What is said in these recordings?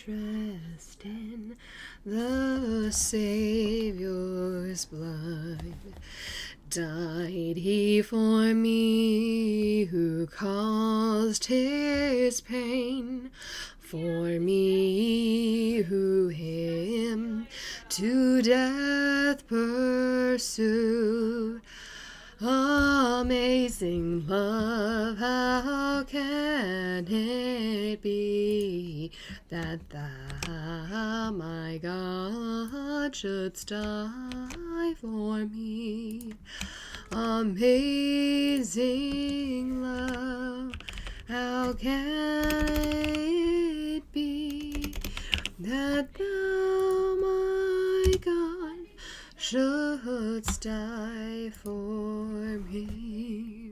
trust in the Savior's blood. Died he for me who caused his pain, for me who him to death pursued. Amazing love, how can it be that thou, my God, shouldst die for me? Amazing love, how can it be that thou, my God, shouldst die for me?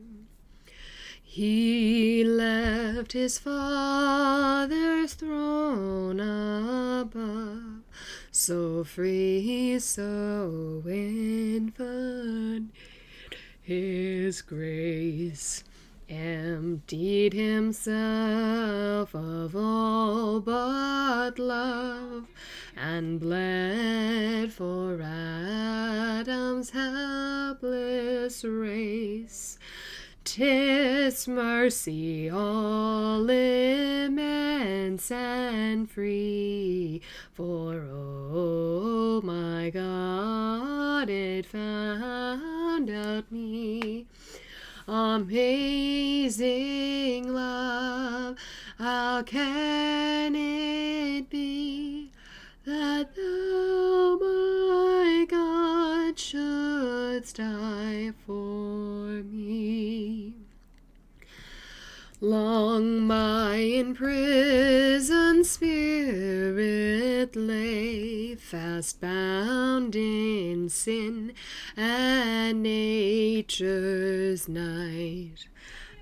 He left his Father's throne above, so free, so infinite his grace, emptied himself of all but love, and bled for Adam's helpless race. 'Tis mercy all immense and free, for oh my God, it found out me. Amazing love, how can it be that thou, my God, shouldst die for me? Long my imprisoned spirit lay, fast bound in sin and nature's night.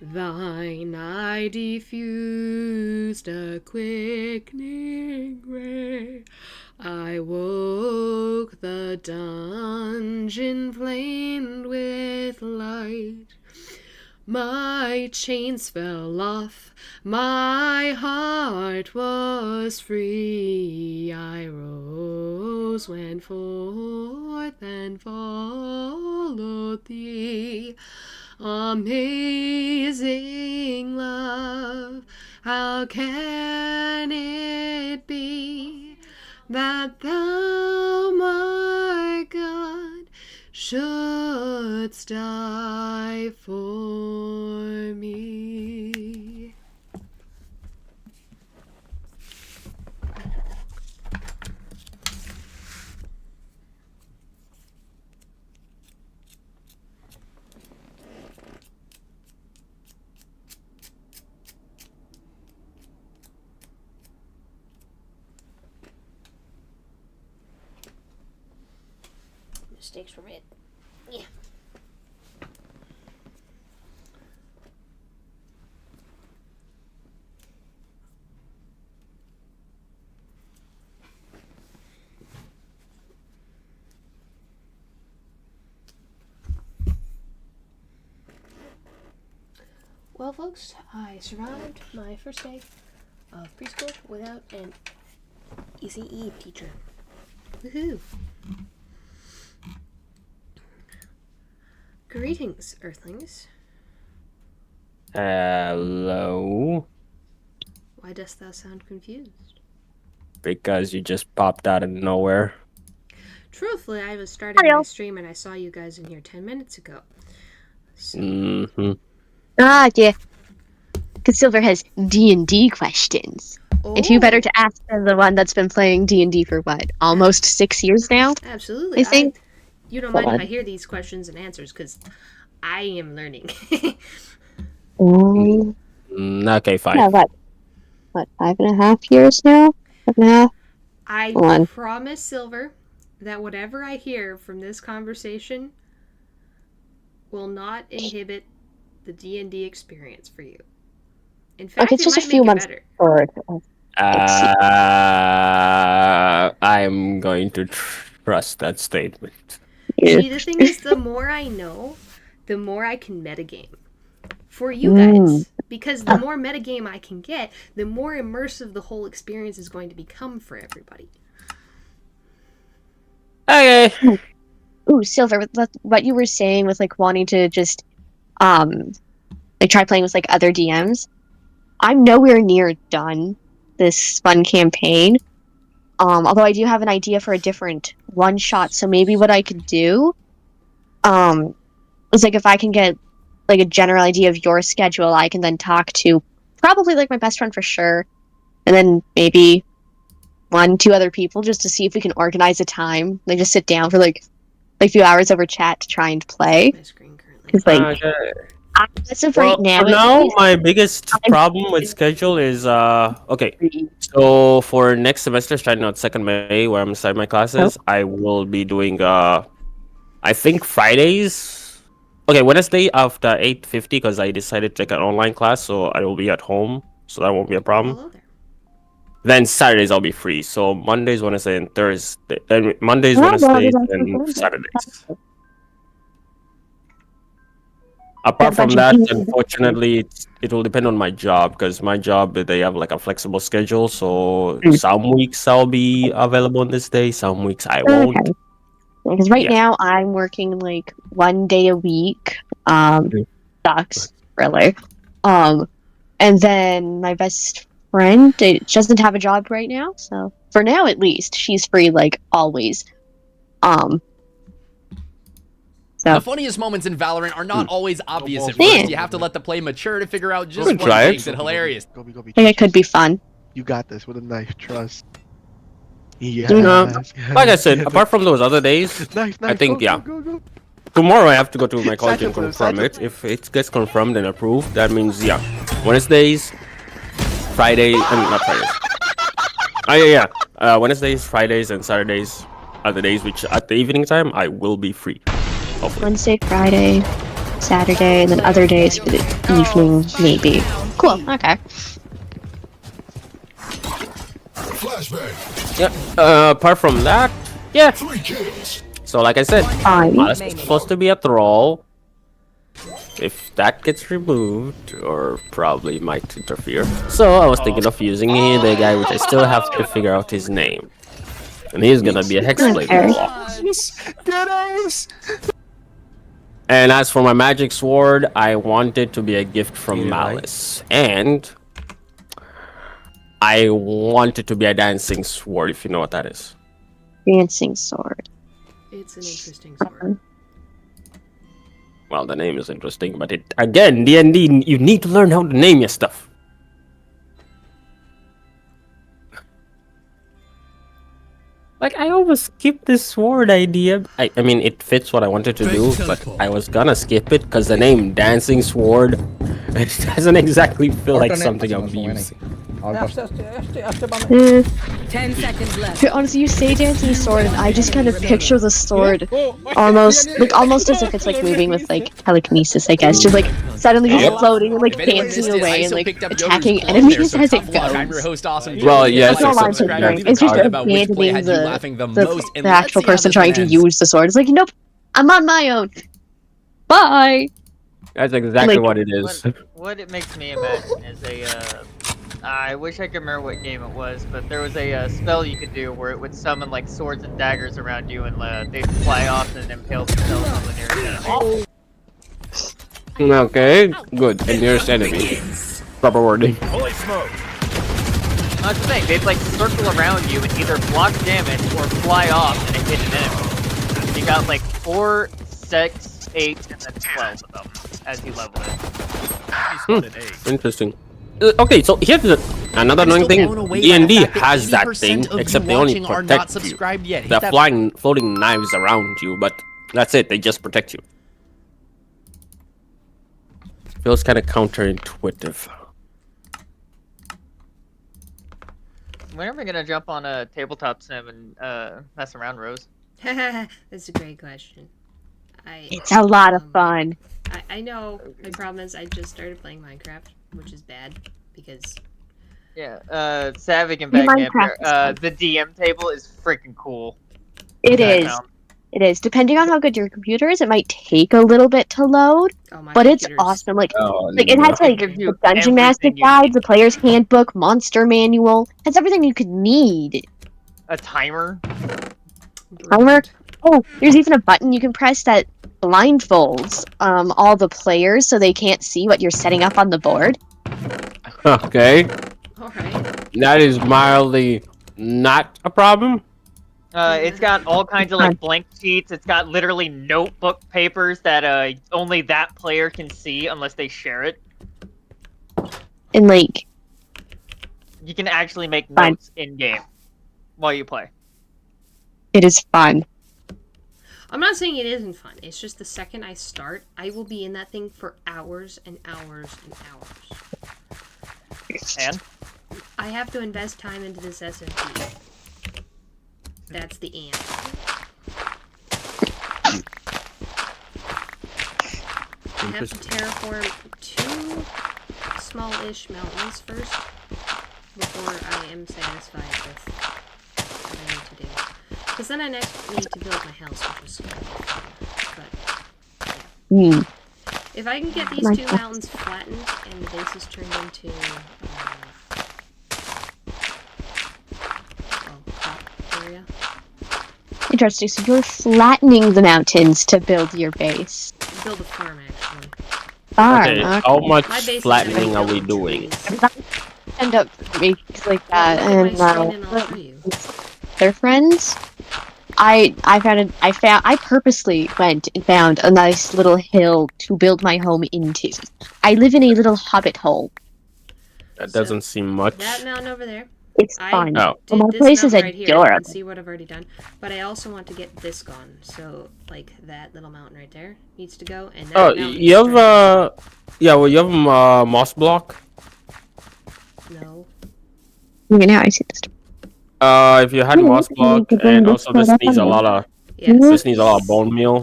Thine eye diffused a quickening ray. I woke, the dungeon flamed with light. My chains fell off, my heart was free. I rose, went forth, and followed thee. Amazing love, how can it be that thou, my God, shouldst die for me? Mistakes were made. Yeah. Well, folks, I survived my first day of preschool without an ECE teacher. Woohoo! Greetings, Earthlings. Hello? Why dost thou sound confused? Because you just popped out of nowhere. Truthfully, I was starting my stream and I saw you guys in here 10 minutes ago. So... Ah, yeah. Because Silver has D&D questions. Oh. And who better to ask than the one that's been playing D&D for what? Almost 6 years now? Absolutely. I think. You don't mind if I hear these questions and answers, because I am learning. Okay, fine. Yeah, what, 5.5 years now? 5.5? I promise, Silver, that whatever I hear from this conversation will not inhibit the D&D experience for you. In fact, it's it just might a few make months it better. forward. I'm going to trust that statement. See, the thing is, the more I know, the more I can metagame. For you guys, Because the more metagame I can get, the more immersive the whole experience is going to become for everybody. Okay. Ooh, Silver, what you were saying with like wanting to just like try playing with like other DMs. I'm nowhere near done this fun campaign. Although I do have an idea for a different one shot, so maybe what I could do is like if I can get like a general idea of your schedule, I can then talk to probably like my best friend for sure, and then maybe 1, 2 other people just to see if we can organize a time. Like just sit down for like a few hours over chat to try and play. My screen currently. Because like Okay. as of right now, For at now, least, my biggest I'm problem with schedule is okay. So for next semester, starting on 2nd May, where I'm starting my classes, I will be doing I think Fridays. Okay, Wednesday after 8:50 because I decided to take an online class, so I will be at home, so that won't be a problem. Hello there. Then Saturdays I'll be free. So Mondays, Wednesday, and Thursday. Mondays, Oh, well, Wednesdays, that's and good. Saturdays. Apart a from bunch of that, people. unfortunately, it will depend on my job because my job they have like a flexible schedule. So Mm. some weeks I'll be available on this day, some weeks I won't. Okay. Because right Yeah. now I'm working like 1 day a week. Mm. Sucks, really. And then my best friend doesn't have a job right now, so for now at least, she's free like always. So The funniest moments in Valorant are not always obvious at Yeah. first. You have to let the play mature to figure out just Good what try it. makes it hilarious. I think it could be fun. You got this with a knife, trust. No, like I said, apart from those other days, Nice, I think go, yeah. Go, go, go. Tomorrow I have to go to my college and Side confirm to- it. If it gets confirmed and approved, that means yeah. Wednesdays, Friday, and not Fridays. Oh yeah. Wednesdays, Fridays, and Saturdays are the days which at the evening time I will be free. Hopefully. Wednesday, Friday, Saturday, and then other days for the evening, maybe. Cool, okay. Flashbang. Yeah. Apart from that, yeah. 3 kills. So like I said, Fine. Alice is supposed to be a thrall. If that gets removed, or probably might interfere. So I was thinking of using the guy which I still have to figure out his name. And he's gonna be a Hexblade Warlock. And as for my magic sword, I want it to be a gift from Malice. And I want it to be a dancing sword, if you know what that is. Dancing sword. It's an interesting sword. Well, the name is interesting, but it again, D&D, you need to learn how to name your stuff. Like, I almost skipped this sword idea. I mean, it fits what I wanted to do, but I was gonna skip it because the name Dancing Sword it doesn't exactly feel like something I'll be using. 10 seconds left. Honestly, you say dancing sword, and I just kind of picture the sword almost as if it's like moving with like telekinesis, I guess, just like suddenly just floating and like If anyone missed dancing it, away I and also like picked up attacking Joker's clone. enemies There's as some it tough luck. I'm your goes. host, Awesome Joe. Well, yes, Like, it's subscribe to subscribe. leave a It's just comment about which play abandoning had you laughing the most, and the let's actual see how person this one trying to ends. use the sword. It's like, nope, I'm on my own. Bye. That's exactly Like- what it is. What it makes me imagine is I wish I could remember what game it was, but there was a spell you could do where it would summon like swords and daggers around you, and they'd fly off and impale themselves on the nearest enemy. Okay, good. And nearest enemy. Proper wording. Holy smoke. That's the thing, they'd like circle around you and either block damage or fly off and hit an enemy. You got like 4, 6, 8, and then 12 of them as you level it. Interesting. Okay, so here's another annoying thing. D&D has that thing, except they only protect you. They're floating knives around you, but that's it. They just protect you. Feels kind of counterintuitive. When are we gonna jump on a tabletop sim and mess around, Rose? That's a great question. It's a lot of fun. I know. The problem is I just started playing Minecraft, which is bad because Yeah, Savvy can Yeah, back me up Minecraft here. The DM table is freaking cool. It that I is. found. It is. Depending on how good your computer is, it might take a little bit to load, Oh, my but it's computer's- awesome. Like Oh, it has no. like gives the you Dungeon Master everything you guide, need. the player's handbook, monster manual. Has everything you could need. A timer. Timer. Oh, there's even a button you can press that blindfolds all the players so they can't see what you're setting up on the board. Okay. Alright. That is mildly not a problem. It's got all kinds of like blank sheets. It's got literally notebook papers that only that player can see unless they share it. And like, You can actually make Fine. notes in game while you play. it is fun. I'm not saying it isn't fun. It's just the second I start, I will be in that thing for hours and hours and hours. And I have to invest time into this SMT. That's the and. I have to terraform 2 small-ish mountains first before I am satisfied with what I need to do. Because then I next need to build my house, which is kind of fun. But if I can get these 2 mountains flattened and the bases turned into crop area. Interesting. So you're flattening the mountains to build your base. Build a farm, actually. Farm. Okay, how much My base is flattening are gonna we build doing? trees. End up makes like that, Look at my and screen and I'll show you. their friends. I purposely went and found a nice little hill to build my home into. I live in a little hobbit hole. That doesn't seem much. That mountain over there. It's I fun. Oh. did Well, my this place is mountain right here. You can adorable. see what I've already done. But I also want to get this gone. So, like, that little mountain right there needs to go. And that Oh, mountain you needs to have yeah, well, you have moss block. No. Okay, now I see this. If you had moss block, and also this needs a lot of Yeah. this needs a lot of bone meal.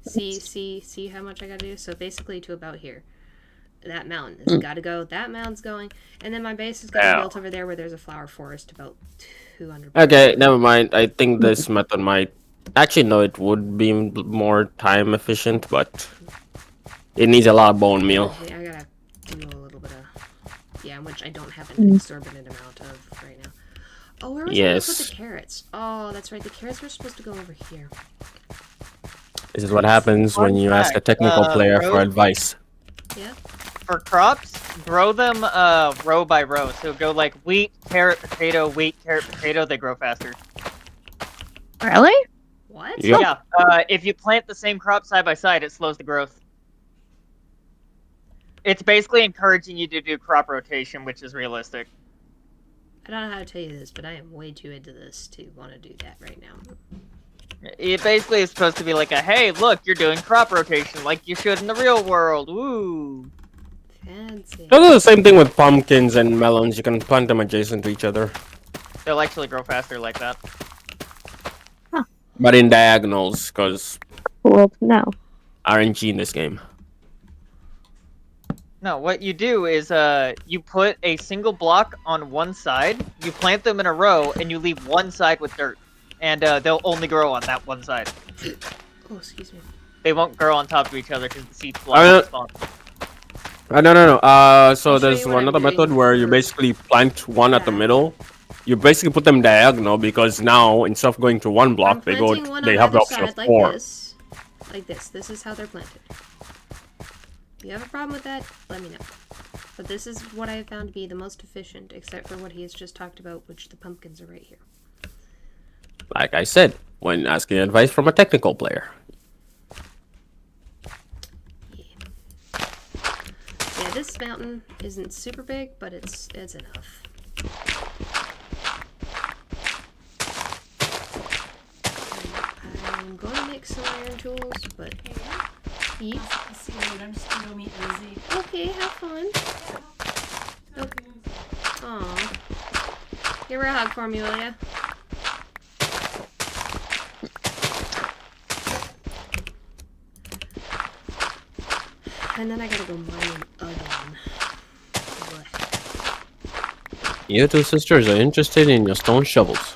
See how much I gotta do? So basically to about here. That mountain has gotta go. That mountain's going. And then my base is gonna be built over there where there's a flower forest about 200. Okay, never mind. I think this method might actually no, it would be more time efficient, but it needs a lot of bone meal. Okay, I gotta do a little bit of which I don't have an exorbitant amount of right now. Oh, where was I gonna put the carrots? Oh, that's right. The carrots were supposed to go over here. This is what happens when you ask a technical player for advice. Yeah. for crops, grow them row by row. So go like wheat, carrot, potato, wheat, carrot, potato. They grow faster. Really? What? Yep. Yeah. If you plant the same crop side by side, it slows the growth. It's basically encouraging you to do crop rotation, which is realistic. I don't know how to tell you this, but I am way too into this to want to do that right now. It basically is supposed to be like a, hey, look, you're doing crop rotation like you should in the real world. Woo! Fancy. Those are the same thing with pumpkins and melons. You can plant them adjacent to each other, They'll actually grow faster like that. but in diagonals, because Cool to know. RNG in this game. No, what you do is you put a single block on one side, you plant them in a row, and you leave one side with dirt. And they'll only grow on that one side. Oh, excuse me. They won't grow on top of each other because the seeds block the spawn. No. So I'll show there's you what I'm another doing method where you for basically plant one at the that. middle. You basically put them diagonal because now instead of going to one I'm block, they planting one they on have the either option of side like 4. this. Like this. This is how they're planted. If you have a problem with that, let me know. But this is what I have found to be the most efficient, except for what he has just talked about, which the pumpkins are right here. Like I said, when asking advice from a technical player. Yeah, this mountain isn't super big, but it's enough. I'm going to make some iron tools, but eat. See you later. I'm just gonna go meet Lizzie. Okay, have fun. Okay. Aw. Give her a hug for me, will ya? And then I gotta go mining again. Blech. You two sisters are interested in your stone shovels.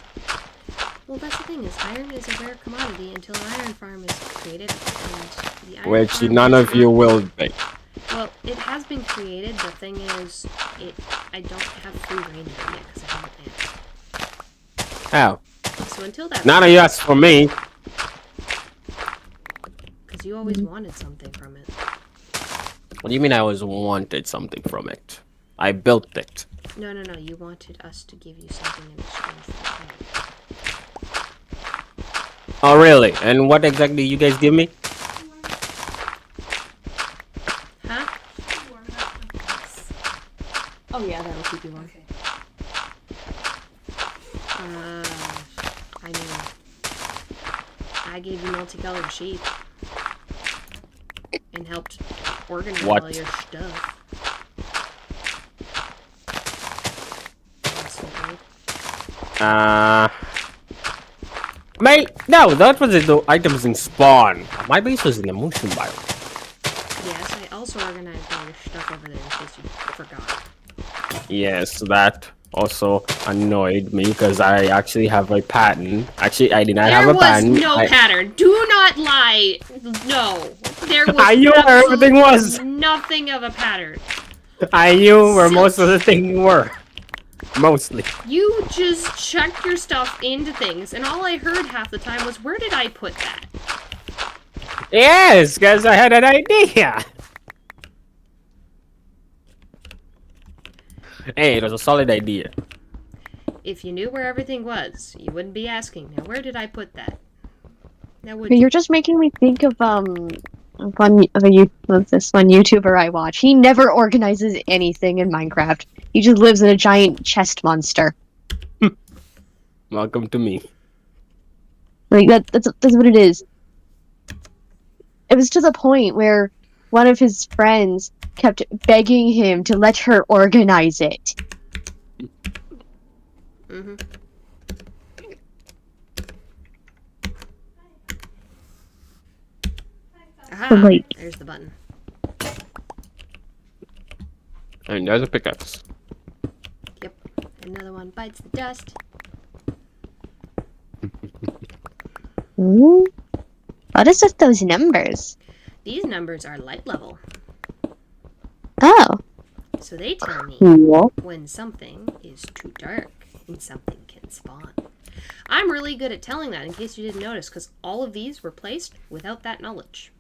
Well, that's the thing. thing is, iron is a rare commodity until an iron farm is created, and the iron Which farm none has of you not- will be. Well, it has been created. The thing is, I don't have free reign of it yet because I haven't How? asked. So until that, None of you asked for me. because you always wanted something from it. What do you mean I always wanted something from it? I built it. No, you wanted us to give you something in exchange for it. Oh, really? And what exactly you guys give me? Huh? Warm it up with this. Oh yeah, that'll keep you warm. Okay. I mean, I gave you multicolored sheep and helped organize What? all your stuff. That's Mate, no, that was the items in spawn. My base was in the motion biome. Yes, I also organized all your stuff over there in case you forgot. Yes, that also annoyed me because I actually have a pattern. Actually, I did not have There a was pattern. no pattern. Do not lie. No, there was I knew where everything was. absolutely nothing of a pattern. I knew where most of the things were. Mostly. You just chucked your stuff into things, and all I heard half the time was, "Where did I put that?" Yes, because I had an idea. Hey, it was a solid idea. If you knew where everything was, you wouldn't be asking. Now, where did I put that? Now, would you? You're just making me think of this one YouTuber I watch. He never organizes anything in Minecraft. He just lives in a giant chest monster. Welcome to me. Like that's what it is. It was to the point where one of his friends kept begging him to let her organize it. Mm-hmm. Aha! Like- There's the button. And there's a pickaxe. Yep. Another one bites the dust. Hmm? What is with those numbers? These numbers are light level, Oh, so they tell me cool. when something is too dark and something can spawn. I'm really good at telling that in case you didn't notice, because all of these were placed without that knowledge.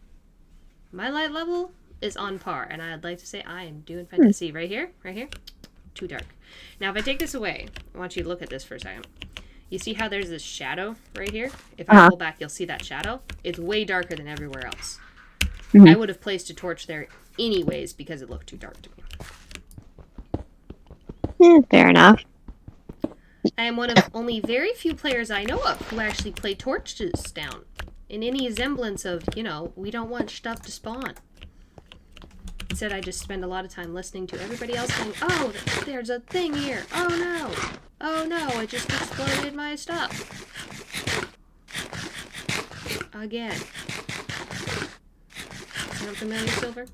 My light level is on par, and I'd like to say I am doing fantasy. Right here, too dark. Now if I take this away, I want you to look at this for a second. You see how there's this shadow right here? If I pull back, you'll see that shadow. It's way darker than everywhere else. I would have placed a torch there anyways because it looked too dark to me. Fair enough. I am one of only very few players I know of who actually play torches down. In any semblance of, we don't want stuff to spawn. Instead, I just spend a lot of time listening to everybody else saying, "Oh, there's a thing here. Oh no. Oh no, I just exploded my stuff." Again. Sound familiar, Silver?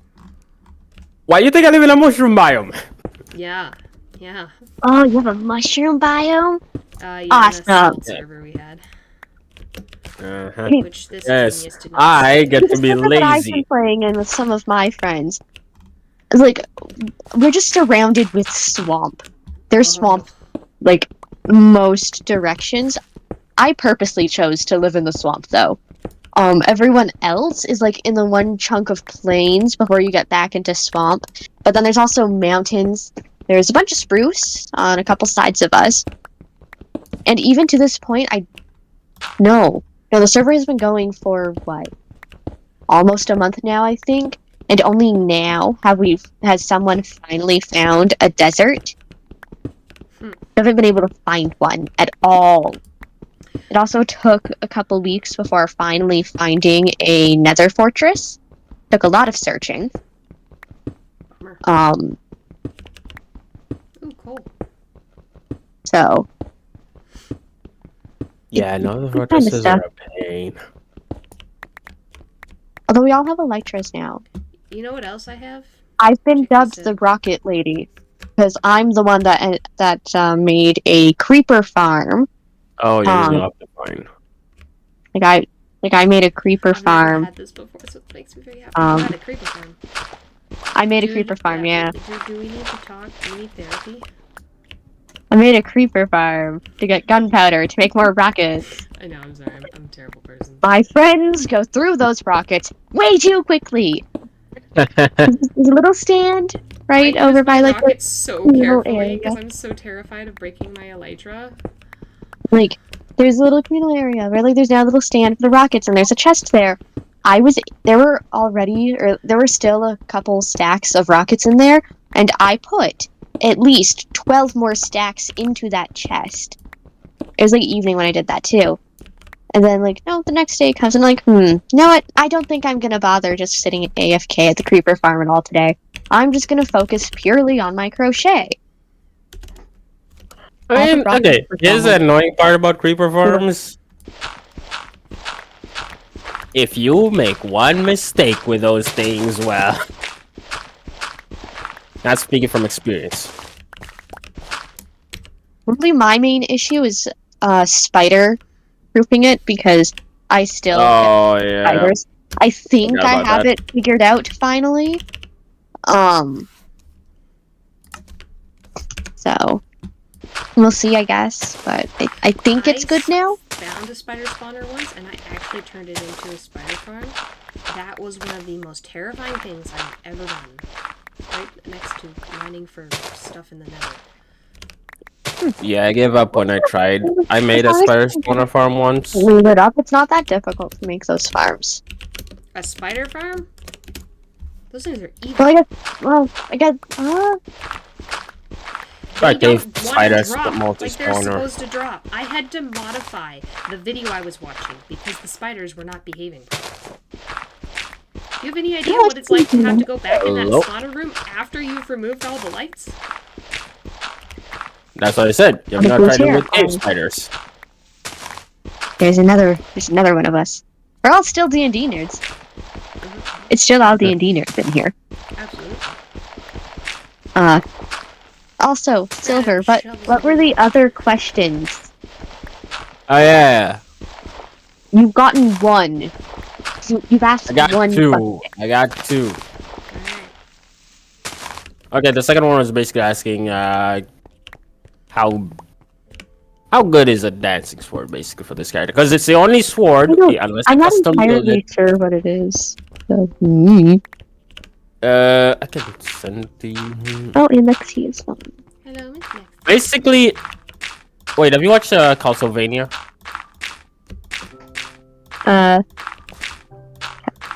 Why you think I live in a mushroom biome? Yeah. Oh, you have a mushroom biome? Yeah, Awesome. that's the old server we had. Uh-huh. Which this Yes, genius did not I get to The be server that I've been lazy. playing in with some of my friends. It's like, we're just surrounded with swamp. There's swamp, like, most directions. I purposely chose to live in the swamp, though. Everyone else is, like, in the one chunk of plains before you get back into swamp. But then there's also mountains. There's a bunch of spruce on a couple sides of us. And even to this point, No, the server has been going for, what? Almost a month now, I think. And only now has someone finally found a desert. We haven't been able to find one at all. It also took a couple weeks before finally finding a nether fortress. Took a lot of searching. Ooh, cool. So, Yeah, no, the kinda fortresses stuff. are a pain. although we all have elytras now. You know what else I have? I've been Check this dubbed out. the Rocket Lady because I'm the one that made a creeper farm. Oh, yeah, Um, you'll have to find. I made a creeper I've never farm. had this before, so it makes me very happy. Um, You had a creeper farm. I made a Dude, creeper farm, yeah. Do we need to talk? Do we need therapy? I made a creeper farm to get gunpowder to make more rockets. I know, I'm sorry. I'm a terrible person. My friends go through those rockets way too quickly. There's a little stand right I over use by my like the rockets so little carefully area. because I'm so terrified of breaking my elytra. Like there's a little communal area where like there's now a little stand for the rockets and there's a chest there. There were still a couple stacks of rockets in there, and I put at least 12 more stacks into that chest. It was like evening when I did that too. And then the next day comes and you know what? I don't think I'm gonna bother just sitting at AFK at the creeper farm at all today. I'm just gonna focus purely on my crochet. I mean, okay, here's the annoying part about creeper farms. If you make one mistake with those things, well... Not speaking from experience. Really, my main issue is spider proofing it because I still Oh, get yeah. spiders. I think Forgot I about have that. it figured out finally. So we'll see, I guess. But I think it's good now. Found a spider spawner once, and I actually turned it into a spider farm. That was one of the most terrifying things I've ever done. Right next to mining for stuff in the nether. Yeah, I gave up when I tried. I made a spider spawner farm once. Leave it up. It's not that difficult to make those farms. A spider farm? Those things are evil. I guess. I They gave don't wanna spiders drop the like they're multi-spawner. supposed to drop. I had to modify the video I was watching because the spiders were not behaving properly. Do you have any idea what it's like to have to go back in that Hello? spawner room after you've removed all the lights? That's what I said. You have not tried it with cave spiders. There's another one of us. We're all still D&D nerds. It's still all D&D nerds in here. Absolutely. Also, Silver, what were the other questions? Oh, yeah. You've gotten one. You've asked I got one two. question. I got two. Alright. Okay, the second one was basically asking how good is a dancing sword basically for this character? Because it's the only sword unless I'm you not custom build entirely it. sure what it is. So, I can send it to you. Oh, Alexi is one. Hello, Miss Next. Basically, wait, have you watched Castlevania?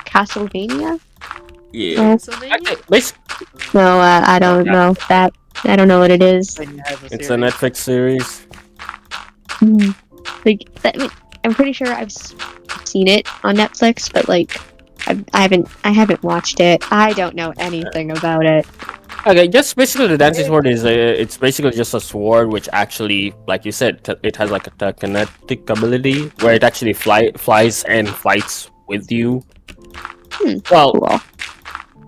Castlevania? Yeah. Pennsylvania? Okay, basically, No, I don't know that. I don't know what it is. it's a Netflix series. I'm pretty sure I've seen it on Netflix, but I haven't watched it. I don't know anything about it. Okay, just basically the dancing sword is it's basically just a sword which actually, like you said, it has like a kinetic ability where it actually flies and fights with you. Well, Cool.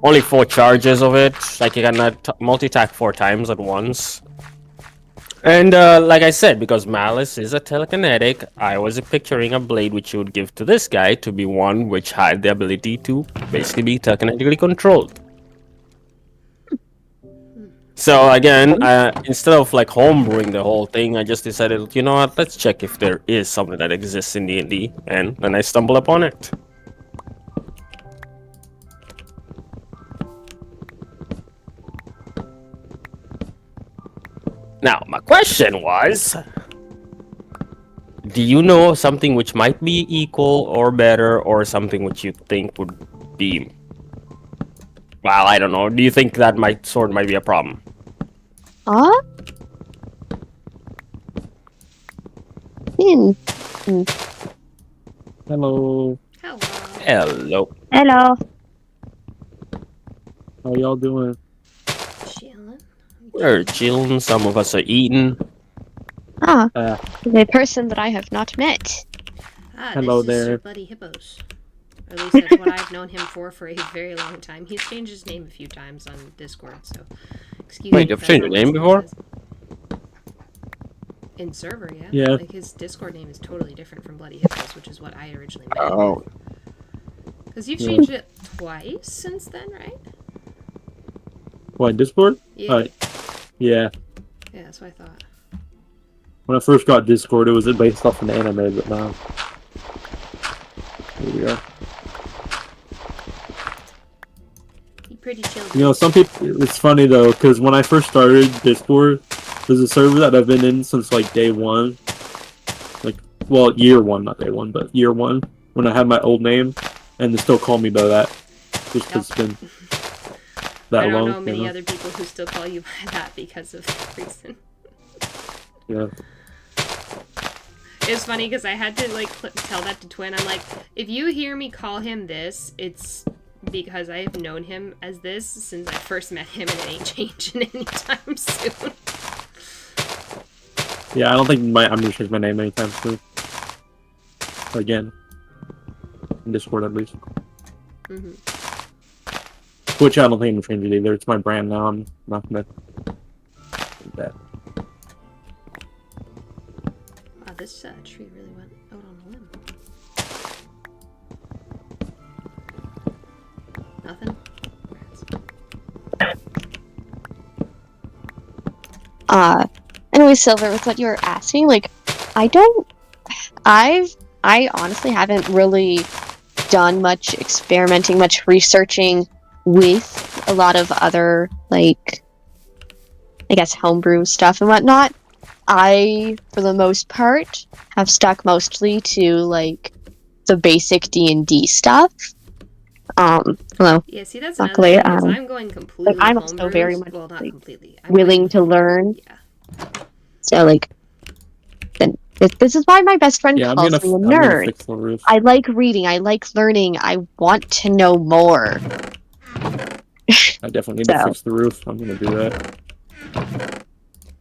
only 4 charges of it. Like you cannot multi-attack 4 times at once. And like I said, because Malice is a telekinetic, I was picturing a blade which you would give to this guy to be one which had the ability to basically be telekinetically controlled. So again, instead of like homebrewing the whole thing, I just decided, you know what, let's check if there is something that exists in D&D, and then I stumbled upon it. Now, my question was, do you know something which might be equal or better, or something which you think would be... Well, I don't know. Do you think that sword might be a problem? Huh? Hello. Hello. Hello. Hello. How y'all doing? Chilling. We're chilling. Some of us are eating. Ah, the person that I have not met. Hello this is there. Sir Buddy Hippos. Or at least that's what I've known him for a very long time. He's changed his name a few times on Discord, so excuse me. Wait, you've changed your name before? In server, yeah. Yeah. Like his Discord name is totally different from Bloody Hippos, which is what I originally meant. Oh. Because you've Yeah. changed it twice since then, right? What, Discord? Yeah. Yeah. Yeah, that's what I thought. When I first got Discord, it was based off an anime, but now. Here we are. He pretty chill. You know, some people. It's funny though, because when I first started Discord, there's a server that I've been in since like day one. Like, well, year one, not day one, but year one, when I had my old name, and they still call me by that. Just 'cause it's been that I don't long. know many you know? other people who still call you by that because of that reason. Yeah. It's funny because I had to like tell that to Twin. I'm like, if you hear me call him this, it's because I've known him as this since I first met him, and it ain't changing anytime soon. Yeah, I don't think I'm gonna change my name anytime soon. Again. In Discord, at least. Mm-hmm. Which I don't think I'm gonna change it either. It's my brand now. I'm not gonna do that. Wow, this tree really went out on a limb. Nothing? Anyway, Silver, with what you were asking, like, I honestly haven't really done much experimenting, much researching with a lot of other, like, I guess, homebrew stuff and whatnot. I, for the most part, have stuck mostly to, like, the basic D&D stuff. Hello. Yeah, see, that's Luckily, another thing, is I'm going completely I'm also homebrews. very much, well, not like, completely. I'm willing going- to learn. Yeah. So, like, then this is why my best friend Yeah, I'm calls gonna, me a I'm gonna nerd. fix the roof. I like reading. I like learning. I want to know more. I definitely need to So- fix the roof. I'm gonna do that.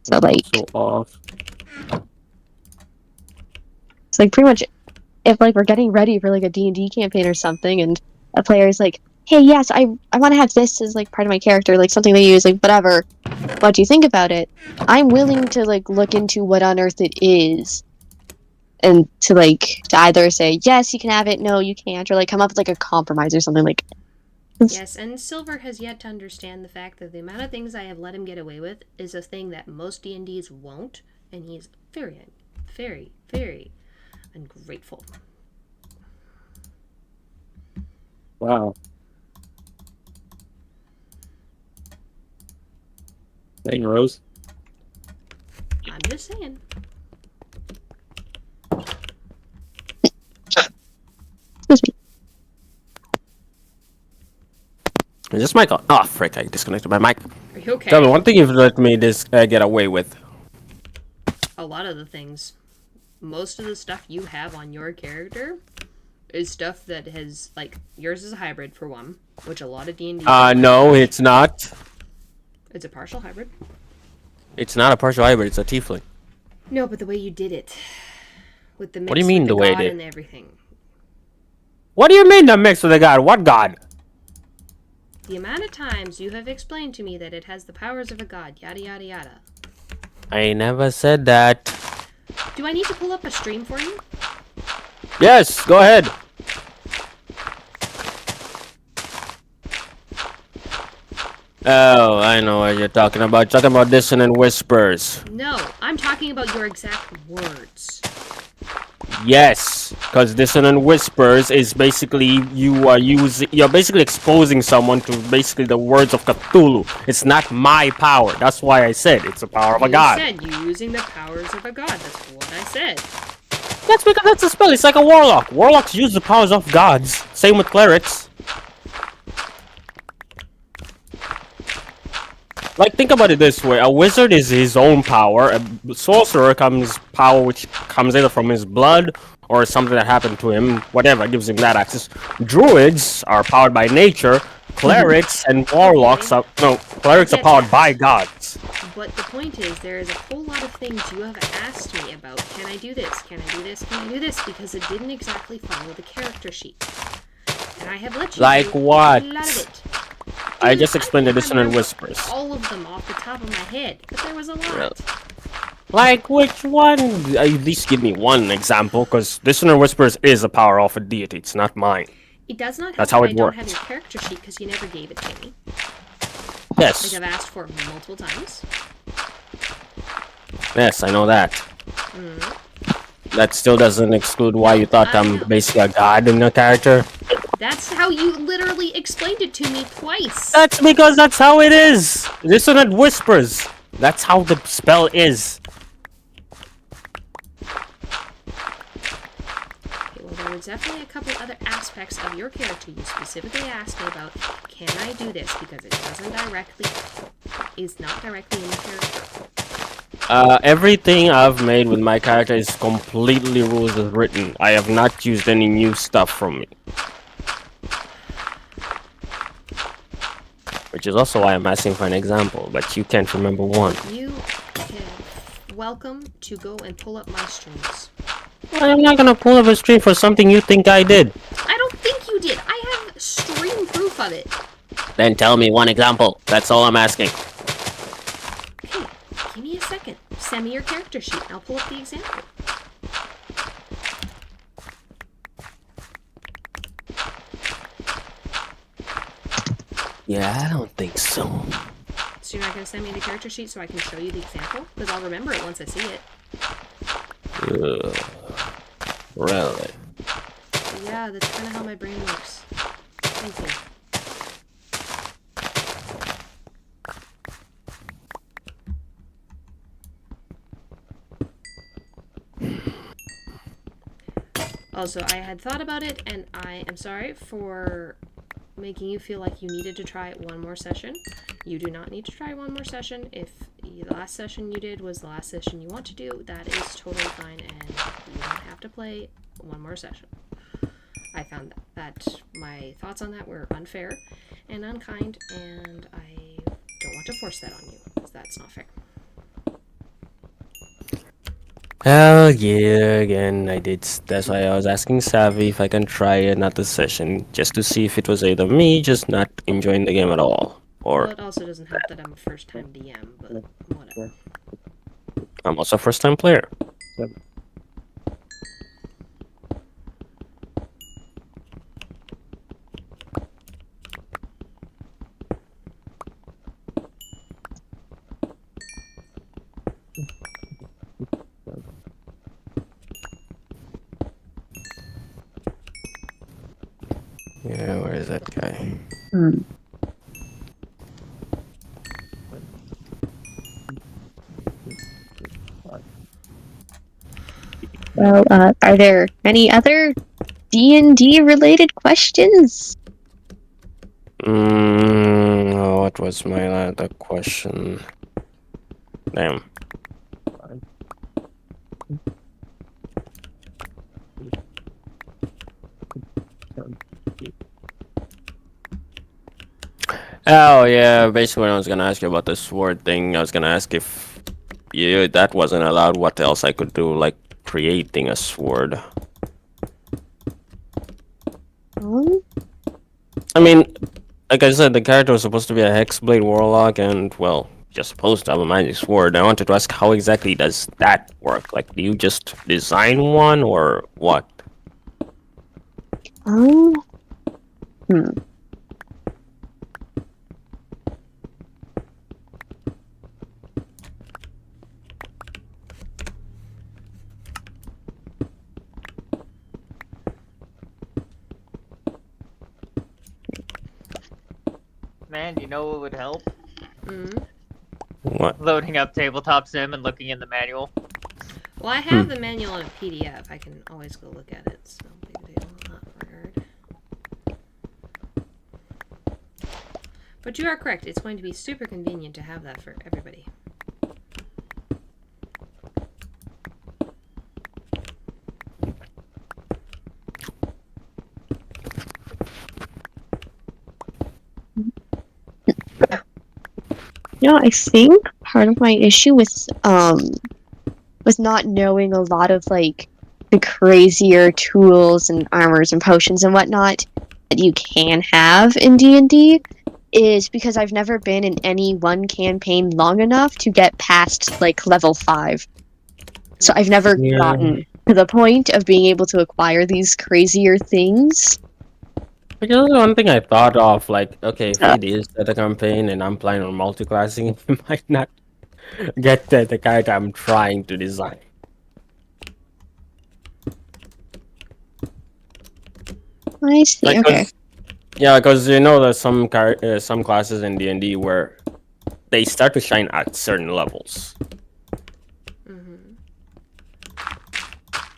So, like, So off. it's like pretty much if like we're getting ready for like a D&D campaign or something, and a player is like, "Hey, yes, I want to have this as like part of my character, like something they use, like whatever. What do you think about it?" I'm willing to like look into what on earth it is, and to either say yes, you can have it, no, you can't, or like come up with like a compromise or something like. Yes, and Silver has yet to understand the fact that the amount of things I have let him get away with is a thing that most D&Ds won't, and he's very, very, very ungrateful. Wow. Dang, Rose. I'm just saying. Excuse me. Is this mic on? Oh, frick, I disconnected my mic. Are you okay? Tell me, one thing you've let me get away with. A lot of the things. Most of the stuff you have on your character is stuff that has, like, yours is a hybrid for one, which a lot of D&D. No, it's not. It's a partial hybrid. It's not a partial hybrid, it's a tiefling. No, but the way you did it, with the mix What do you mean with the way I god did? and everything. What do you mean the mix with a god? What god? The amount of times you have explained to me that it has the powers of a god, yada yada yada. I never said that. Do I need to pull up a stream for you? Yes, go ahead. Oh, I know what you're talking about. Talking about dissonant whispers. No, I'm talking about your exact words. Yes, because dissonant whispers is basically you're basically exposing someone to basically the words of Cthulhu. It's not my power. That's why I said it's the power of a god. You said you using the powers of a god. That's what I said. That's because that's a spell. It's like a warlock. Warlocks use the powers of gods. Same with clerics. Like, think about it this way. A wizard is his own power. A sorcerer comes power which comes either from his blood or something that happened to him. Whatever gives him that access. Druids are powered by nature. Clerics and warlocks are... No, clerics are powered by gods. But the point is, there is a whole lot of things you have asked me about. Can I do this? Can I do this? Can I do this? Because it didn't exactly follow the character sheet. And I have let you Like do what? a lot of it. I just explained the can't dissonant remember whispers. all of them off the top of my head, but there was a lot. Like which one? At least give me one example, because Dissonant Whispers is a power of a deity. It's not mine. It does not help That's how that it I don't have works. your character sheet because you never gave it to me. Yes. Like I've asked for it multiple times. Yes, I know that. Mm. That still doesn't exclude why you thought I I'm know. basically a god in a character. That's how you literally explained it to me twice. That's because that's how it is. Dissonant Whispers. That's how the spell is. Okay, well, there were definitely a couple other aspects of your character you specifically asked me about. Can I do this? Because it is not directly in the character. Everything I've made with my character is completely rules as written. I have not used any new stuff from me. Which is also why I'm asking for an example, but you can't remember one. You can welcome to go and pull up my streams. I'm not gonna pull up a stream for something you think I did. I don't think you did. I have stream proof of it. Then tell me one example. That's all I'm asking. Okay, give me a second. Send me your character sheet and I'll pull up the example. Yeah, I don't think so. So you're not going to send me the character sheet so I can show you the example? Because I'll remember it once I see it. Really? Yeah, that's kind of how my brain works. Thank you. Also, I had thought about it, and I am sorry for making you feel like you needed to try one more session. You do not need to try one more session. If the last session you did was the last session you want to do, that is totally fine, and you don't have to play one more session. I found that my thoughts on that were unfair and unkind, and I don't want to force that on you, because that's not fair. Hell yeah, again, I did. That's why I was asking Savvy if I can try another session, just to see if it was either me just not enjoying the game at all, Well, or it also doesn't help that I'm a first-time DM, but whatever. I'm also a first-time player. Yeah, where is that guy? Well, are there any other D&D related questions? What was my other question? Damn. Oh yeah, basically I was gonna ask you about the sword thing. I was gonna ask if that wasn't allowed, what else I could do, like creating a sword. I mean, like I said, the character was supposed to be a Hexblade Warlock, and well, you're supposed to have a magic sword. I wanted to ask, how exactly does that work? Like, do you just design one, or what? Man, you know what would help? What? Loading up Tabletop Sim and looking in the manual. Well, I have the manual in a PDF. I can always go look at it. It's no big deal. Not hard. But you are correct. It's going to be super convenient to have that for everybody. You know, I think part of my issue with not knowing a lot of like the crazier tools and armors and potions and whatnot that you can have in D&D is because I've never been in any one campaign long enough to get past like level 5. So I've never Yeah. gotten to the point of being able to acquire these crazier things. Because one thing I thought of, like, okay, if Uh. it is the campaign and I'm planning on multi-classing, I might not get the character I'm trying to design. I see. Like, Okay. yeah, because you know there's some classes in D&D where they start to shine at certain levels. Mm-hmm.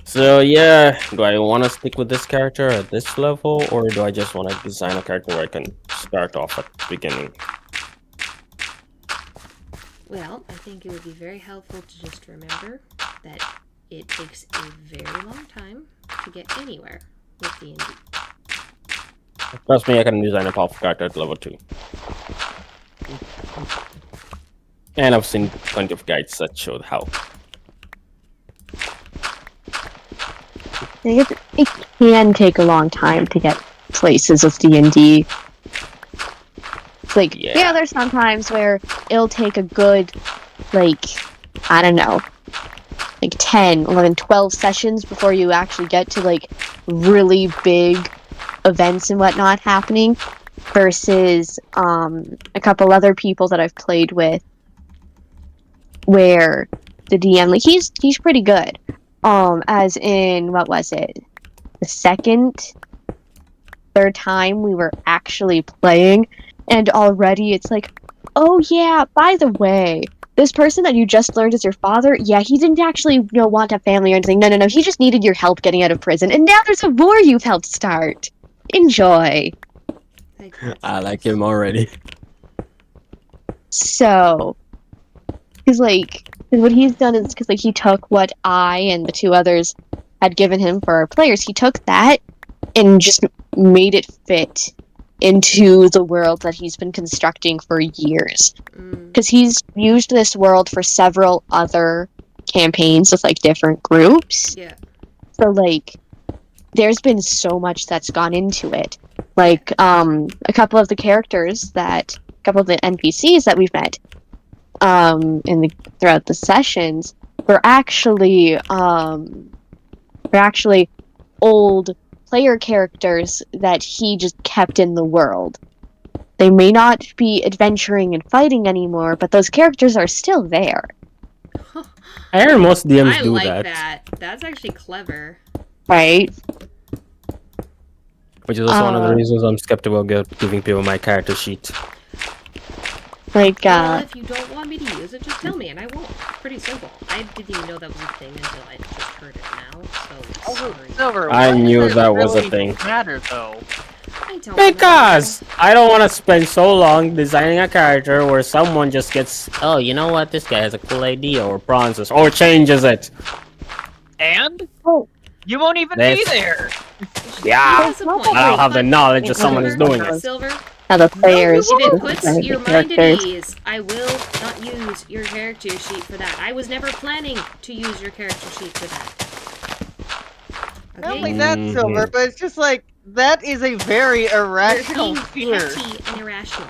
So yeah, do I want to stick with this character at this level, or do I just want to design a character where I can start off at the beginning? Well, I think it would be very helpful to just remember that it takes a very long time to get anywhere with D&D. Trust me, I can design a powerful character at level 2. And I've seen plenty of guides that showed how. It can take a long time to get places with D&D. It's like, yeah, there's some times where it'll take a good, like, I don't know, like 10, 11, 12 sessions before you actually get to, like, really big events and whatnot happening, versus a couple other people that I've played with where the DM, like, he's pretty good. As in, what was it? The third time we were actually playing, and already it's like, oh yeah, by the way, this person that you just learned is your father, yeah, he didn't actually, want a family or anything. No, he just needed your help getting out of prison, and now there's a war you've helped start. Enjoy. I like him already. So, because what he's done is, because he took what I and the two others had given him for our players, he took that and just made it fit into the world that he's been constructing for years. Because he's used this world for several other campaigns with different groups. Yeah. So there's been so much that's gone into it. A couple of the NPCs that we've met throughout the sessions were actually old player characters that he just kept in the world. They may not be adventuring and fighting anymore, but those characters are still there. I hear most DMs I do like that. That's actually clever. Right? Which is also one of the reasons I'm skeptical of giving people my character sheet. Well, if you don't want me to use it, just tell me and I won't. It's pretty simple. I didn't even know that was a thing until I just heard it now, so sorry. Silver, I why knew does it that was a really thing. matter, though? I don't Because I don't want to spend so long designing a character where someone just gets, oh, you know what, this guy has a cool idea, or bronzes, or changes it. And? Oh. You won't even be there! Yeah, I don't have the knowledge that someone is doing it. Silver, How the players if it puts design your the mind at characters. ease, I will not use your character sheet for that. I was never planning to use your character sheet for that. Not Okay? only that, Silver, but it's just that is a very irrational You're being fear. petty and irrational.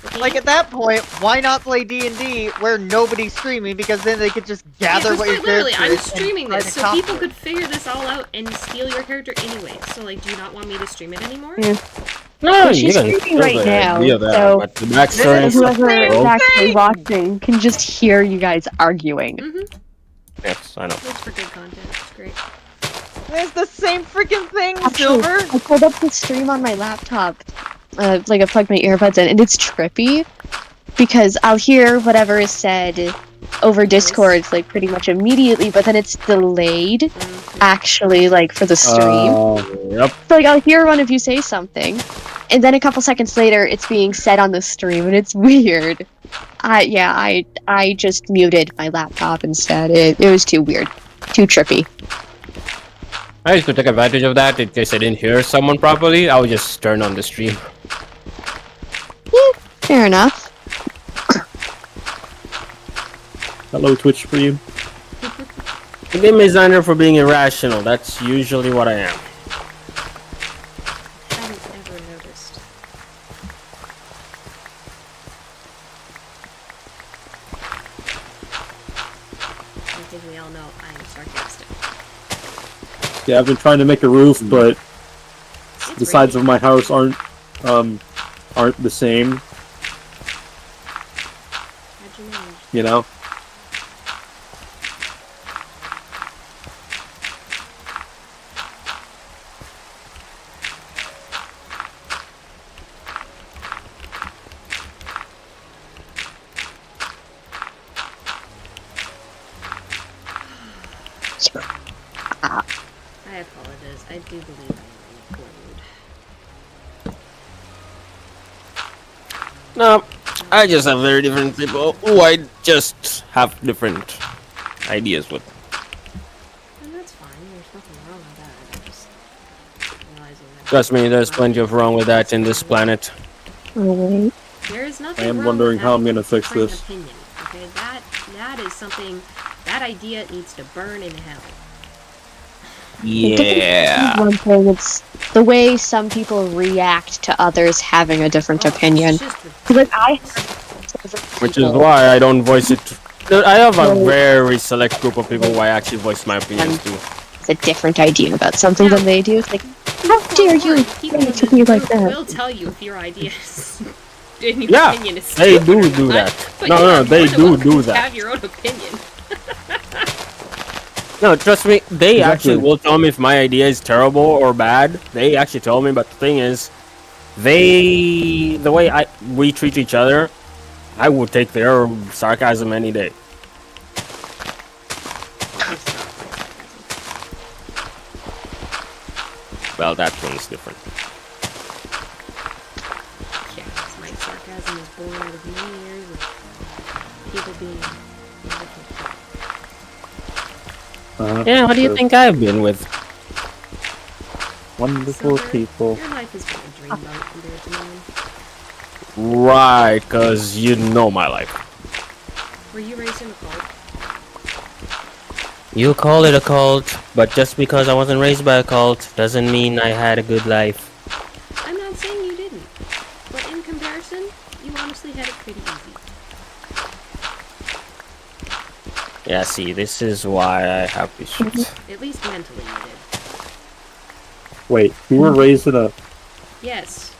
Okay? At that point, why not play D&D where nobody's streaming, because then they could just gather what your quite literally, character I'm is and streaming try this, to so copy people it. could figure this all out and steal your character anyway. So, do you not want me to stream it anymore? Yeah. No, you She's can streaming right the now, idea there, so but the backstory and stuff, whoever is bro. actually watching can just hear you guys arguing. Mm-hmm. Yes, I know. It's for good content. It's great. It's the same freaking thing, Actually, Silver! I pulled up the stream on my laptop, I plugged my earbuds in, and it's trippy, because I'll hear whatever is said over Discord, pretty much immediately, but then it's delayed, actually, for the stream. Yep. So, I'll hear one of you say something, and then a couple seconds later, it's being said on the stream, and it's weird. I just muted my laptop instead. It was too weird. Too trippy. I used to take advantage of that in case I didn't hear someone properly. I would just turn on the stream. Yeah, fair enough. Hello, Twitch for you. The game designer for being irrational. That's usually what I am. Haven't ever noticed. I think we all know I'm Yeah, I've been trying to make a roof, but It's the sides of my house aren't the same. How'd you manage? You know. I apologize. I do believe I am in No, I just have very different people who I just have different ideas with. And that's fine. There's nothing wrong with that. I'm just realizing that. Trust me, there's plenty of wrong with that in this planet. Wait. There is nothing I am wrong wondering with how I'm having gonna a fix differing this. Opinion, okay, that is something. That idea needs to burn in hell. Yeah. One thing, it's the way some people react to others having a different opinion. It's just Like I, Which is why I don't voice it. I have a very select group of people who I actually voice my opinions to. it's a different idea about something than they do. It's like, how dare you people say in to this me like group that? will tell you if your idea is, in your Yeah, opinion is they stupid do or not, that. but No, you no, are they more than do welcome to that. Have your own opinion. No, trust me, they Exactly. actually will tell me if my idea is terrible or bad. They actually tell me, but the thing is, the way we treat each other, I would take their sarcasm any day. Well, that one's different. Yeah, my sarcasm is born out of many years of people being wonderful. Yeah, what do you think I've been with? Wonderful Silver, people. Your life has been a dreamboat compared to mine. Right, cause you know my life. Were you raised in a cult? You call it a cult, but just because I wasn't raised by a cult doesn't mean I had a good life. I'm not saying you didn't, but in comparison, you honestly had it pretty easy. Yeah, see, this is why I have issues. At least mentally you did. Wait, you were raised in a... Yes,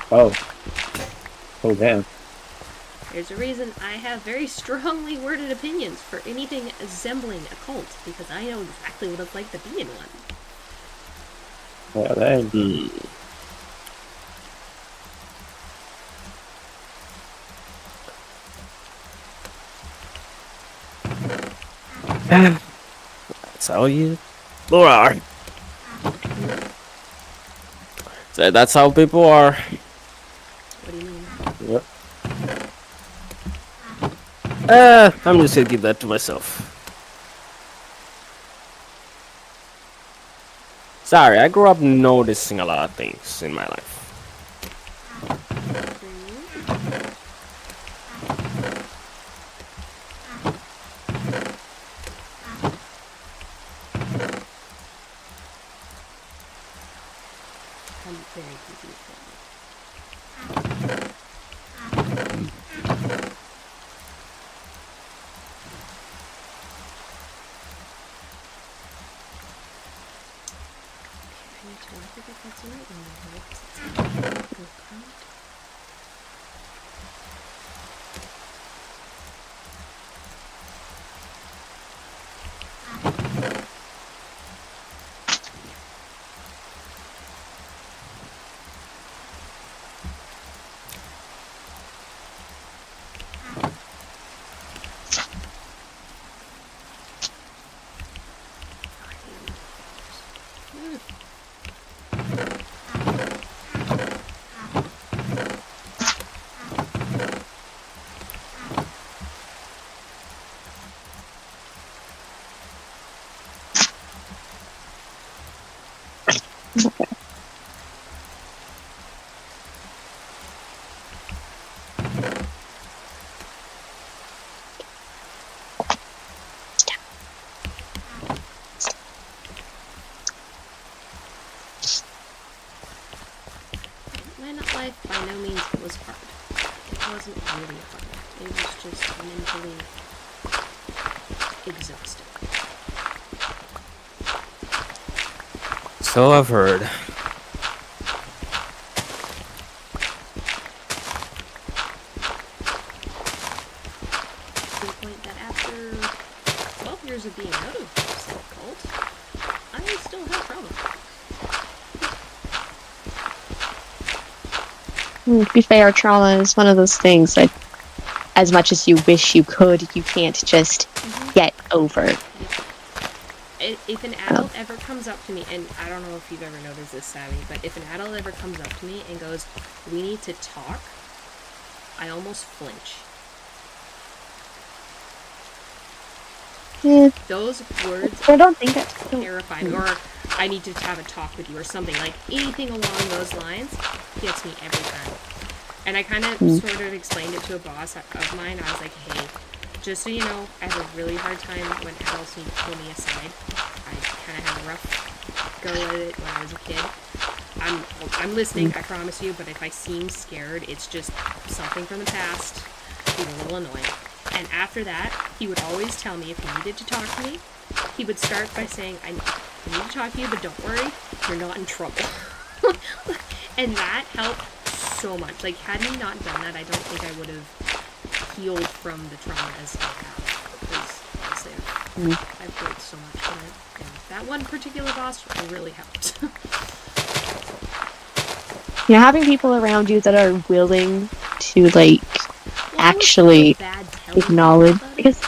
Oh. Oh, damn. there's a reason I have very strongly worded opinions for anything resembling a cult, because I know exactly what it's like to be in one. Yeah, dang. That's how you are. So that's how people are. What do you mean? Yep. I'm just gonna keep that to myself. Sorry, I grew up noticing a lot of things in my life. I'm very confused right now. I need to look if that's the right one here, 'cause it's go count. My life by no means was hard. It wasn't really hard. It was just mentally exhausting. So I've heard. To the point that after 12 years of being out of said cult, I still have trauma. To be fair, trauma is one of those things that, as much as you wish you could, you can't just get over. If an adult ever comes up to me, and I don't know if you've ever noticed this, Savvy, but if an adult ever comes up to me and goes, "We need to talk," I almost flinch. Eh, Those words I don't think that's terrifying. Or, "I need to have a talk with you," or something. Like, anything along those lines gets me every time. And I kind of sort of explained it to a boss of mine. I was like, "Hey, just so you know, I have a really hard time when adults need to pull me aside. I kind of had a rough go at it when I was a kid. I'm listening, I promise you, but if I seem scared, it's just something from the past. He's a little annoying." And after that, he would always tell me if he needed to talk to me, he would start by saying, I need to talk to you, but don't worry, you're not in trouble." And that helped so much. Like, had he not done that, I don't think I would have healed from the trauma as I have. Because, honestly, I've healed so much from it. And that one particular boss really helped. You know, having people around you that are willing to, like, actually acknowledge, because,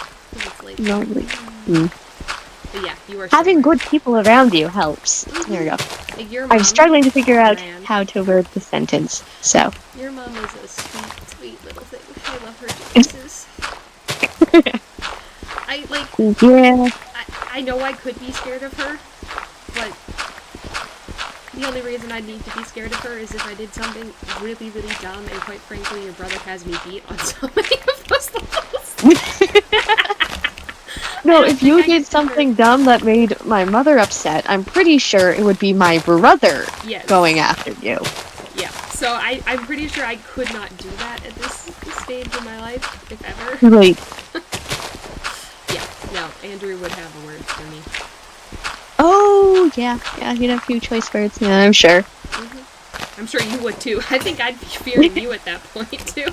But yeah, you are having so right. good people around you helps. There we go. Like, your I'm mom, struggling to figure out Fran, how to word the sentence, so. Your mom is a sweet, sweet little thing. I love her to pieces. I, like, Yeah. I know I could be scared of her, but the only reason I'd need to be scared of her is if I did something really, really dumb, and quite frankly, your brother has me beat on so many of those levels. No, if you did something dumb that made my mother upset, I'm pretty sure it would be my brother Yes. going after you. Yeah, so I'm pretty sure I could not do that at this stage in my life, if ever. Like, Yeah, no, Andrew would have a word for me. oh, yeah, he'd have a few choice words, yeah, I'm sure. I'm sure you would too. I think I'd be fearing you at that point too.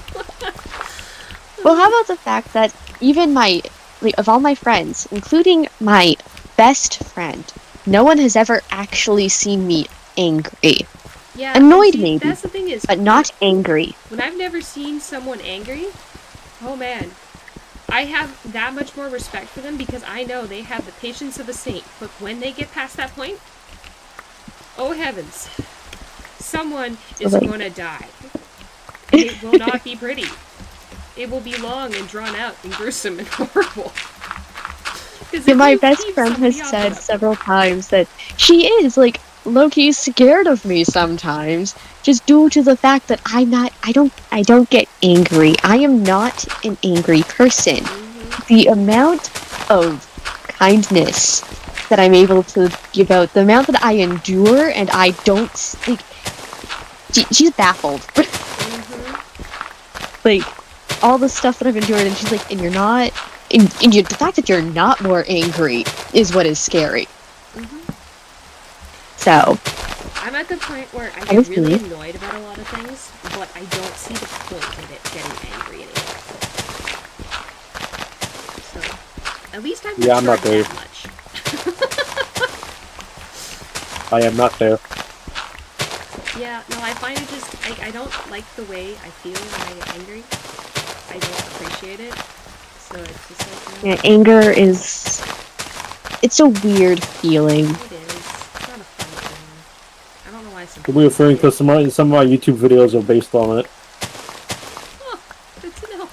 Well, how about the fact that even of all my friends, including my best friend, no one has ever actually seen me angry. Yeah, Annoyed, see, maybe, that's the thing is, but not angry. when I've never seen someone angry, oh man, I have that much more respect for them because I know they have the patience of a saint. But when they get past that point, oh heavens, someone is Like- going to die. It will not be pretty. It will be long and drawn out and gruesome and horrible. 'Cause if My you best keep friend has somebody said up- several times that she is, like, low-key scared of me sometimes, just due to the fact that I don't get angry. I am not an angry person. The amount of kindness that I'm able to give out, the amount that I endure, and I don't, like, she's baffled. Like, all the stuff that I've endured, and she's like, and you're not, and the fact that you're not more angry is what is scary. So, I'm at the point where I I get see. really annoyed about a lot of things, but I don't see the point of it getting angry anymore. So, at least I've Yeah, I'm not matured there. that much. I am not there. Yeah, no, I find it just, like, I don't like the way I feel when I get angry. I don't appreciate it. So it's just like, yeah, anger is, it's a weird feeling. It is. It's not a fun thing. I don't know why some We'll be referring to some of my YouTube videos are based on it. Oh, good to know.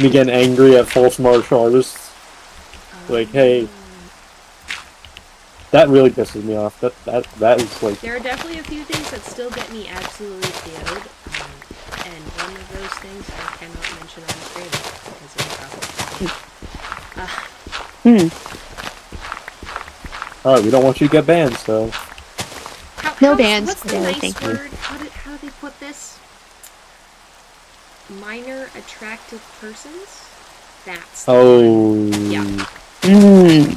Me getting angry at false martial artists. Like, hey, that really pisses me off. That is like, There are definitely a few things that still get me absolutely KO'd, and one of those things I cannot mention on stream because it will probably alright, we don't want you to get banned, so. No bans. What's the Yeah, nice thank you. word? How do they put this? Minor attractive persons? That's the one. Oh. Yeah. Mm.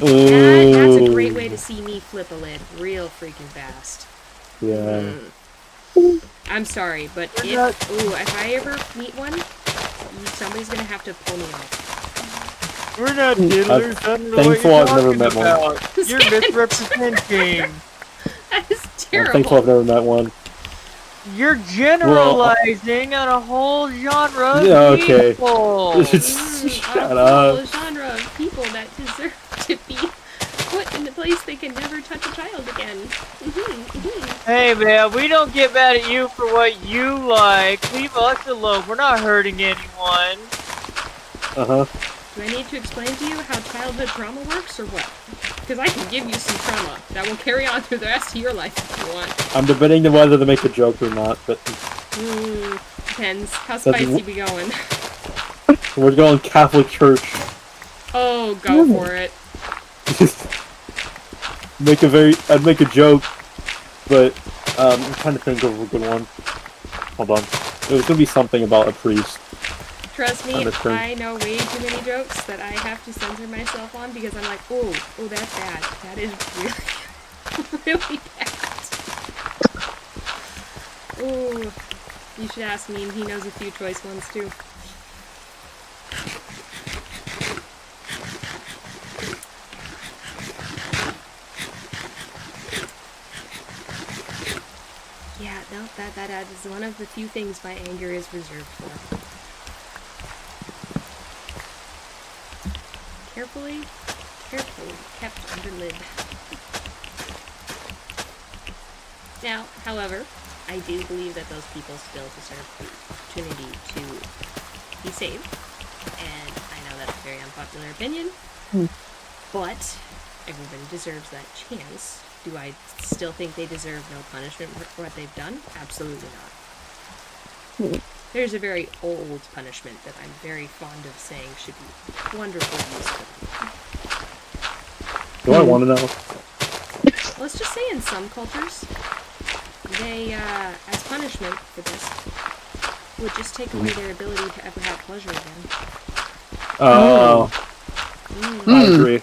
That's a great way to see me flip flip a lid real freaking fast. Yeah. I'm sorry, but if I ever meet one, somebody's gonna have to pull me off. We're not diddlers. I don't know what Thankful you're I've never talking met one. about. You're misrepresenting. That is I'm terrible. thankful I've never met one. You're generalizing on a whole genre of Yeah, okay. people. Shut A up. whole genre of people that deserve to be put in a place they can never touch a child again. Hey man, we don't get mad at you for what you like. Leave us alone. We're not hurting anyone. Uh-huh. Do I need to explain to you how childhood trauma works, or what? Because I can give you some trauma that will carry on through the rest of your life if you want. I'm debating whether to make a joke or not, but Depends. How spicy we going? we're going Catholic Church. Oh, go for it. I'd make a joke, but I'm trying to think of a good one. Hold on. It was gonna be something about a priest. Trust me, I know way too many jokes that I have to censor myself on because I'm like, oh, that's bad. That is really, really bad. Oh, you should ask me, and he knows a few choice ones too. Yeah, no, that is one of the few things my anger is reserved for. Carefully kept under lid. Now, however, I do believe that those people still deserve the opportunity to be saved, and I know that's a very unpopular opinion, but everybody deserves that chance. Do I still think they deserve no punishment for what they've done? Absolutely not. There's a very old punishment that I'm very fond of saying should be wonderful use for them. Do I want to know? Let's just say in some cultures, they, as punishment for this, would just take away their ability to ever have pleasure again. I agree.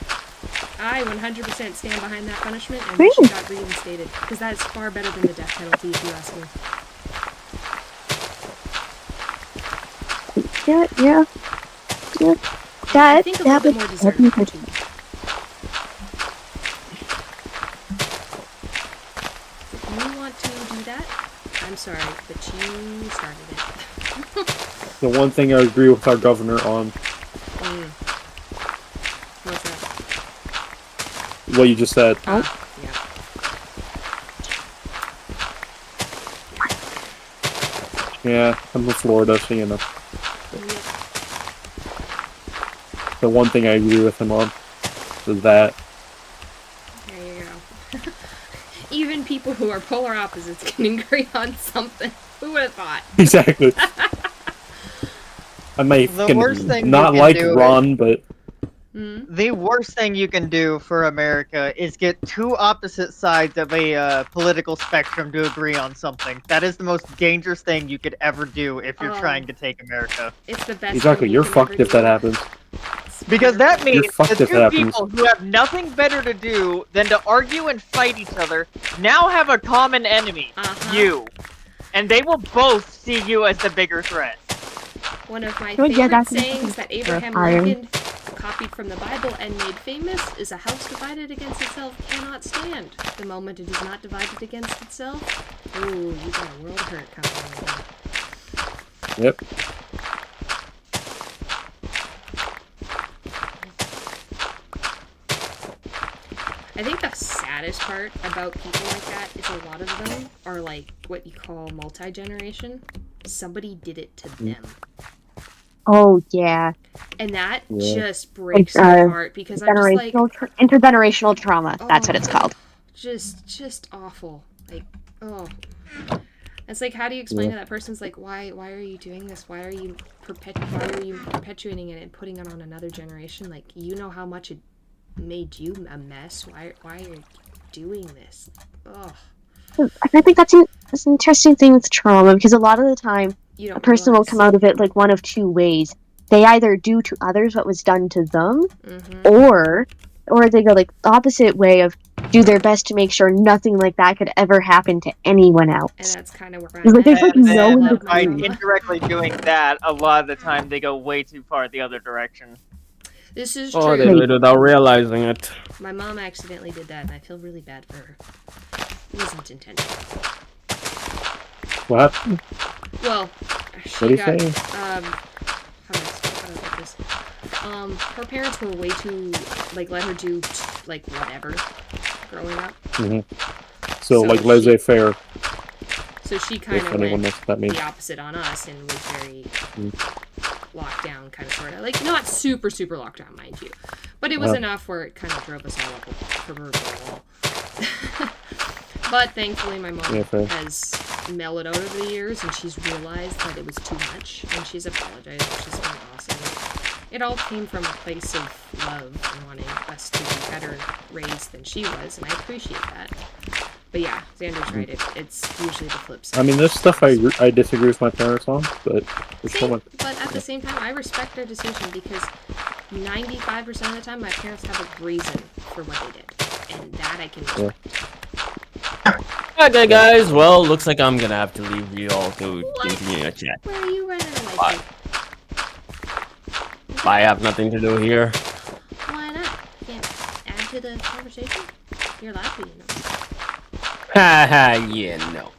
I 100% stand behind that punishment and wish it got reinstated, because that is far better than the death penalty, if you ask me. Yeah. I think a little bit more deserved, too. If you want to do that, I'm sorry, but you started it. The one thing I agree with our governor on. What's that? What you just said. Yeah. Yeah, I'm from Florida, so you know. The one thing I agree with him on is that. There you go. Even people who are polar opposites can agree on something. Who would have thought? Exactly. I may not like Ron, but... The worst thing you can do for America is get two opposite sides of a political spectrum to agree on something. That is the most dangerous thing you could ever do if you're trying to take America. It's the best. Exactly, you're fucked if that happens. Because that means the if two people who have nothing better to do than to argue and fight each other now have a common enemy, you. And they will both see you as the bigger threat. One of my favorite sayings that Abraham Lincoln copied from the Bible and made famous is, a house divided against itself cannot stand. The moment it is not divided against itself, ooh, you got a world hurt coming. Yep. I think the saddest part about people like that is a lot of them are like what you call multi-generation. Somebody did it to them. Oh, yeah. And that just breaks my heart because I'm just like... intergenerational trauma. That's what it's called. Just awful. Like, oh. It's like, how do you explain to that person? It's like, why are you doing this? Why are you perpetuating it and putting it on another generation? Like, you know how much it made you a mess. Why are you doing this? Ugh. I think that's an interesting thing with trauma, because a lot of the time, a person will come out of it like one of two ways. They either do to others what was done to them, or they go like the opposite way of do their best to make sure nothing like that could ever happen to anyone else. And that's kind of where It's I'm like there's at. like And no in then by between. indirectly doing that, a lot of the time they go way too far the other direction. This is Oh, true. they did it without realizing it. My mom accidentally did that, and I feel really bad for her. It wasn't intentional. What happened? Well, What she are you got saying? how do I put this? Her parents were way too like let her do like whatever growing up. So like laissez-faire. So she kind If of anyone went knows what that means. the opposite on us and was very locked down, kind of sort of like not super locked down, mind you, but it was enough where it kind of drove us all up a proverbial wall. But thankfully, my mom has mellowed out over the years, and she's realized that it was too much, and she's apologized, which has been awesome. It all came from a place of love and wanting us to be better raised than she was, and I appreciate that. But yeah, Xander's right. It's usually the flip side. I mean, there's stuff I disagree with my parents on, but there's so much. But at the same time, I respect their decision because 95% of the time, my parents have a reason for what they did, and that I can respect. Okay, guys. Well, looks like I'm gonna have to leave you all to continue a chat. Where are you running away from? I have nothing to do here. Why not? Can't add to the conversation? You're allowed to, you know. Haha, yeah, no.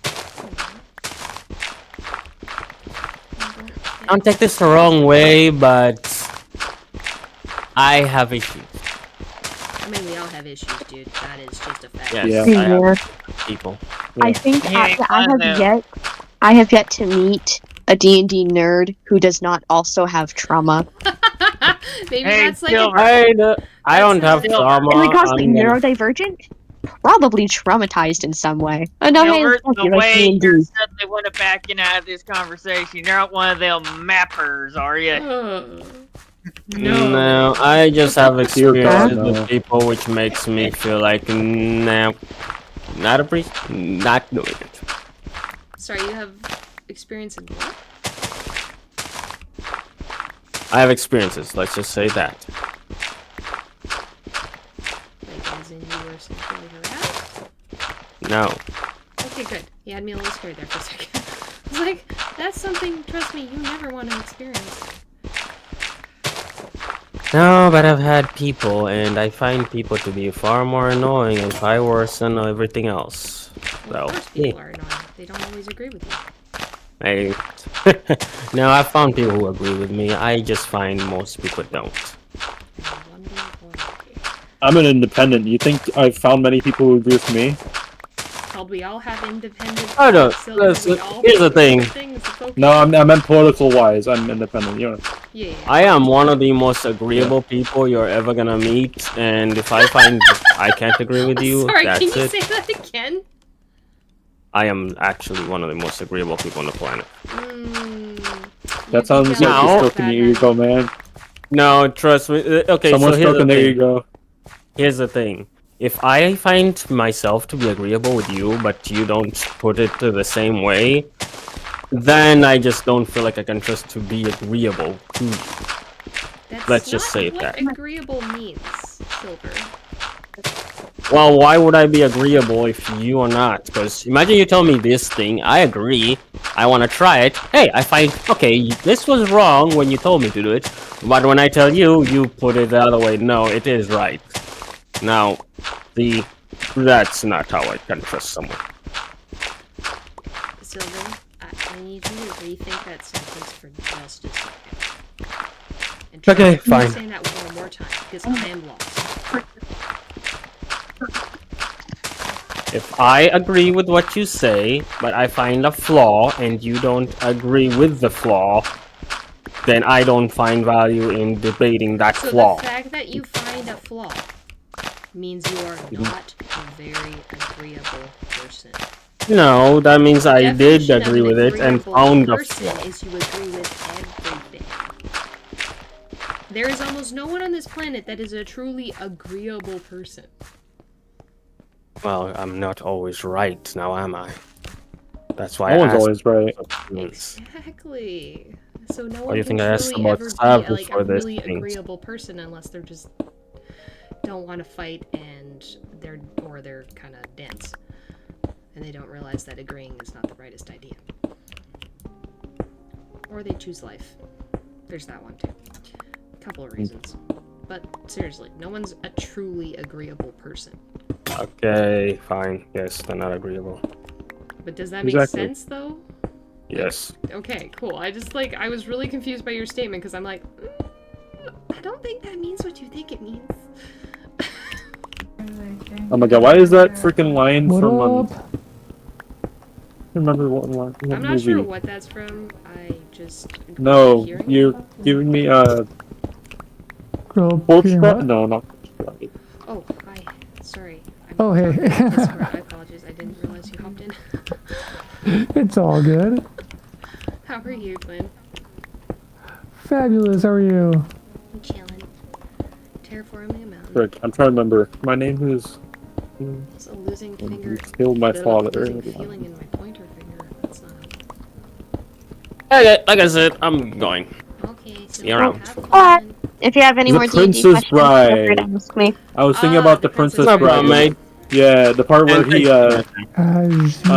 Don't take this the wrong way, but I have issues. I mean, we all have issues, dude. That is just a fact. Yes, Yeah. I have people. I think Yeah, I have yet to meet a D&D nerd who does not also have trauma. Maybe Hey, that's like Silver. I don't have Silver. trauma. Is it because I'm gonna- neurodivergent? Probably traumatized in some way. Oh, no, hey, Gilbert, fuck the you, like way D&D. you're suddenly want to back in out of this conversation, you're not one of them mappers, are you? No, I just have experiences no. with people which makes me feel like, nah, not doing it. Sorry, you have experience in what? I have experiences, let's just say that. Like, as in you were sexually harassed? No. Okay, good. You had me a little scared there for a second. I was like, that's something, trust me, you never want to experience. No, but I've had people, and I find people to be far more annoying and far worse than everything else. Well, of So, course people are annoying. They don't always agree with you. no, I found people who agree with me. I just find most people don't. I'm an independent. You think I've found many people who agree with me? Called we all have independent. Oh no, Silver, we all here's the do thing. things, it's okay. No, I meant political wise. I'm independent. You know. Yeah. I am one of the most agreeable people you're ever gonna meet, and if I find I can't agree with you, Sorry, that's can you it. say that again? I am actually one of the most agreeable people on the planet. That sounds like No. you're stroking your ego, man. No, trust me. Okay, Someone's so here's the stroking their thing. ego. Here's the thing. If I find myself to be agreeable with you, but you don't put it to the same way, then I just don't feel like I can trust to be agreeable to you. That's Let's just not say what that. agreeable means, Silver. Well, why would I be agreeable if you are not? Because imagine you tell me this thing, I agree, I want to try it. Hey, I find, okay, this was wrong when you told me to do it, but when I tell you, you put it the other way. No, it is right. Now, that's not how I can trust someone. Silver, I need you to rethink that sentence for just a second. And try Okay, to fine. say that one more time, because I am lost. If I agree with what you say, but I find a flaw and you don't agree with the flaw, then I don't find value in debating that So flaw. the fact that you find a flaw means you are not a very agreeable person. No, that means I did Definition of agree an with it and agreeable found a person flaw. is you agree with everything. There is almost no one on this planet that is a truly agreeable person. Well, I'm not always right, now am I? That's why No I one's asked always right. opinions. Exactly. So no Why do one you can think I asked truly about ever Sabu be like for a this really thing? agreeable person unless they're just don't want to fight and and they're kind of dense, and they don't realize that agreeing is not the brightest idea. Or they choose life. There's that one too. A couple of reasons. But seriously, no one's a truly agreeable person. Okay, fine. Yes, they're not agreeable. But does that make Exactly. sense though? Yes. Okay, cool. I was really confused by your statement because I'm like, I don't think that means what you think it means. Oh my god, why is that freaking line What from up? I don't remember what line. What I'm not movie. sure what that's from. I just No, hearing you're it. giving me Girl, Corpse being Bride? what? No, not Corpse Bride. Oh, hi. Sorry. Oh, hey. Discord. I apologize. I didn't realize you hopped in. It's all good. How are you, Glenn? Fabulous, how are you? I'm chilling. Terraforming a mountain. Frick, I'm trying to remember. My name is. It's a losing finger. Killed my Bit of father. losing feeling in my pointer finger. That's not Okay, like I said, I'm going. okay. So See you around. have Alright. fun. If you have any The more D&D Princess questions, feel free to Bride. ask me. I was thinking Ah, about the the Princess Princess No Bride. problem, mate. Yeah, the part where he As I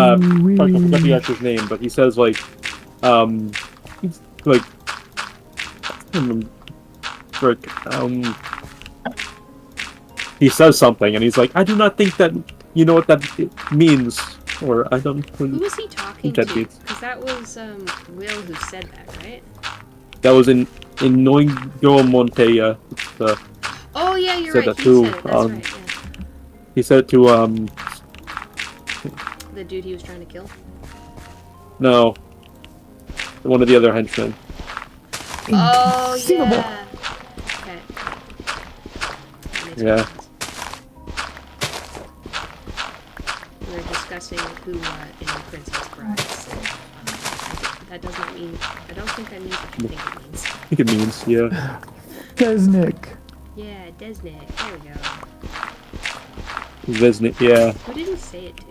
you forgot the wish. actor's name, but he says he's like, frick, he says something, and he's like, I do not think that you know what that means, or I don't. Who was he talking That to? beats. Because that was Will who said that, right? That was in Noingo Monteya. Oh yeah, you're Said right. that He too, said it. That's right. Yeah. He said to The dude he was trying to kill. no, one of the other henchmen. Oh Inconceivable. yeah. Okay. That makes Yeah. more sense. We were discussing who in the Princess Bride. So, that doesn't mean. I don't think that means what you think it means. I think it means yeah. Desnick. Yeah, Desnick. There we go. Vesnit, yeah. Who did he say it to?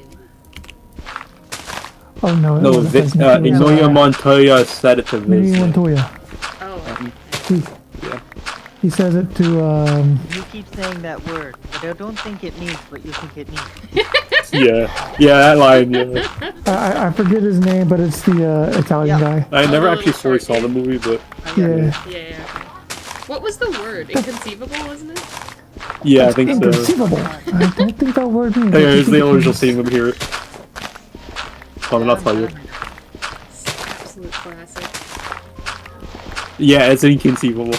Oh no, it No, wasn't Desnick. It was, Inoya Montoya said it to Mini Vesnit. Montoya. Oh, He, Yeah. he says it to, You keep saying that word, but I don't think it means what you think it means. Yeah, that line. Yeah. I forget his name, but it's the Italian guy. I never the actually little fully short saw the dude. movie, but Yeah. yeah. What was the word? Inconceivable, wasn't it? yeah, I think so. Inconceivable. I don't think that word means. Hey, here's the original scene when we hear it. Well, I'll tell you. Absolute classic. Yeah, it's inconceivable.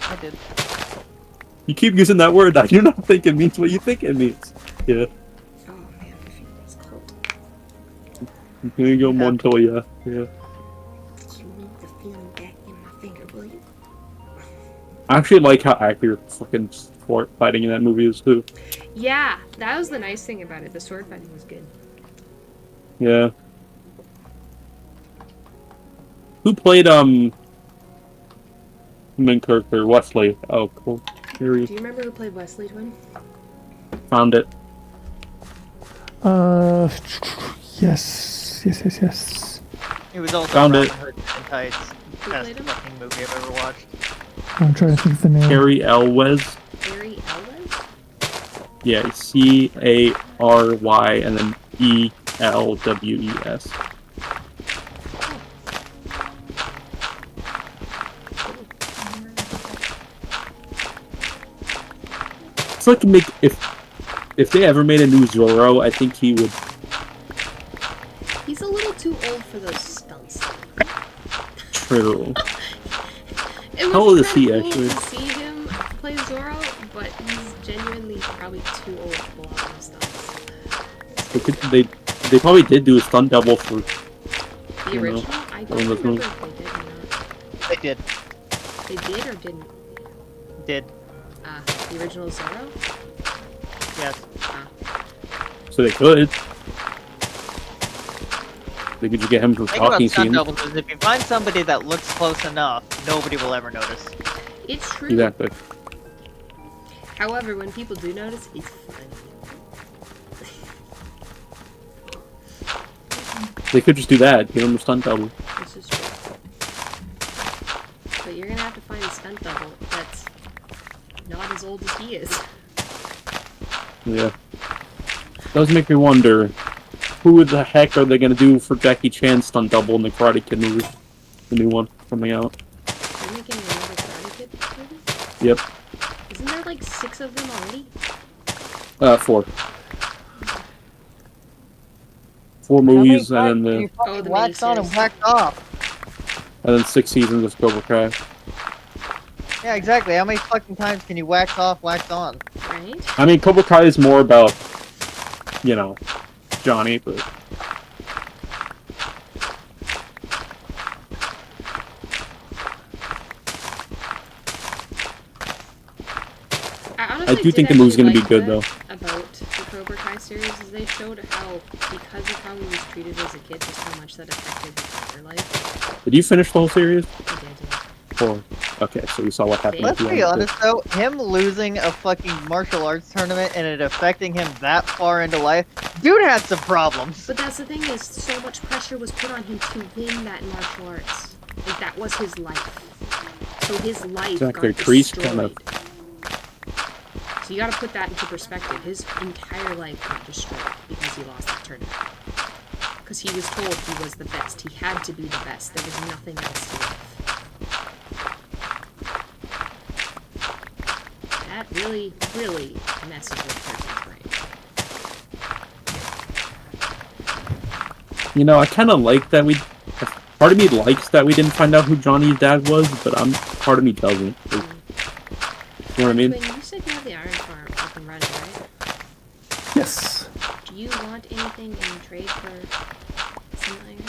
I did. You keep using that word. I do not think it means what you think it means. Yeah. Oh man, my finger's cold. Here you go, Montoya. Yeah. You need the feeling back in my finger, will you? I actually like how accurate fucking sword fighting in that movie is too. Yeah, that was the nice thing about it. The sword fighting was good. Yeah. Who played main character Wesley? Oh, cool. Here Do we you remember who played Wesley Twin? found it. Yes. Yes. He was also Found Robin it. Hood in Tights. Who Best played him? fucking movie I've ever watched. I'm trying to think of the name. Carrie Elwes. Barry Elwes? Yeah, Cary and then ELWES. It's like make if they ever made a new Zorro, I think he would. He's a little too old for those stunts. True. It was How old is kinda he, cool actually? to see him play Zorro, but he's genuinely probably too old for a lot of those stunts. They probably did do a stunt double for. The You know, original? I don't one of those remember movies. if they did or not. They did. They did or didn't? Did. The original Zorro? Yes. So they could. They could just get him to The thing about talking stunt scenes. doubles is if you find somebody that looks close enough, nobody will ever notice. It's true. Exactly. However, when people do notice, it's funny. They could just do that. Give him a stunt double. This is true. But you're gonna have to find a stunt double that's he is. Yeah. Does make me wonder, who the heck are they gonna do for Jackie Chan's stunt double in the Karate Kid movie? The new one coming out. They're making another Karate Kid movie? Yep. Isn't there like 6 of them already? 4. 4 movies and then the Oh, the wax on and miniseries. wax off. and then 6 seasons of Cobra Kai. Yeah, exactly. How many fucking times can you wax off, wax on? Right? I mean, Cobra Kai is more about, you know, Johnny, but I do think the movie's gonna be good though. About the Cobra Kai series is they showed how, because of how he was treated as a kid, just how much that affected his later life. Did you finish the whole series? I did, yeah. 4. Okay, so you saw what happened. Let's at the be end. honest though, him losing a fucking martial arts tournament and it affecting him that far into life, dude had some problems. But that's the thing is, so much pressure was put on him to win that martial arts. Like, that was his life. So his life Exactly, got Kreese destroyed. kind of. So you gotta put that into perspective. His entire life got destroyed because he lost that tournament. Because he was told he was the best. He had to be the best. There was nothing else to life. That really, really messes with a person's brain. You know, I kind of like that we. Part of me likes that we didn't find out who Johnny's dad was, but part of me doesn't. Like, you know what I mean? Quinn, you said you have the iron farm up and running, right? Yes. Do you want anything in trade for some iron?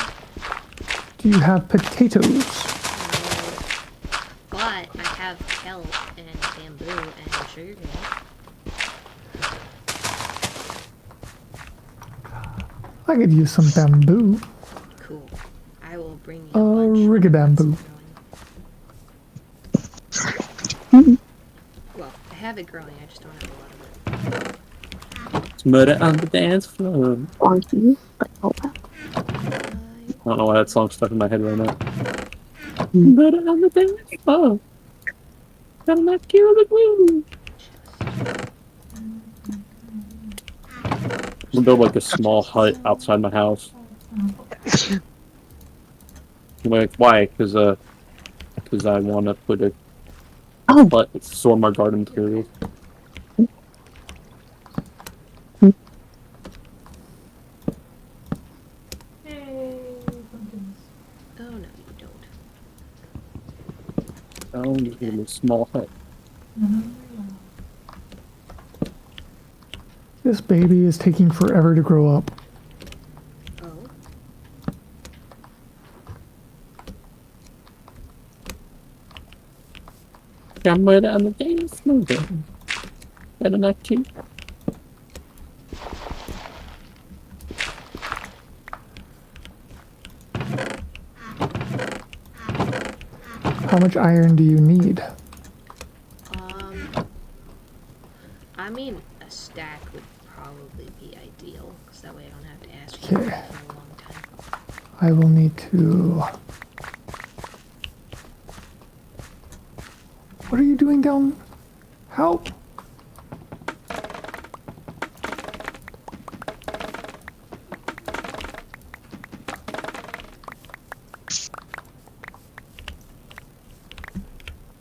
Do you have potatoes? No. But I have kelp and bamboo and sugarcane. I could use some bamboo. Cool. I will bring you a bunch. Rigabamboo. Well, I have it growing, I just don't have a lot of it. It's murder on the dance floor. Wonky, but oh well. I don't know why that song's stuck in my head right now. Murder on the dance floor. Gotta not kill the glue. I'm gonna build like a small hut outside my house. I'm like, why? Because I want to put a hut, store my garden materials. Oh no, you don't. Oh, just a small hut. This baby is taking forever to grow up. Oh. Got murder on the dance floor. Better not cheat. How much iron do you need? I mean, a stack would probably be ideal, because that way I don't have to ask you Okay. for a long time. I will need to... What are you doing down? Help!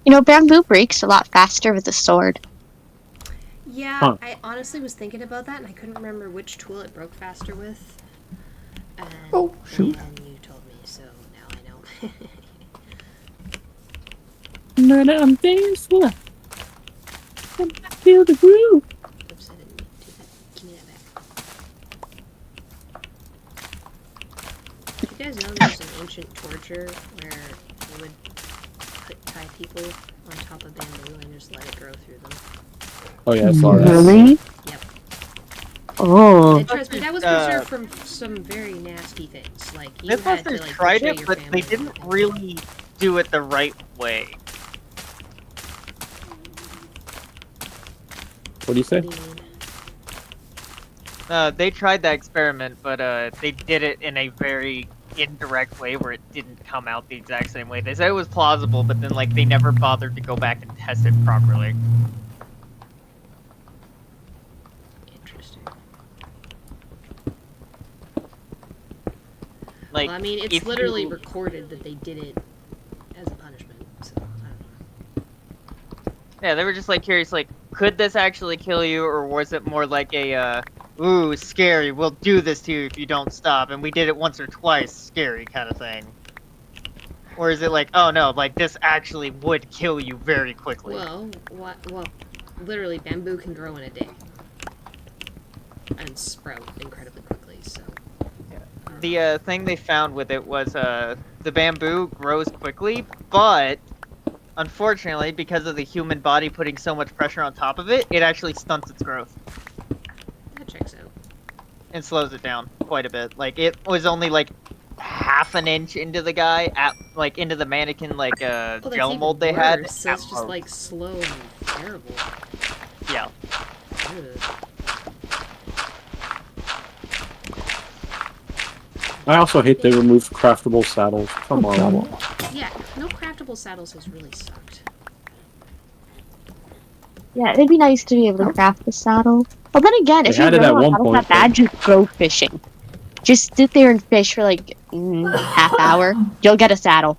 You know, bamboo breaks a lot faster with a sword. Yeah, Huh. I honestly was thinking about that, and I couldn't remember which tool it broke faster with. And Oh, shoot. then you told me, so now I know. Murder on the dance floor. Feel the groove. Oops, I didn't mean to do that. Give me that back. You guys know there's an ancient torture where they would tie people on top of bamboo and just let it grow through them. Oh yeah, I saw that. Really? Yep. Oh. And trust me, that was preserved from some very nasty things. Like, you had to, Mythbusters like, tried betray it, your but family they and didn't everything. really do it the right way. What do you say? What do you mean? They tried that experiment, but they did it in a very indirect way where it didn't come out the exact same way. They said it was plausible, but then like they never bothered to go back and test it properly. Interesting. Like, Well, I mean, if it's literally you- recorded that they did it as a punishment, so I don't know. Yeah, they were just like curious, like, could this actually kill you, or was it more like a, ooh, scary, we'll do this to you if you don't stop, and we did it once or twice, scary kind of thing? Or is it like, oh no, like, this actually would kill you very quickly? Well, literally, bamboo can grow in a day. And sprout incredibly quickly, so... The thing they found with it was, the bamboo grows quickly, but unfortunately, because of the human body putting so much pressure on top of it, it actually stunts its growth. That checks out. And slows it down quite a bit. Like, it was only, like, half an inch into the guy, into the mannequin, like, Oh, that's gel even mold they had. worse, so it's just, like, slow and terrible. Yeah. Ugh. I also hate they removed craftable saddles. Come on. Yeah, no craftable saddles has really sucked. Yeah, it'd be nice to be able to craft the saddle. But then again, They if you had it really at want one saddles point, that bad, just go fishing. Just sit there and fish for like half hour. You'll get a saddle.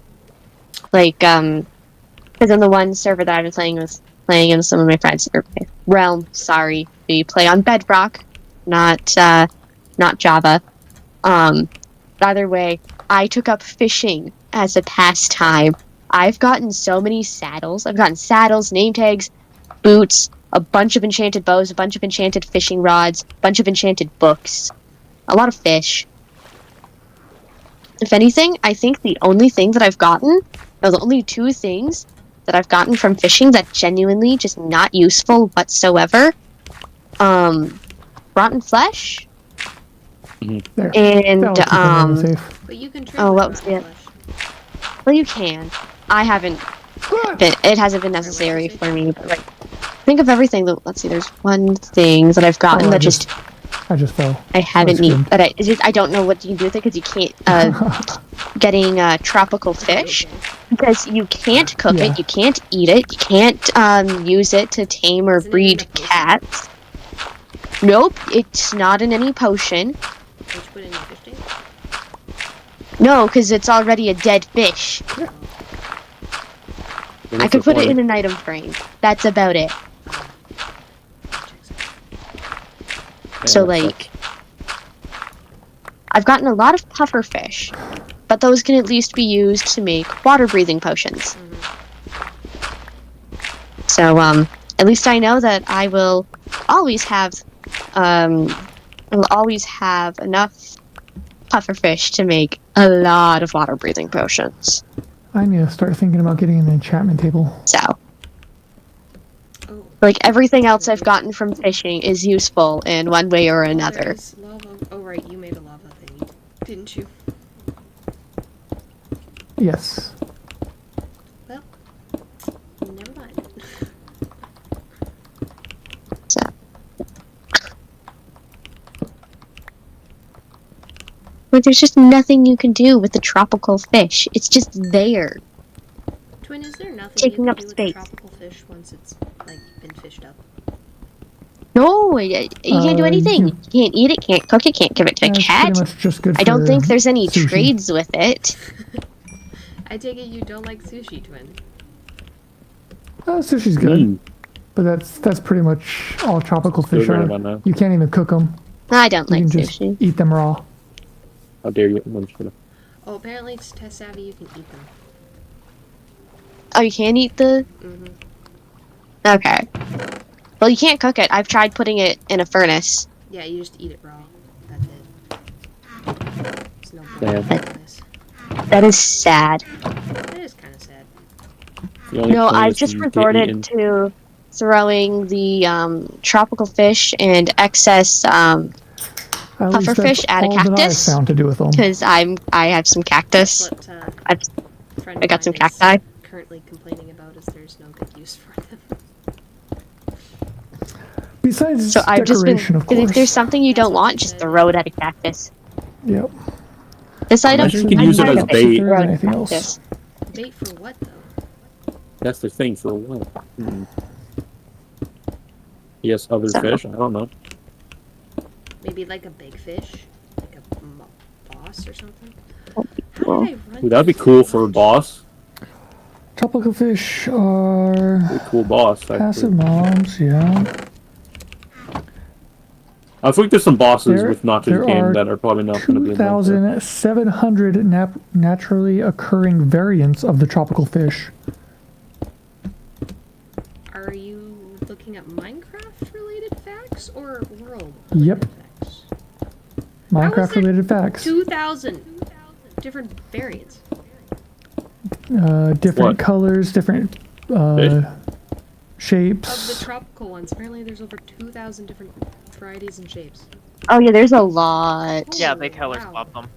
Like because on the one server that I've been playing in some of my friends' realm. Sorry, we play on Bedrock, not Java. Either way, I took up fishing as a pastime. I've gotten so many saddles. I've gotten saddles, name tags, boots, a bunch of enchanted bows, a bunch of enchanted fishing rods, a bunch of enchanted books, a lot of fish. If anything, I think the only thing that I've gotten, or the only two things that I've gotten from fishing that genuinely just not useful whatsoever, rotten flesh, There. and That'll keep them really safe. But you can trade oh, with what was rotten it? flesh. Well, you can. I haven't. It hasn't been necessary for me. But like, think of everything. Let's see. There's one thing that I've gotten Oh, that just I just fell. I haven't screamed. eaten. That I don't know what you can do with it because you can't. Getting tropical fish because you can't cook Yeah. it. You can't eat it. You can't use it to tame or Isn't it in breed a potion? cats. Nope, it's not in any potion. Did you put it in your fish tank? No, because it's already a dead fish. I could put it in an item frame. That's about it. So, like, I've gotten a lot of puffer fish, but those can at least be used to make water-breathing potions. So, at least I know that I will always have enough puffer fish to make a lot of water-breathing potions. I need to start thinking about getting an enchantment table. So, like, everything else I've gotten from fishing is useful in one way or another. There's lava. Oh, right, you made a lava thing, didn't you? Yes. Well, never mind. So. Like, there's just nothing you can do with the tropical fish. It's just there. Twin, is there nothing Taking you up can do with space. the tropical fish once it's, like, been fished up? No, you can't do anything. You can't eat it, can't cook it, can't give it to a It's cat. pretty much just good I don't for think there's any sushi. trades with it. I take it you don't like sushi, Twin. Sushi's good, but that's pretty much all tropical Still fish right are. about now. You can't even cook them. I don't You like can just sushi. eat them raw. How dare you? I'm just gonna- Oh, apparently it's test savvy, you can eat them. Oh, you can eat the... Mm-hmm. Okay. Well, you can't cook it. I've tried putting it in a furnace. Yeah, you just eat it raw. That's it. There's no Damn. point in this. That is sad. That is kind of sad. The only No, point I've is just to get resorted eaten. to throwing the tropical fish and excess At puffer least that's fish at a all that I've cactus. found to do with them. Because I have some cactus. That's what I've, a friend I of got some mine is cacti. currently complaining about is there's no good use for them. Besides So I've just been. decoration, of Because if course. there's something you That's don't what want, she just said. throw it at a cactus. Yep. This item. Imagine you can use it as bait. Throw it at a Anything else. cactus. Bait for what, though? That's the thing for what? Yes, other So- fish. I don't know. Maybe like a big fish, like a boss or something. Well, How did I run? Dude, that'd be cool for a boss. Tropical fish are Pretty cool boss, passive actually. mobs, yeah. I think there's some bosses with There notches game are that are probably not going to be in there. 2,700 naturally occurring variants of the tropical fish. Are you looking at Minecraft-related facts or world? Yep. Facts? Minecraft-related facts. 2,000 different variants. Different What? colors, different Fish? shapes. Of the tropical ones, apparently there's over 2,000 different varieties and shapes. oh yeah, there's a lot. Yeah, they color Wow. swap them.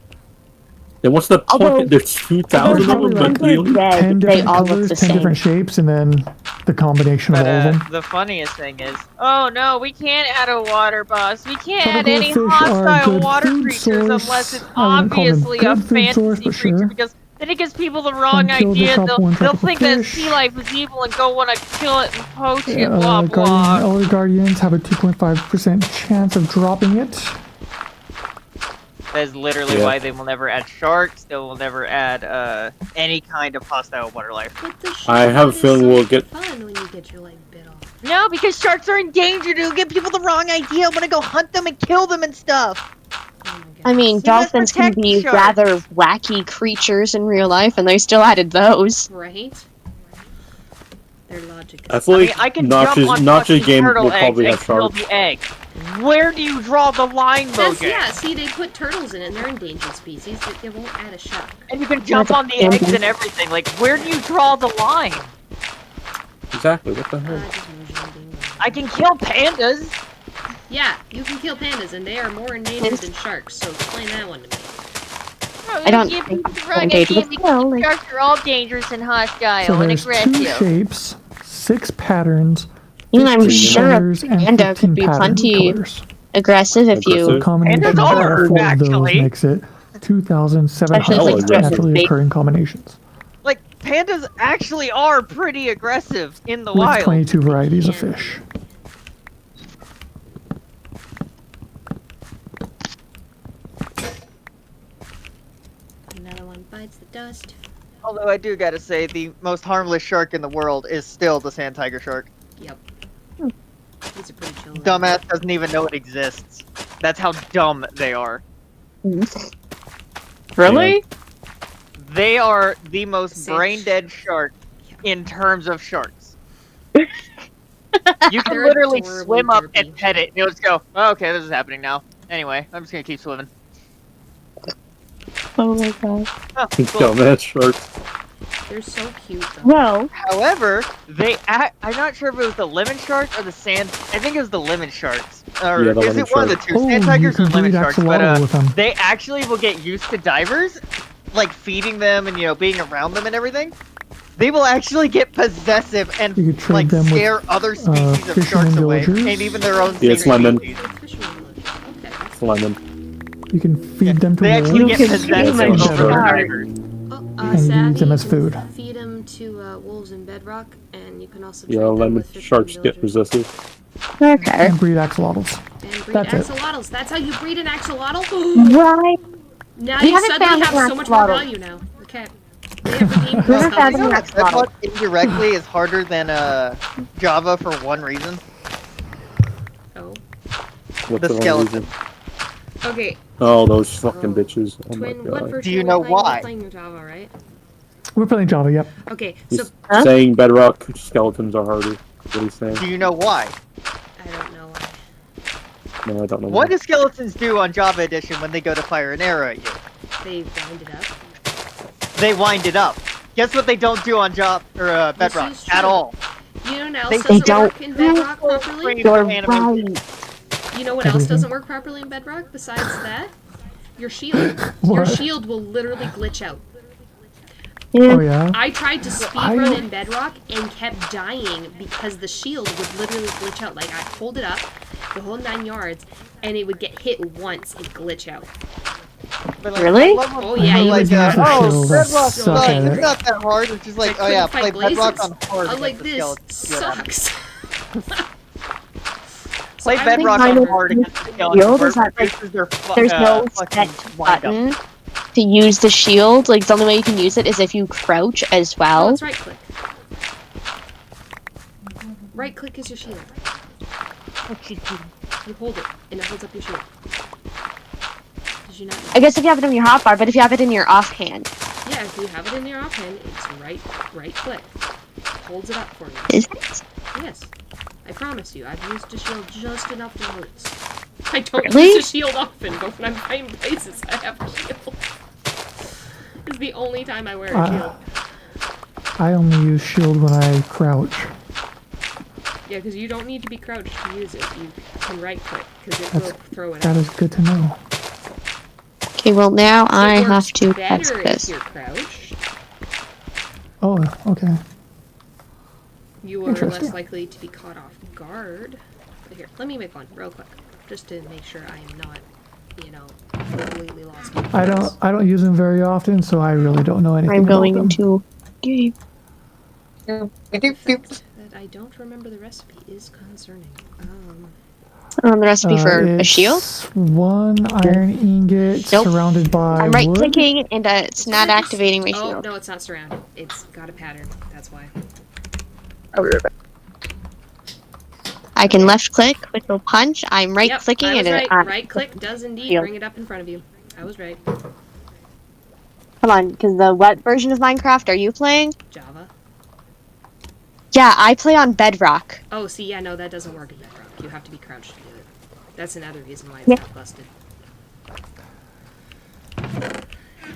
Then what's the point? Although- There's 2,000 of them, Although but probably you only... Red, 10 they different all look colors, the 10 same. different shapes, and then the combination of But all of them. the funniest thing is, oh no, we can't add a water boss. We can't add Tropical any fish are a hostile good water food creatures source. unless it's I wouldn't call them obviously a good food fantasy source, but creature sure. because then it gives people the wrong Until the idea. tropical and They'll tropical think that fish. sea life is evil and go want to kill it and poach it. Blah Guardian, blah. other guardians have a 2.5% chance of dropping it. That is literally Yeah. why they will never add sharks. They will never add any kind of hostile water life. But the I have a shit feeling is so we'll get... fun when you get your leg bit off. No, because sharks are endangered. It'll give people the wrong idea. Want to go hunt them and kill them and stuff. Oh my I mean, You must dolphins can protect be sharks. rather wacky creatures in real life, and they still added those. Right? Their logic I is feel I like mean, I can Notch's, jump on Notch's fucking game turtle will eggs probably and have kill sharks. the egg. Where do you draw the line, That's, Mojang? yeah, see, they put turtles in it, and they're endangered species, but they won't add a shark. And you can jump on the eggs and everything. Like, where do you draw the line? Exactly, what the hell? Just Mojang being wrong. I can kill pandas. Yeah, you can kill pandas, and they are more endangered than sharks, so explain that one to me. I don't give think people the they're wrong endangered idea with because no, like- sharks are all dangerous and hostile So and there's 2 aggressive. shapes, 6 patterns, And I'm 15 sure a colors, and panda 15 could be pattern plenty colors. aggressive if The you. Aggressive? combination Pandas of all are, 4 of those actually. makes it 2,700 Especially if, like, naturally bait. occurring combinations. Like, pandas actually are pretty aggressive in the With wild. 22 varieties of fish. Another one bites the dust. Although I do gotta say, the most harmless shark in the world is still the sand tiger shark. Yep. He's a pretty chill. one. Dumbass doesn't even know it exists. That's how dumb they are. Really? They are the most Same. brain-dead shark in terms of sharks. You can They're literally adorably swim up derpy. and pet it, and you'll just go, oh, okay, this is happening now. Anyway, I'm just gonna keep swimming. Oh my god. Oh, cool. Dumbass sharks. They're so cute, though. Well, However, I'm not sure if it was the lemon shark or the sand. I think it was the lemon sharks. Or Yeah, the is lemon it one of the shark. two? Sand you tigers or can lemon breed sharks? But axolotl with them. they actually will get used to divers, like feeding them and being around them and everything. They will actually get possessive and You could trade like them with, scare other species of fishermen sharks away, villagers. and even their own Yeah, it's species. lemon. Okay. Lemon. You can feed them to They actually wolves get can possessive feed them over to divers. Oh, and Savvy, use them as you can food. Feed them to wolves in Bedrock, and you can also Yeah, trade them lemon with fishermen sharks get villagers. possessive. okay. and breed axolotls. And breed That's it. axolotls. That's how you breed an axolotl? Right. Now We you haven't suddenly found have an so much more axolotl. value now. Okay. They have redeemed We haven't found themselves. an axolotl. Bedrock indirectly is harder than Java for one reason. Oh. What's The the wrong skeleton. reason? Okay, Oh, those fucking bitches. Oh my Twin, what god. version Do you are we know playing? We're why? playing Java, right? We're playing Java, yep. Okay, so He's Huh? saying bedrock skeletons are harder. What he's saying. Do you know why? I don't know why. No, I don't know. What do skeletons do on Java Edition when they go to fire an arrow at you? They wind it up. They wind it up. Guess what they don't do on Java or Bedrock is at true. all. You know what else They doesn't don't work in Bedrock properly? You're Animation. right. You know what else Everything. doesn't work properly in Bedrock besides that? Your shield. What? Your shield will literally glitch out. Yeah. Oh yeah? I tried to I speedrun don't- in Bedrock and kept dying because the shield would literally glitch out. Like, I'd hold it up the whole 9 yards, and it would get hit once and glitch out. But, like, Really? I love when Oh, people yeah, are you like, would use the oh, shield Bedrock and sucks. suck at It's it. not that hard. It's just like, I oh yeah, couldn't play fight Bedrock blazes. on hard. I'm like, against the this skeleton. Yeah. sucks. Play I Bedrock think on mine hard is against the skeleton. shield, Where is that, like, reduces their there's no fucking set wind up. button to use the shield. Like, the only way you can use it is if you crouch as No, well. it's right click. Right click is your shield. You hold it, and it holds up your shield. Did you not know? I guess if you have it in your hotbar, but if you have it in your offhand. Yeah, if you have it in your offhand, it's right click. Holds it up for you. Is it? Yes. I promise you, I've used a shield just enough to notice. I don't Really? use a shield often, but when I'm fighting places, I have a shield. It's the only time I wear a shield. I only use shield when I crouch. Yeah, because you don't need to be crouched to use it. You can right click, because it will throw it That up. is good to know. Okay, well now I It have works to test better if this. you're crouched. Oh, okay. You are less Interesting. likely to be caught off guard. But here, let me make one real quick, just to make sure I am not, you know, completely lost. I don't use them very often, so I really don't know anything I'm about going them. into game. The fact that I don't remember the recipe is concerning. The recipe for a shield? It's one iron ingot Nope. surrounded by I'm right wood. clicking and it's not Just- activating my Oh, shield. no, it's not surrounded. It's got a pattern. That's why. I can left click, which will punch. I'm right Yep, clicking I was and right. it. Right click does indeed shield. bring it up in front of you. I was right. Come on, because the what version of Minecraft are you playing? Java. Yeah, I play on Bedrock. Oh, see, yeah, no, that doesn't work in Bedrock. You have to be crouched to do it. That's another reason why it's Yeah. not busted.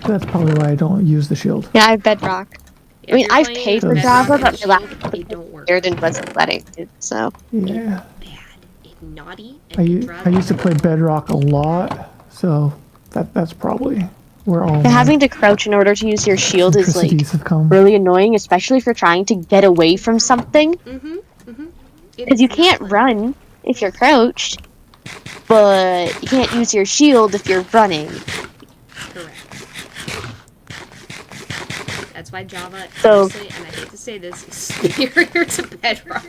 That's probably why I don't use the shield. Yeah, I have Bedrock. If I mean, you're I've playing paid with for Bedrock Java, and but a my shield, laptop it don't work. weird and wasn't letting it, so. Yeah. Bad. It's naughty. I, And u- I used to play Bedrock a lot, so that's probably where all But my having to crouch in order to use your shield is like eccentricities have come. really annoying, especially if you're trying to get away from something. Mm-hmm. Mm-hmm. Because you can't run if you're crouched, but you can't use your shield if you're running. Correct. That's why Java, So- honestly, and I hate to say this, is superior to Bedrock.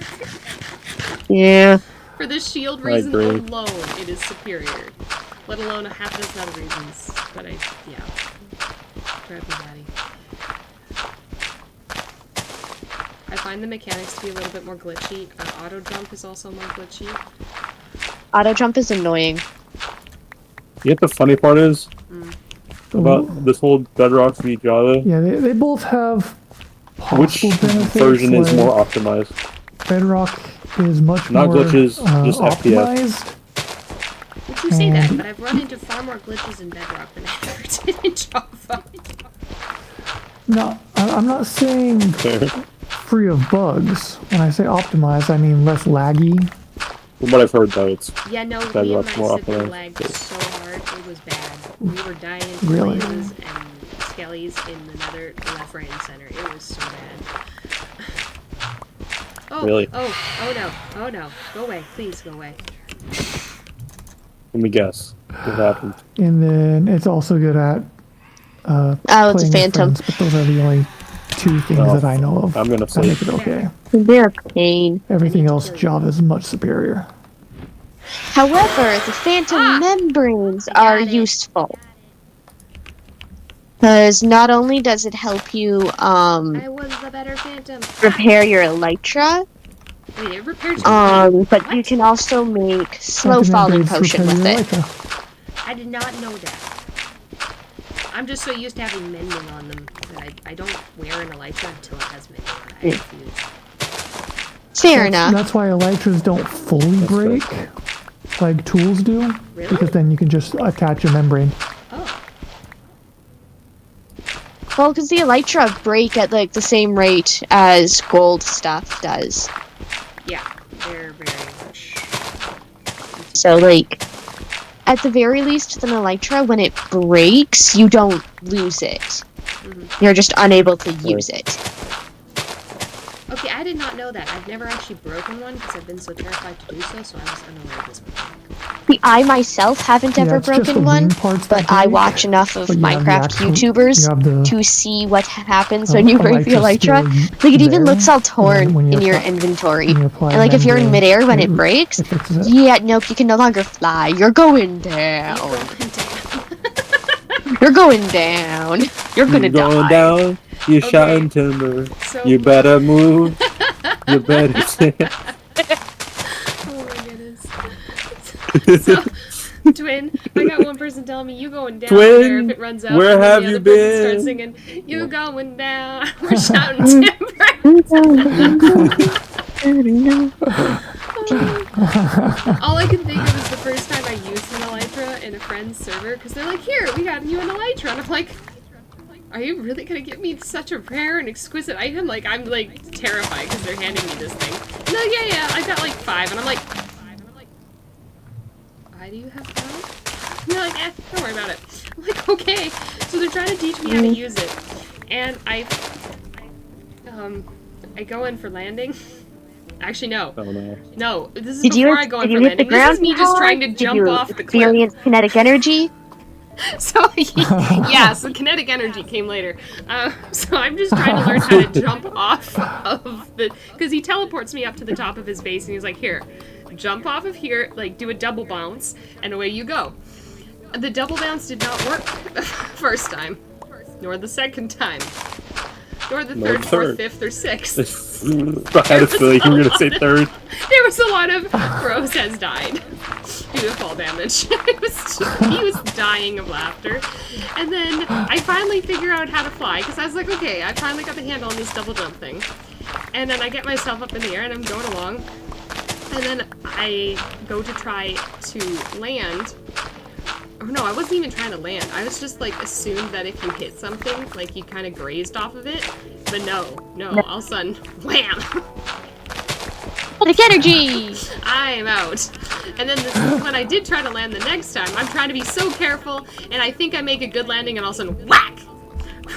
Yeah. For the shield I reason agree. alone, it is superior. Let alone a half dozen other reasons. But yeah. Drive me batty. I find the mechanics to be a little bit more glitchy. Auto jump is also more glitchy. Auto jump is annoying. You know what the funny part is about this whole Bedrock v Java? Yeah, they both have Which possible benefits. version is like more optimized? Bedrock is much Not more glitches, just FPS. optimized. Would you say that? And- But I've run into far more glitches in Bedrock than I ever did in Java. No, I'm not saying free of bugs. When I say optimized, I mean less laggy. From what I've heard, though, it's Yeah, no, me and Bedrock's my more sibling optimized. lagged so hard, it was bad. We were dying into Really? blazes and skellies in the nether, left, right, and center. It was so bad. Oh, Really? oh no, oh no. Go away, please go away. Let me guess. What happened? And then it's also good at Oh, it's a playing with phantom. friends, but those are the only two things Oh, that I know of I'm gonna that sleep. make it okay. They're a pain. Everything else, Java is much superior. However, the phantom membranes are Got it. useful. Because not only does it help you I was the better phantom. repair your elytra, Wait, it repairs your but you What? can also make slow Phantom falling membranes potion repair with your it. elytra. I did not know that. I'm just so used to having mending on them that I don't wear an elytra until it has mending on it. I refuse. Fair enough. That's why elytras don't fully break like tools do, Really? because then you can just attach a membrane. Oh, Well, because the elytra break at like the same rate as gold stuff does. yeah. They're very much. So, like, at the very least, with an elytra, when it breaks, you don't lose it. Mhm. You're just unable to use it. Okay, I did not know that. I've never actually broken one because I've been so terrified to do so, so I was unaware of this mechanic. See, I myself haven't ever it's just the broken one, wing parts that but I break, watch enough of but you have the Minecraft actual- you YouTubers have the, to see what happens when you break the Elytra still Elytra. Like, it even there, looks all and torn when you in your apply- inventory. when you apply And, like, if you're in membrane, midair when it breaks, it fixes it. yeah, nope, you can no longer fly. You're going down. You're going down. You're going down. You're gonna going die. down. You Okay. shot in timber. So You better move. You better stand. Oh my goodness. So, Twin, I got one person telling me you going down Twin, there if it runs out. where and then have the you other person starts been? singing, you going down. We're shouting timber. All I can think of is the first time I used an Elytra in a friend's server, because they're like, here, we got you an Elytra. And I'm like, are you really going to give me such a rare and exquisite item? Like, I'm, like, terrified because they're handing me this thing. No, yeah, I got, like, 5. And I'm like, why do you have 5? And they're like, don't worry about it. I'm like, okay. So they're trying to teach me how to use it. And I go in for landing. Actually, no. Oh no. No, this is Did you, before I go in did for you hit the landing. ground? This is me just hard? trying to Did jump you off the cliff. experience kinetic energy? So, yeah, so kinetic energy came later. So I'm just trying to learn how to jump off of the... Because he teleports me up to the top of his base, and he's like, here, jump off of here, like, do a double bounce, and away you go. The double bounce did not work the first time, nor the second time, nor the Nor third, the fourth, third. fifth, or sixth. I had a feeling you were gonna say third. There was a lot of Rose has died due to fall damage. He was dying of laughter. And then I finally figure out how to fly, because I was like, okay, I finally got the handle on this double jump thing. And then I get myself up in the air and I'm going along. And then I go to try to land. Oh no, I wasn't even trying to land. I was just like assumed that if you hit something, like you kind of grazed off of it. But no, all of a sudden, wham! Kinetic energy! I'm out. And then when I did try to land the next time, I'm trying to be so careful, and I think I make a good landing, and all of a sudden, whack!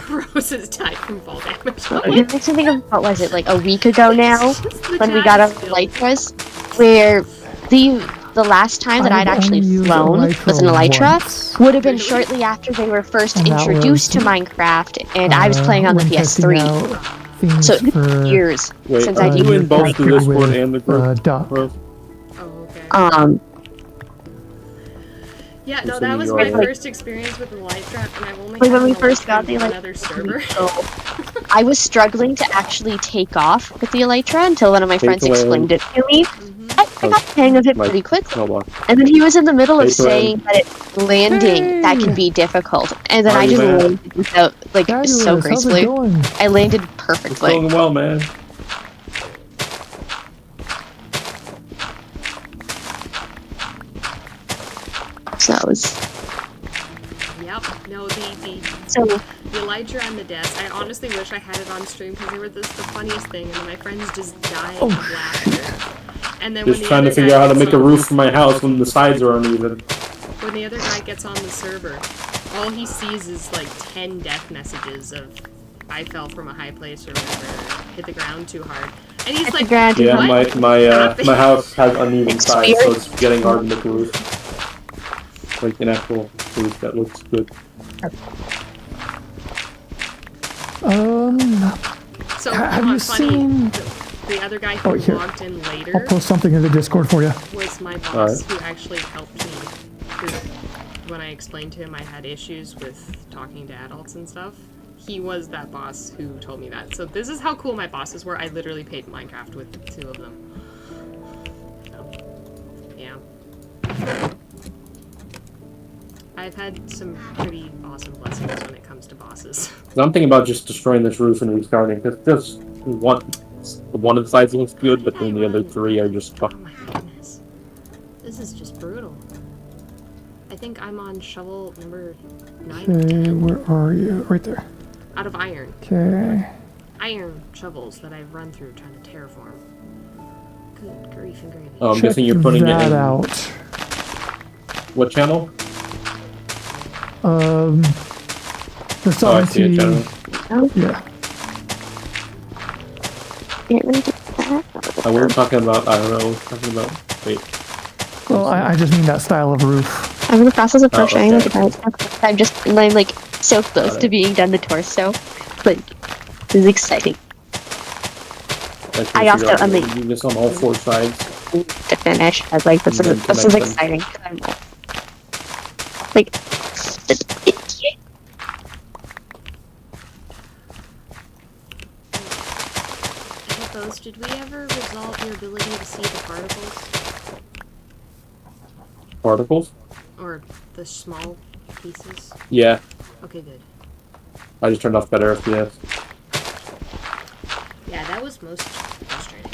Rose has died from fall damage. It makes me think of, what was it, like a week ago now, when we got our Elytras, where the last time that I'd actually flown was an Elytra would have been shortly after they were first And that introduced to was, Minecraft, and I was playing on the when testing PS3. out things So for, years Wait, since are I've you used in both the with, Discord and the group? duck. Bro? Oh, okay. Yeah, no, It's that in was New my York. first experience with the Elytra, and I've only Like, had when we an first Elytra got the on Elytra, another server. so I was struggling to actually take off with the Elytra until one of my friends to land. explained it to me. I got the hang of it pretty quickly. Hold on. And then he was in the middle of Hey, Glenn. saying that landing that can be difficult, and then How I you, just man? landed without, like, Fabulous, so how's it gracefully. going? I landed It's perfectly. going well, man. So it was Yep. No, so. the Elytra and the desk. I honestly wish I had it on stream because they were the funniest thing, and then my friends just dying of laughter. And then Just when trying the to other figure guy out how to gets make a on- roof for my house when the sides are uneven. When the other guy gets on the server, all he sees is like 10 death messages of I fell from a high place or whatever, hit the ground too hard. And he's like, ground Yeah, what? my house has uneven sides, so it's getting hard to make a roof. Like an actual roof that looks good. So, have come on, you funny, seen- the other guy who Oh, here. logged in I'll later post something in the Discord for you. was my boss Alright. who actually helped me. 'Cause when I explained to him I had issues with talking to adults and stuff, he was that boss who told me that. So this is how cool my bosses were. I literally paid Minecraft with 2 of them. So, yeah. I've had some pretty awesome blessings when it comes to bosses. I'm thinking about just destroying this roof and restarting, because just one of the sides looks good, but then the other 3 are just Oh my goodness. This is just brutal. I think I'm on shovel number 9 Okay, where are you? Right there. out of iron. Okay. Iron shovels that I've run through trying to terraform. Good grief and gravy. I'm guessing you're putting it that in out. what channel? The Oh, I see it, channel. Yeah. Get ready to I wasn't talking about, I don't know, I was talking about, wait. Well, I just mean that style of roof. I'm in the process of crocheting okay. I'm like so close to being done the torso. Like, this is exciting. I also am do this on all 4 sides. To finish. I was like, this is exciting. I'm like, Hippos, did we ever resolve your ability to see the particles? Particles? Or the small pieces? Yeah. Okay, good. I just turned off better FPS. Yeah, that was most frustrating.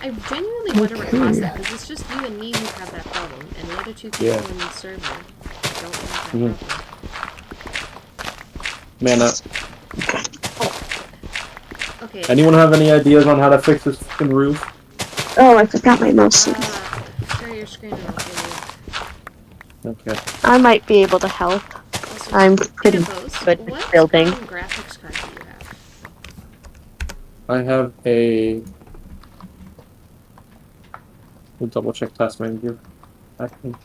I genuinely wonder what caused that, because it's just you and me who have that problem, and the other 2 people in the server don't have that problem. Man, Okay. anyone have any ideas on how to fix this fucking roof? oh, I forgot my mouse. Share your screen and I'll show you. Okay. I might be able to help. Also, I'm pretty Hippos, good what at building. graphics card do you have? I have a... We'll double check Task Manager. I think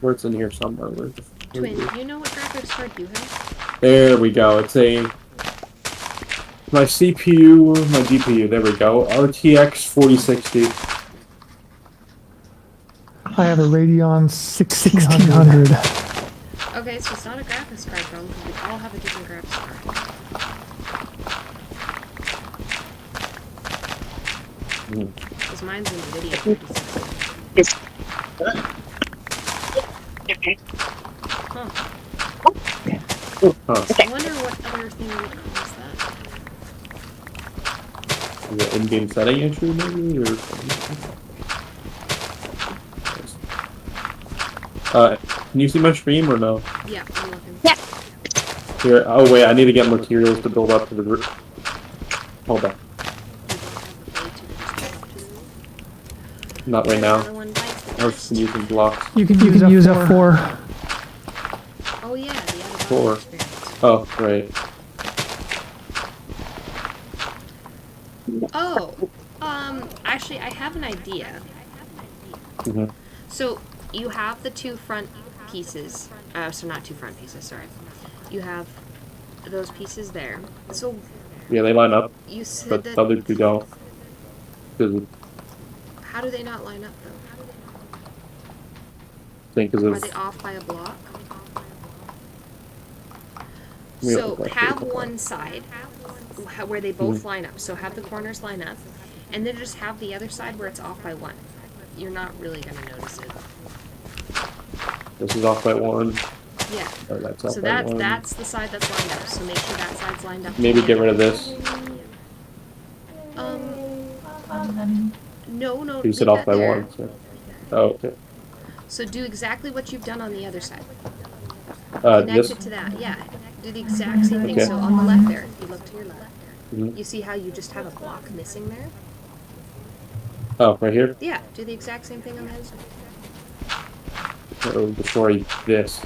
where it's in here somewhere. Twin, do you know what graphics card you have? There we go. It's a... My CPU, my GPU, there we go. RTX 4060. I have a Radeon 1600. Okay, so it's not a graphics card problem, because we all have a different graphics card. Because mine's in NVIDIA 36. Huh. Huh. I wonder what other thing would cause that. Is it in-game setting issue, maybe? Or... can you see my stream or no? Yeah, I'm looking. Yeah. Here, oh wait, I need to get materials to build up to the roof. Hold on. Not right now. I was using blocks. You can use F4. Oh yeah, the other 4. experience. Oh, right. Oh, actually, I have an idea. Mm-hmm. So, you have the 2 front pieces. So not 2 front pieces, sorry. You have those pieces there. So, Yeah, they line up, you said but that... the other 2 don't. How do they not line up, though? Because Are of... they off by a block? Yeah, So, like have that. one side where they both line up. So, have the corners line up. And then just have the other side where it's off by 1. You're not really going to notice it. This is off by 1. Yeah. Or that's off So by 1. that's the side that's lined up. So make sure that side's lined up. Maybe get rid of this. No. You said leave off that by there. 1. So. Oh, okay. So do exactly what you've done on the other side. Connect This? it to that. Yeah. Do the exact same thing. Okay. So on the left there, if you look to your left, Mm-hmm. you see how you just have a block missing there? Oh, right here? Yeah. Do the exact same thing on the other side. It'll destroy this.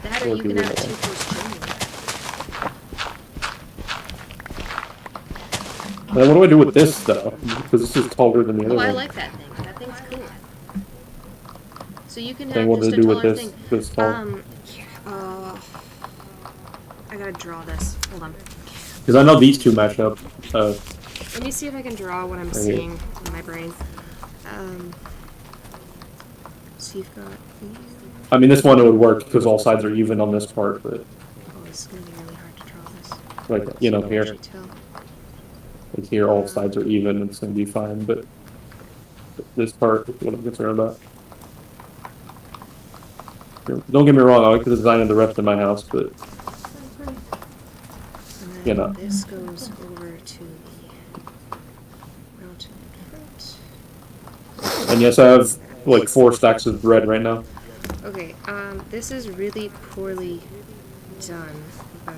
That or you can have a 2-course chimney. And then what do I do with this stuff? Because this is taller than the other Oh, one. I like that thing. That thing's cool. So you can Then have what just to a do with taller this? thing. This tall? I gotta draw this. Hold on. Because I know these 2 match up. Let me see if I can draw what I'm seeing in my brain. So you've got these. I mean, this one would work because all sides are even on this part, but Oh, this is gonna be really hard to draw this. like, you know, here. Actually tell. Like here, all sides are even, it's going to be fine, but this part is what I'm concerned about. Don't get me wrong, I like the design of the rest of my house, but you know. This goes over to the mountain front. And yes, I have like 4 stacks of bread right now. Okay, this is really poorly done, but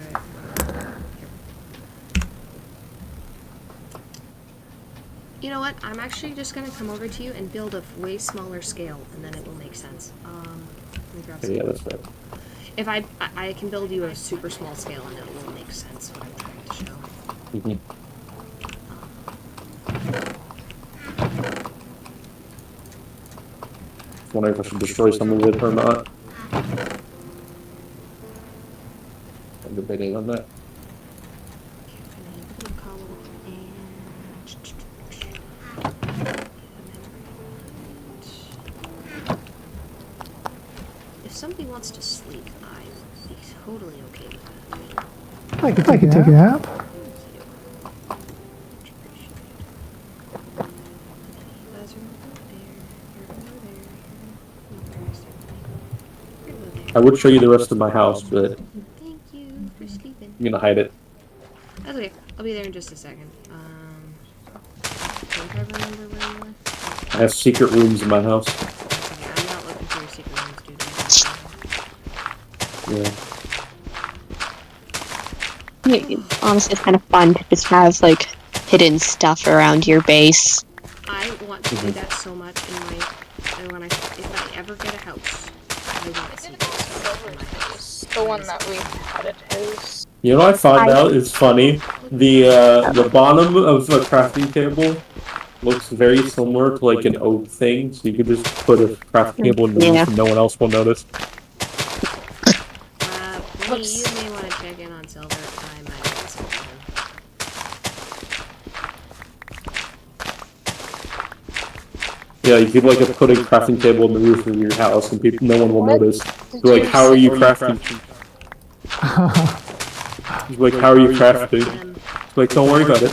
you know what? I'm actually just gonna come over to you and build a way smaller scale, and then it will make sense. Let me grab some. Yeah, that's right. If I can build you a super small scale and it will make sense what I'm trying to show. Mhm. Wondering if I should destroy some of it or not. I'm debating on that. If somebody wants to sleep, I'd be totally okay with that. I could take a nap. I would show you the rest of my house, but Thank you for sleeping. I'm gonna hide it. That's okay. I'll be there in just a second. Don't I remember where you were? I have secret rooms in my house. Okay, I'm not looking for your secret rooms, dude. Honestly, it's kind of fun to just have like hidden stuff around your base. I want to do that so much in my. And when if I ever get a house, I want to see this in my house. The one that we had at his. You know what I found out is funny? The bottom of a crafting table looks very similar to like an oak thing, so you could just put a crafting table in the roof and no one else will notice. Benny, you may want to check in on Silver. I might have insulted him. Yeah, you could like put a crafting table in the roof of your house and people, no one will notice. They're like, how are you crafting? He's like, how are you crafting? It's like, don't worry about it.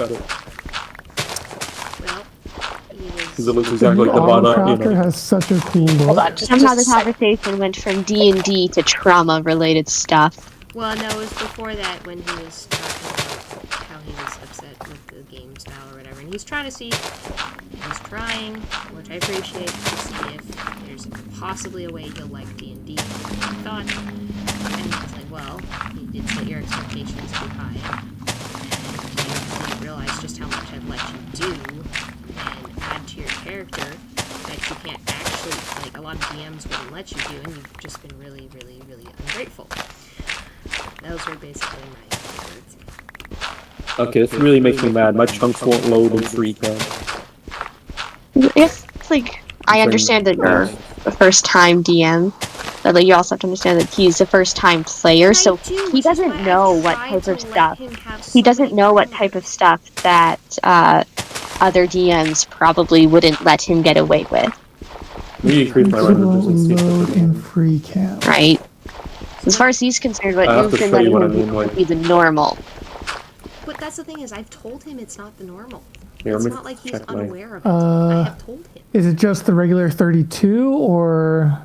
Because it looks exactly like the bottom, you Crafter know. has such a cool look. Somehow the conversation went from D&D to trauma-related stuff. Well, no, it was before that when he was talking about how he was upset with the game style or whatever. And he's trying to see, which I appreciate, to see if there's possibly a way he'll like D&D. I thought, and I was like, well, you did set your expectations too high. And you didn't realize just how much I'd let you do and add to your character that you can't actually, like, a lot of DMs wouldn't let you do, and you've just been really, really, really ungrateful. Those were basically my words. Okay, this really makes me mad. My chunks won't load in free cam. If, like, I understand that you're a first-time DM, but like, you also have to understand that he's a first-time player, so he doesn't know what type of stuff. He doesn't know what type of stuff that other DMs probably wouldn't let him get away with. Maybe increase my randomness and see if Load it's in free cam. Right? As far as he's concerned, what I have you've to been show you letting what I him mean, do like- would be the normal. But that's the thing is, I've told him it's not the normal. Here, It's let me not like he's check my- unaware of it. I have told him. Is it just the regular 32 or?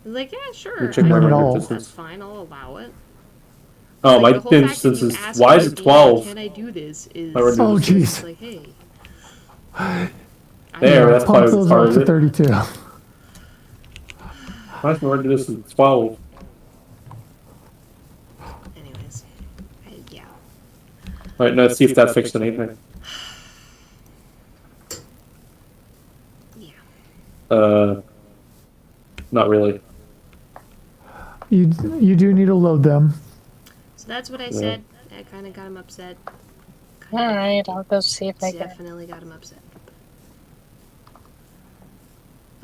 He's like, yeah, sure. Let me check my None at render all. distance. That's fine, I'll allow it. Oh, Like, my the whole fact that distance you is. asked Why me, is it "Hey, 12? Can I do this? Is My render Oh, distance. jeez. like, hey. There, that's Pump part those of up to it. 32. Why is my render distance 12? Anyways, yeah. Alright, now let's see if that fixed anything. Not really. You do need to load them. So that's what I said. I kind of got him upset. Alright, I'll go see if I can. Definitely got him upset.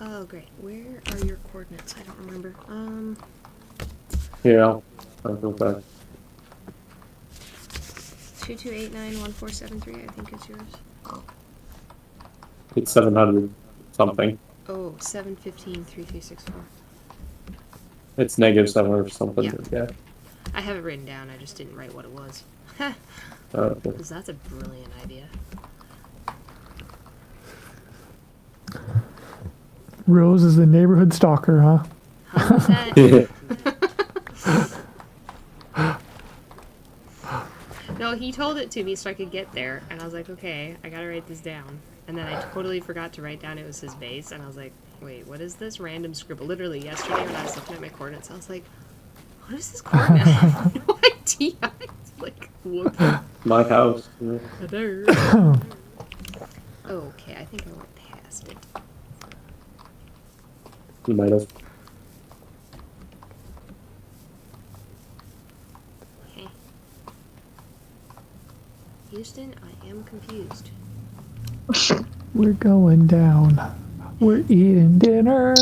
Oh, great. Where are your coordinates? I don't remember. Here, I'll go back. 22891473, I think is yours. It's 700 something. Oh, 7153364. It's negative 700 something. Yeah. Yeah. I have it written down. I just didn't write what it was. Okay. Because that's a brilliant idea. Rose is the neighborhood stalker, huh? How was that? No, he told it to me so I could get there, and I was like, okay, I gotta write this down. And then I totally forgot to write down it was his base, and I was like, wait, what is this random scribble? Literally yesterday when I was looking at my coordinates, I was like, what is this coordinate? I have no idea. It's like, whoop. My house. Yeah. Okay, I think I went past it. You might have. Houston, I am confused. We're going down. We're eating dinner.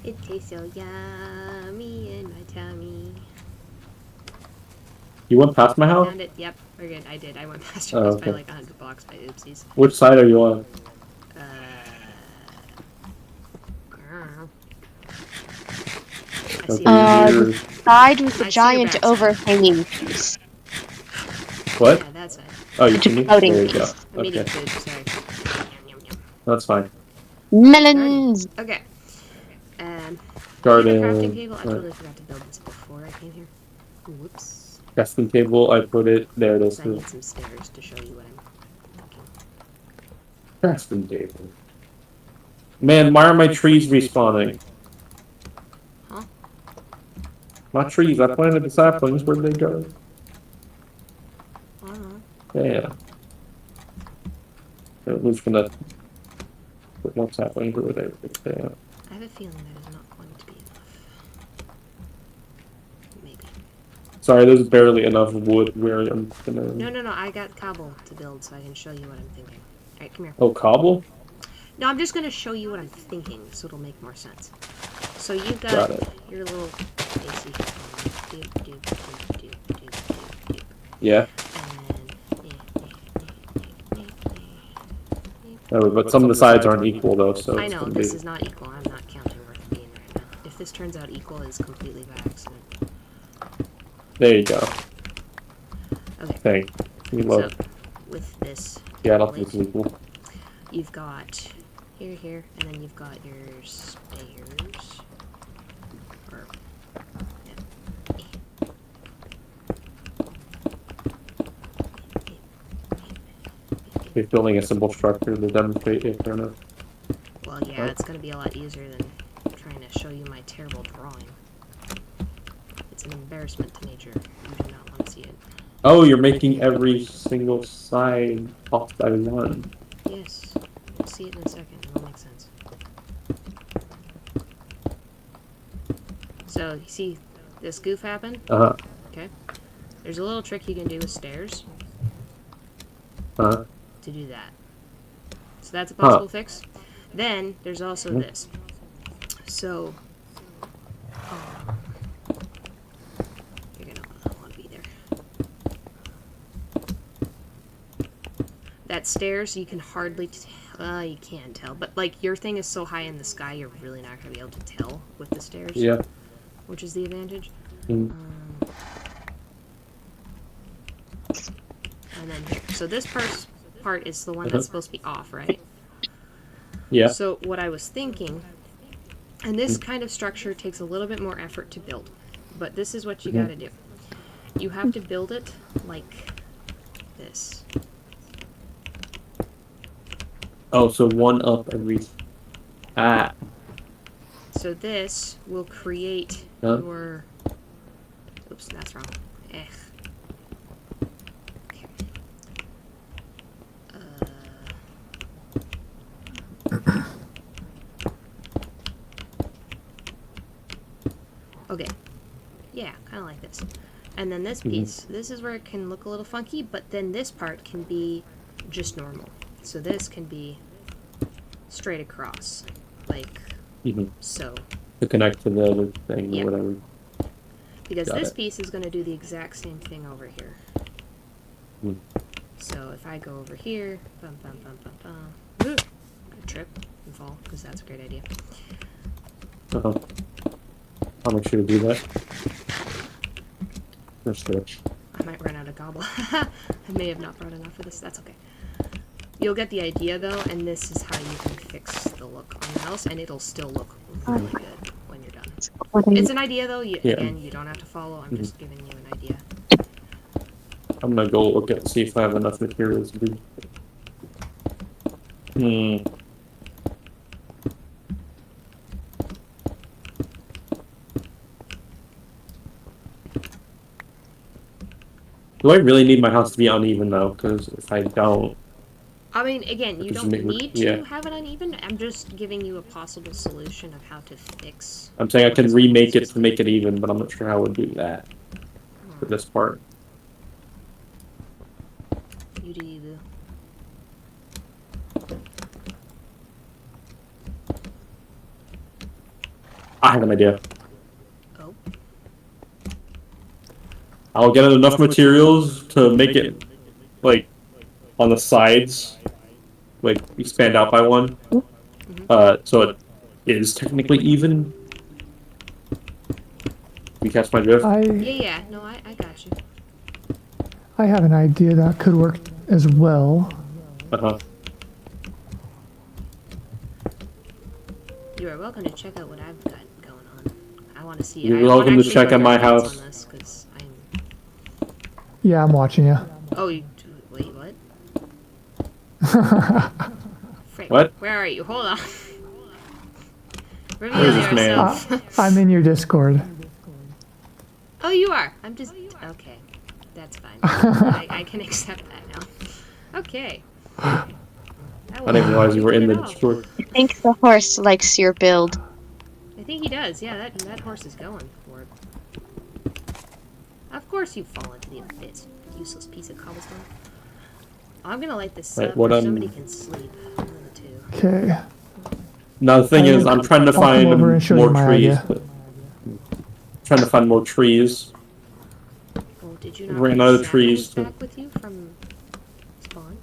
It tastes so yummy in my tummy. You went past my I house? found it. Yep, we're good. I did. I went past your Oh, house by okay. like 100 blocks by oopsies. Which side are you on? I see Okay, The side with the I see your giant backside. overhanging piece. What? Yeah, that's it. Oh, you The see me? floating There you go. piece. I'm eating Okay, food, sorry. Yum, yum, yum. that's fine. Melons! Okay. Here's the Garden. crafting table. I totally forgot to build this before I came here. Whoops. Crafting table, I put it there. This I need is some stairs to show you what I'm thinking. crafting table. Man, why are my trees respawning? Huh? My trees, I planted the saplings. Where'd they go? I don't know. Yeah. Who's gonna put more saplings over there? Yeah. I have a feeling that is not going to be enough. Maybe. Sorry, there's barely enough wood where I'm gonna. No. I got cobble to build, so I can show you what I'm thinking. Alright, come here. Oh, cobble? No, I'm just going to show you what I'm thinking, so it'll make more sense. So you've Got got it. your little AC. Yeah. Oh, but some of the sides aren't equal though, so I it's know, gonna this be. is not equal. I'm not counting worth being right now. If this turns out equal, it's completely by accident. There you go. Okay. Thank you. So, Love. with this, Yeah, I don't think it's equal. you've got here, and then you've got your stairs. Or, We're building a simple structure to demonstrate it or not. well, yeah, it's going to be a lot easier than trying to show you my terrible drawing. It's an embarrassment to nature. You do not want to see it. Oh, you're making every single side off by one. Yes. We'll see it in a second. It'll make sense. So, you see this goof happen? Uh-huh. Okay. There's a little trick you can do with stairs Uh-huh. to do that. So that's a possible fix. Then, there's also this. So, you're gonna want to be there. That stairs, you can hardly you can tell, but like your thing is so high in the sky, you're really not gonna be able to tell with the stairs. Yeah. Which is the advantage. Mm. And then here, so this part is the one that's supposed to be off, right? Yeah. So what I was thinking, and this kind of structure takes a little bit more effort to build, but this is what you got to do. You have to build it like this. Oh, so one up every. Ah. So this will create Huh? your. Oops, that's wrong. Okay. Okay. Yeah, kind of like this. And then this piece, this is where it can look a little funky, but then this part can be just normal. So this can be straight across, like so. To connect to the other thing Yep. or whatever. Because Got this it. piece is going to do the exact same thing over here. So if I go over here, bum bum bum bum bum, ooh, I trip and fall, because that's a great idea. Uh-huh. I'll make sure to do that. That's good. I might run out of gobble. I may have not brought enough for this. That's okay. You'll get the idea though, and this is how you can fix the look on the house, and it'll still look really good when you're done. It's an idea though. Again, you don't have to follow. I'm just giving you an idea. I'm gonna go look at see if I have enough materials to do. Do I really need my house to be uneven though? Because if I don't, I mean, again, you Just don't make it- need to yeah. have it uneven. I'm just giving you a possible solution of how to fix. I'm saying I can remake it to make it even, but I'm not sure how I would do that for this part. You do you, boo. I have an idea. Oh. I'll get enough materials to make it, like, on the sides, like, expand out by one. So it is technically even. You catch my drift? Yeah, no, I got you. I have an idea that could work as well. Uh-huh. You are welcome to check out what I've got going on. I want to see. You're I wanna welcome to actually check hear out my your thoughts house. on this, 'cause I'm... Yeah, I'm watching you. Oh, you... Wait, what? Frick, What? Where are you? Hold on. Where's Reveal this man? yourself. I'm in your Discord. Oh, you are. I'm just... Okay. That's fine. I can accept that now. Okay. I didn't realize you were in the Discord. I think the horse likes your build. I think he does. Yeah, that horse is going for it. Of course you fall into the abyss, useless piece of cobblestone. I'm gonna light this Right, up what so I'm- somebody can sleep. One of the two. Okay. Now the thing is, I'm trying to I'll come find over and show you more my trees. idea. But trying to find more trees. Oh, did you not Ran bring out of saplings trees. back with you from spawn?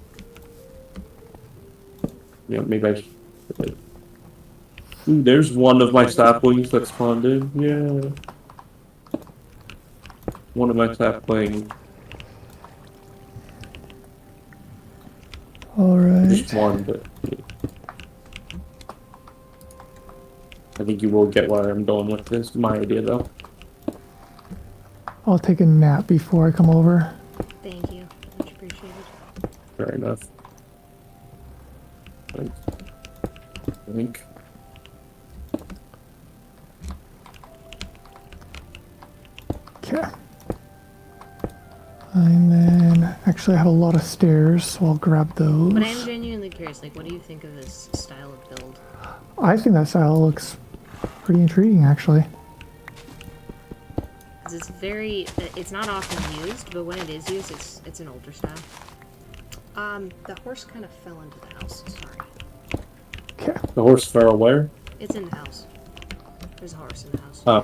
Yeah, maybe I should. Ooh, there's one of my saplings that spawned in. Yeah. One of my saplings. Alright. Just one, but. I think you will get where I'm going with this. My idea, though. I'll take a nap before I come over. Thank you. Much appreciated. Fair enough. Thanks. I think. Okay. And then, actually, I have a lot of stairs, so I'll grab those. But I'm genuinely curious, like, what do you think of this style of build? I think that style looks pretty intriguing, actually. Because it's very, it's not often used, but when it is used, it's an older style. The horse kind of fell into the house, sorry. Okay. The horse fell where? It's in the house. There's a horse in the house. Oh.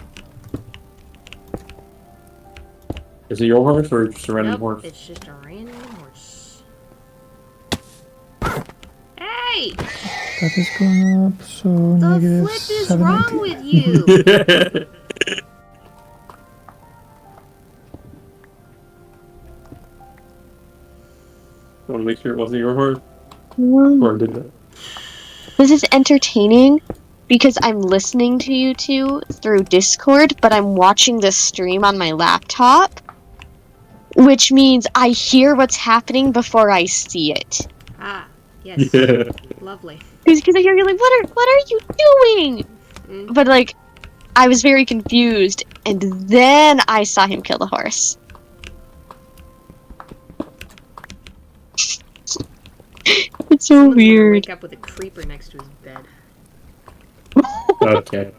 Is it your horse or just a random Nope, horse? it's just a random horse. Hey! That is going up, so The negative flip is 719. wrong with you! I want to make sure it wasn't your horse. Mm. Or did that? This is entertaining because I'm listening to you two through Discord, but I'm watching the stream on my laptop, which means I hear what's happening before I see it. Ah, yes. Yeah. Lovely. Because I hear you like, what are you doing? Mm. But like, I was very confused, and then I saw him kill the horse. It's so Someone's gonna weird. wake up with a creeper next to his bed. Okay.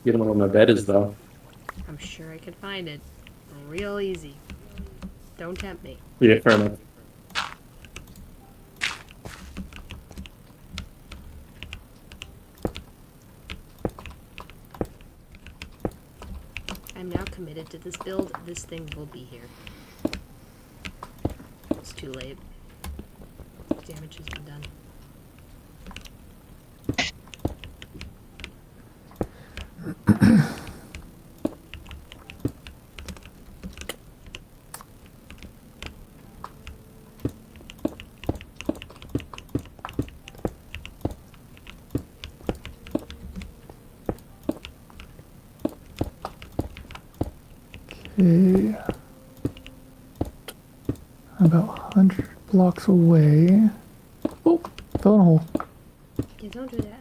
You don't know where my bed is, though. I'm sure I could find it. Real easy. Don't tempt me. Yeah, fair enough. I'm now committed to this build. This thing will be here. It's too late. Damage has been done. Okay. About 100 blocks away. Oh, fell in a hole. Yeah, don't do that.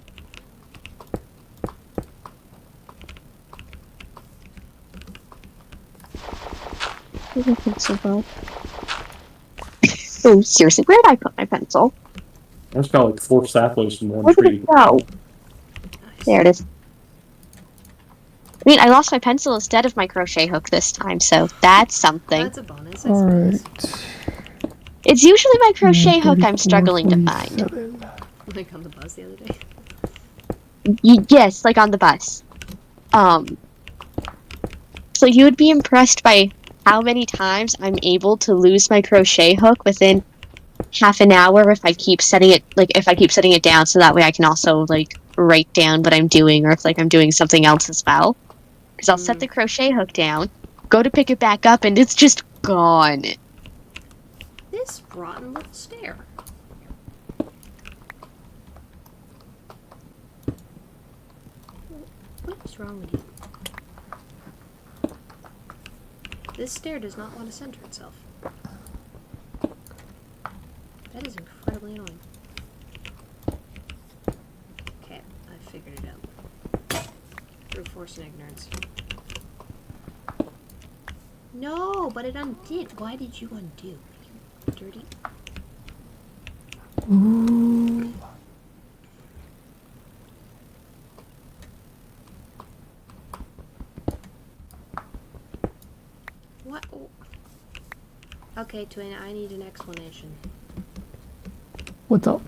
I don't think so, Bob. Oh, seriously, where did I put my pencil? I just got like 4 saplings from one Where did tree. it go? There it is. I mean, I lost my pencil instead of my crochet hook this time, so that's something. That's a bonus, I Alright. suppose. It's usually my crochet hook I'm struggling to find. 47. Like on the bus the other day. Yes, like on the bus. So you would be impressed by how many times I'm able to lose my crochet hook within half an hour if I keep setting it down, so that way I can also like write down what I'm doing, or if like I'm doing something else as well. Because I'll set the crochet hook down, go to pick it back up, and it's just gone. This rotten little stair. What is wrong with you? This stair does not want to center itself. That is incredibly annoying. Okay, I figured it out. Through force and ignorance. No, but it undid. Why did you undo? You dirty. Ooh. What? Oh. Okay, Twin, I need an explanation. What's up?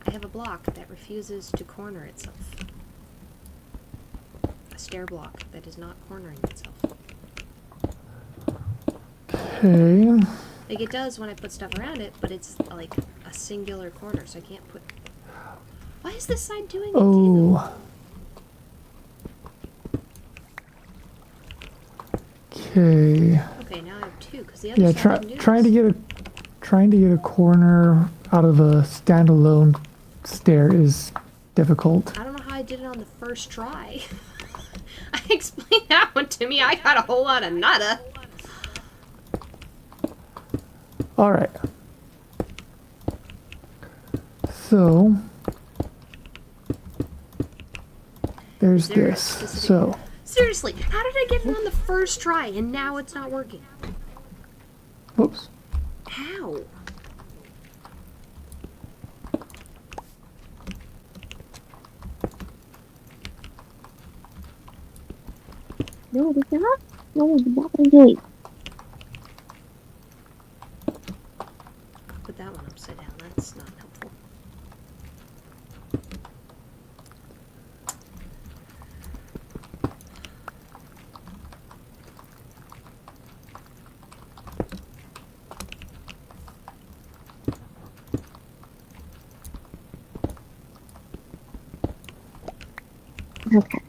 I have a block that refuses to corner itself. A stair block that is not cornering itself. Okay. Like it does when I put stuff around it, but it's like a singular corner, so I can't put... Why is this side doing it too? Oh. Okay. Okay, now I have two, because the other Yeah, side didn't do trying to get a corner out of a standalone stair is difficult. I don't know how I did it on the first try. I explained that one to me. I got a whole lot of nada. Alright. So there's Is there a this. specific- So Seriously, how did I get it on the first try and now it's not working? whoops. How? No, it is not. No, it's not gate. Put that one upside down. That's not helpful. Okay.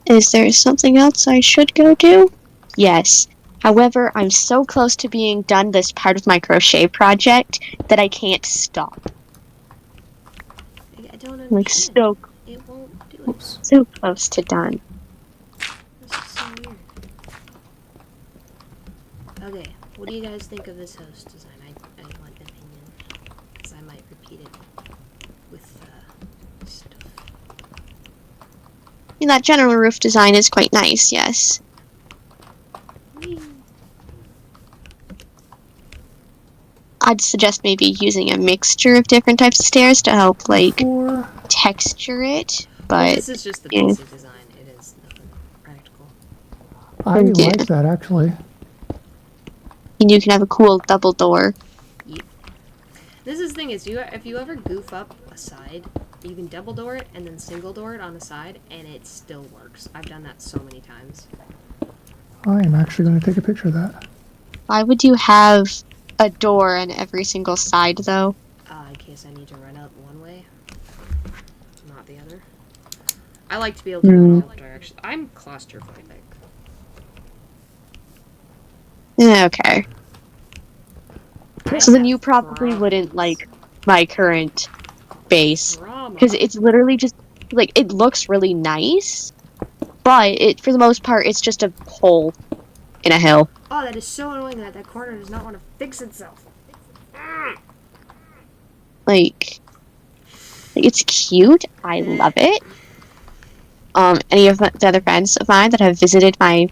Is there something else I should go do? Yes. However, I'm so close to being done this part of my crochet project that I can't stop. I don't understand. Like so, It won't do it. Whoops. so close to done. This is so weird. Okay, what do you guys think of this host design? I want an opinion, because I might repeat it with stuff. I mean, that general roof design is quite nice, yes. Whee! I'd suggest maybe using a mixture of different types of stairs to help, like, Four. texture it, Well, but this is just the yeah. basic design. It is nothing practical. I Yeah. like that actually. and you can have a cool double door. This is the thing is, if you ever goof up a side, you can double door it and then single door it on the side, and it still works. I've done that so many times. I am actually going to take a picture of that. Why would you have a door on every single side, though? In case I need to run out one way, not the other. I like to be able to run all directions. I'm claustrophobic. Okay. I So then have you probably wouldn't problems. like my current base. Drama. Because it's literally just, like, it looks really nice, but it, for the most part, it's just a hole in a hill. Oh, that is so annoying that that corner does not want to fix itself. Like, it's cute. I love it. Any of the other friends of mine that have visited my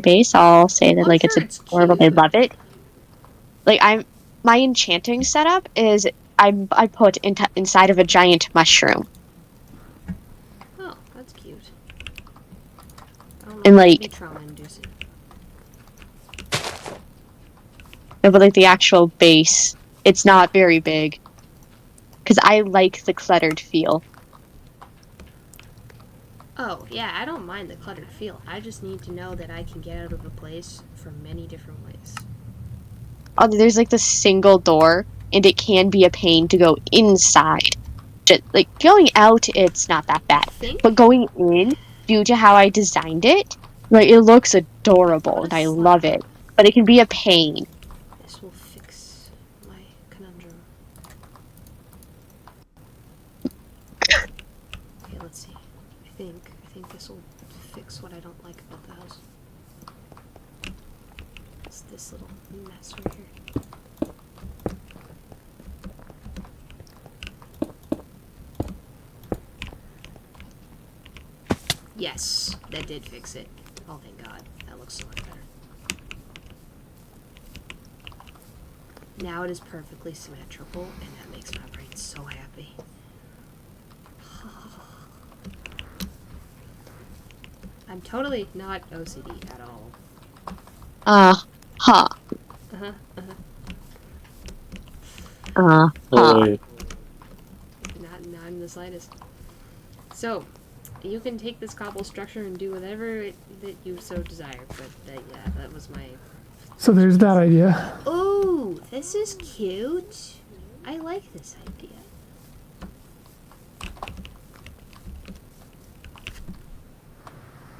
base, I'll say that, I'm like, sure it's it's adorable. They cute. love it. like my enchanting setup is I put inside of a giant mushroom. Oh, that's cute. I don't know And if that'd like be trauma-inducing. but like the actual base, it's not very big. Because I like the cluttered feel. Oh, yeah, I don't mind the cluttered feel. I just need to know that I can get out of a place from many different ways. Oh, there's like the single door, and it can be a pain to go inside. Just, like going out, it's not that bad. Think? But going in, due to how I designed it, like it looks adorable and I love it. But it can be a pain. This will fix my conundrum. Okay, let's see. I think this will fix what I don't like about the house. It's this little mess right here. Yes, that did fix it. Oh, thank God. That looks so much better. Now it is perfectly symmetrical, and that makes my brain so happy. I'm totally not OCD at all. Huh. Uh-huh, Wait. Not in the slightest. So, you can take this cobble structure and do whatever that you so desire, but yeah, that was my... So there's that idea. Ooh, this is cute. I like this idea.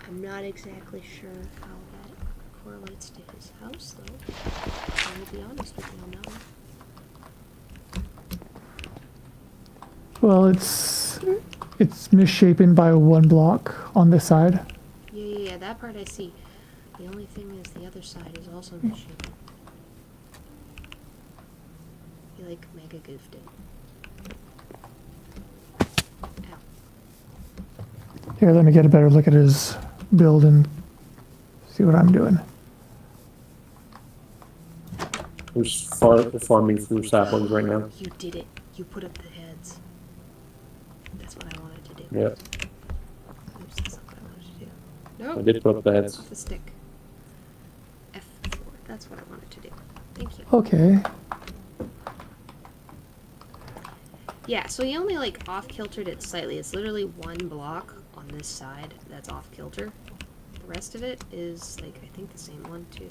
I'm not exactly sure how that correlates to his house, though. I will be honest with you on that one. Well, it's misshapen by one block on this side. Yeah, that part I see. The only thing is the other side is also misshapen. You like mega goofed it. Ow. Here, let me get a better look at his build and see what I'm doing. We're just farming through saplings right now. You did it. You put up the heads. That's what I wanted to do. Yeah. Oops, that's not what I wanted to do. No. I did put up the heads. Off the stick. F4. That's what I wanted to do. Thank you. Okay. Yeah, so he only like off-kiltered it slightly. It's literally one block on this side that's off-kilter. The rest of it is like, I think the same. 1, 2,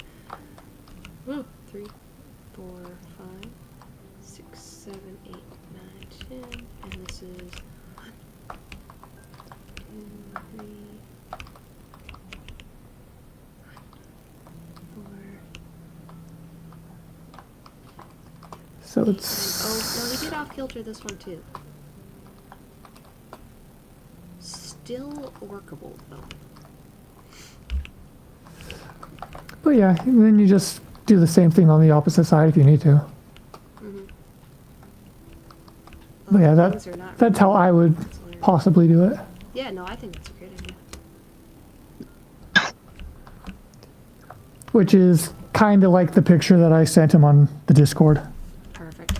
3, 4, 5, 6, 7, 8, 9, 10. And this is 1, 2, 3, 4. So it's... Oh, no, he did off-kilter this one too. Still workable, though. But yeah, and then you just do the same thing on the opposite side if you need to. But yeah, that's how I would possibly do it. Yeah, no, I think that's a great idea. Which is kind of like the picture that I sent him on the Discord. Perfect.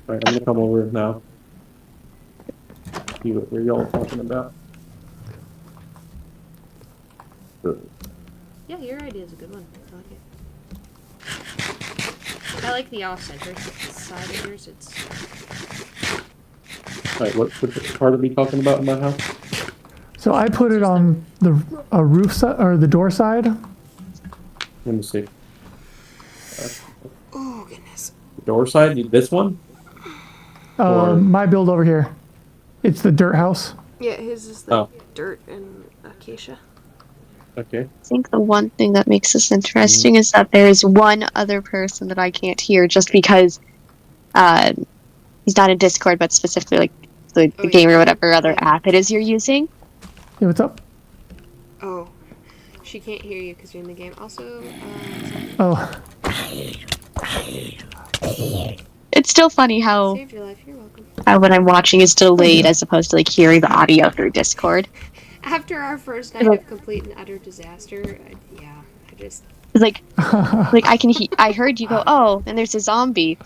Alright, I'm gonna come over now. See what y'all talking about. Yeah, your idea is a good one. I like it. I like the off-center side of yours. It's... Alright, what part are we talking about in my house? So I put it on the roof side or the door side. Let me see. Oh, goodness. The door side? This one? Or... My build over here. It's the dirt house. Yeah, his is the dirt and acacia. Okay. I think the one thing that makes this interesting is that there is one other person that I can't hear just because he's not in Discord, but specifically like the game or whatever other app it is you're using. Hey, what's up? Oh, she can't hear you because you're in the game. Also, Oh. It's still funny how saved your life. You're welcome. when I'm watching is delayed as opposed to like hearing the audio through Discord. After our first night of complete and utter disaster, I It's like I can I heard you go, oh, and there's a zombie.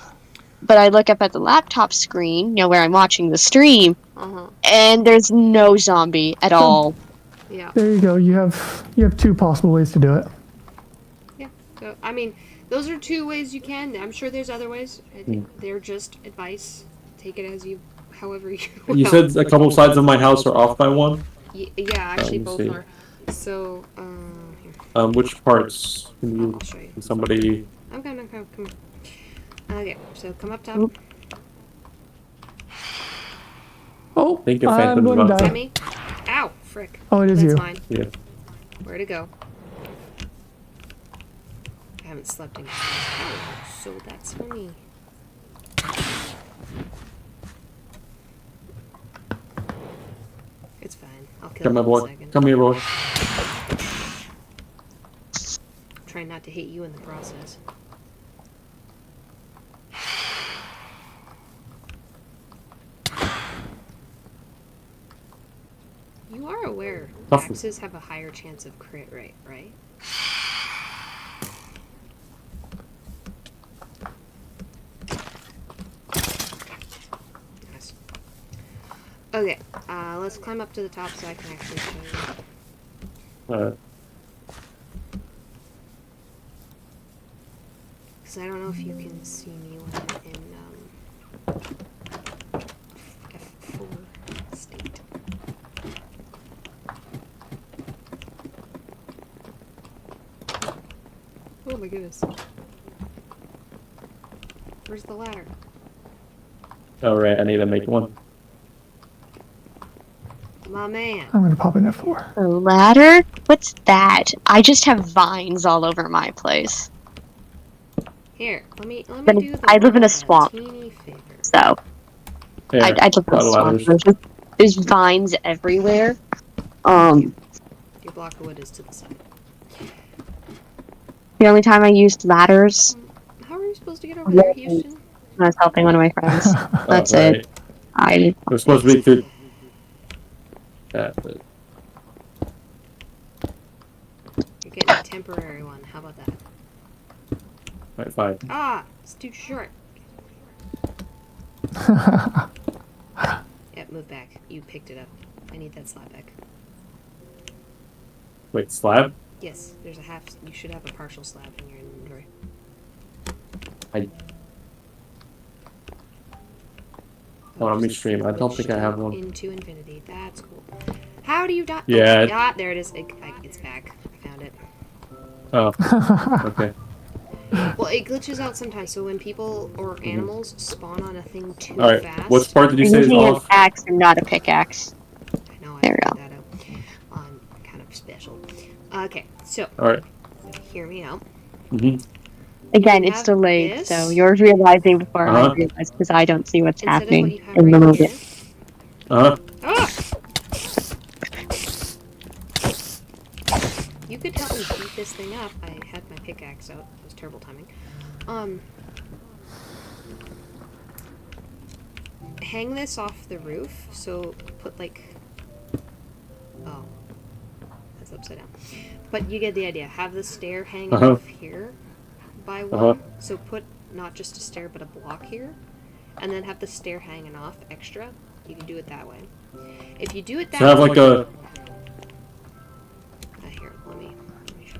But I look up at the laptop screen, where I'm watching the stream, and there's no zombie at all. Yeah. There you go. You have two possible ways to do it. Yeah. So, I mean, those are two ways you can. I'm sure there's other ways. They're just advice. Take it as however you will. You said a couple sides of my house are off by one? Yeah, actually both are. So, here. Which parts? I'll show you. Can somebody... I'm gonna come. Okay, so come up top. Oh, Think of I'm Phantom's going to about- die. Is that me? Ow, frick. Oh, it is That's you. mine. Yeah. Where'd it go? I haven't slept in hours. Oh, so that's for me. It's fine. I'll kill Come it here, in a boy. second. Come here, boy. Trying not to hit you in the process. You are aware axes have a higher chance of crit rate, right? Nice. Okay, let's climb up to the top so I can actually show you. Alright. Because I don't know if you can see me when I'm in F4 state. Oh my goodness. Where's the ladder? Alright, I need to make one. My man. I'm going to pop in at 4. A ladder? What's that? I just have vines all over my place. Here, let me But do the I live in a world swamp. teeny favor. So, Here, I live in a got swamp. ladders. There's vines everywhere. Your block of wood is to the side. The only time I used ladders How are you supposed to get over there, Houston? when I was helping one of my friends. That's Alright. it. I We're supposed to be through that, but... You're getting a temporary one. How about that? Alright, fine. Ah, it's too short. Yep, move back. You picked it up. I need that slab back. Wait, slab? Yes, there's a half. You should have a partial slab in your inventory. Let me stream. I don't think I have one. Into infinity. That's cool. How do you die? Yeah. Oh, there it is. It's back. I found it. Oh, okay. Well, it glitches out sometimes. So when people or animals spawn on a thing too Alright, fast. what part did you I'm say is using an off? axe and not a pickaxe. I know I There we figured that out. I'm kind of special. Okay, so Alright. hear me out. Again, You it's have delayed, this. so you're realizing before I Uh-huh. realize because I don't see what's Instead of what you happening have in the right movie. here. Uh-huh. Ah! You could help me beat this thing up. I had my pickaxe out. It was terrible timing. Hang this off the roof. So put like... Oh. That's upside down. But you get the idea. Have the stair hang off here by one. So put not just a stair, but a block here. And then have the stair hanging off extra. You can do it that way. If you do it that So have way... like a... Here, let me show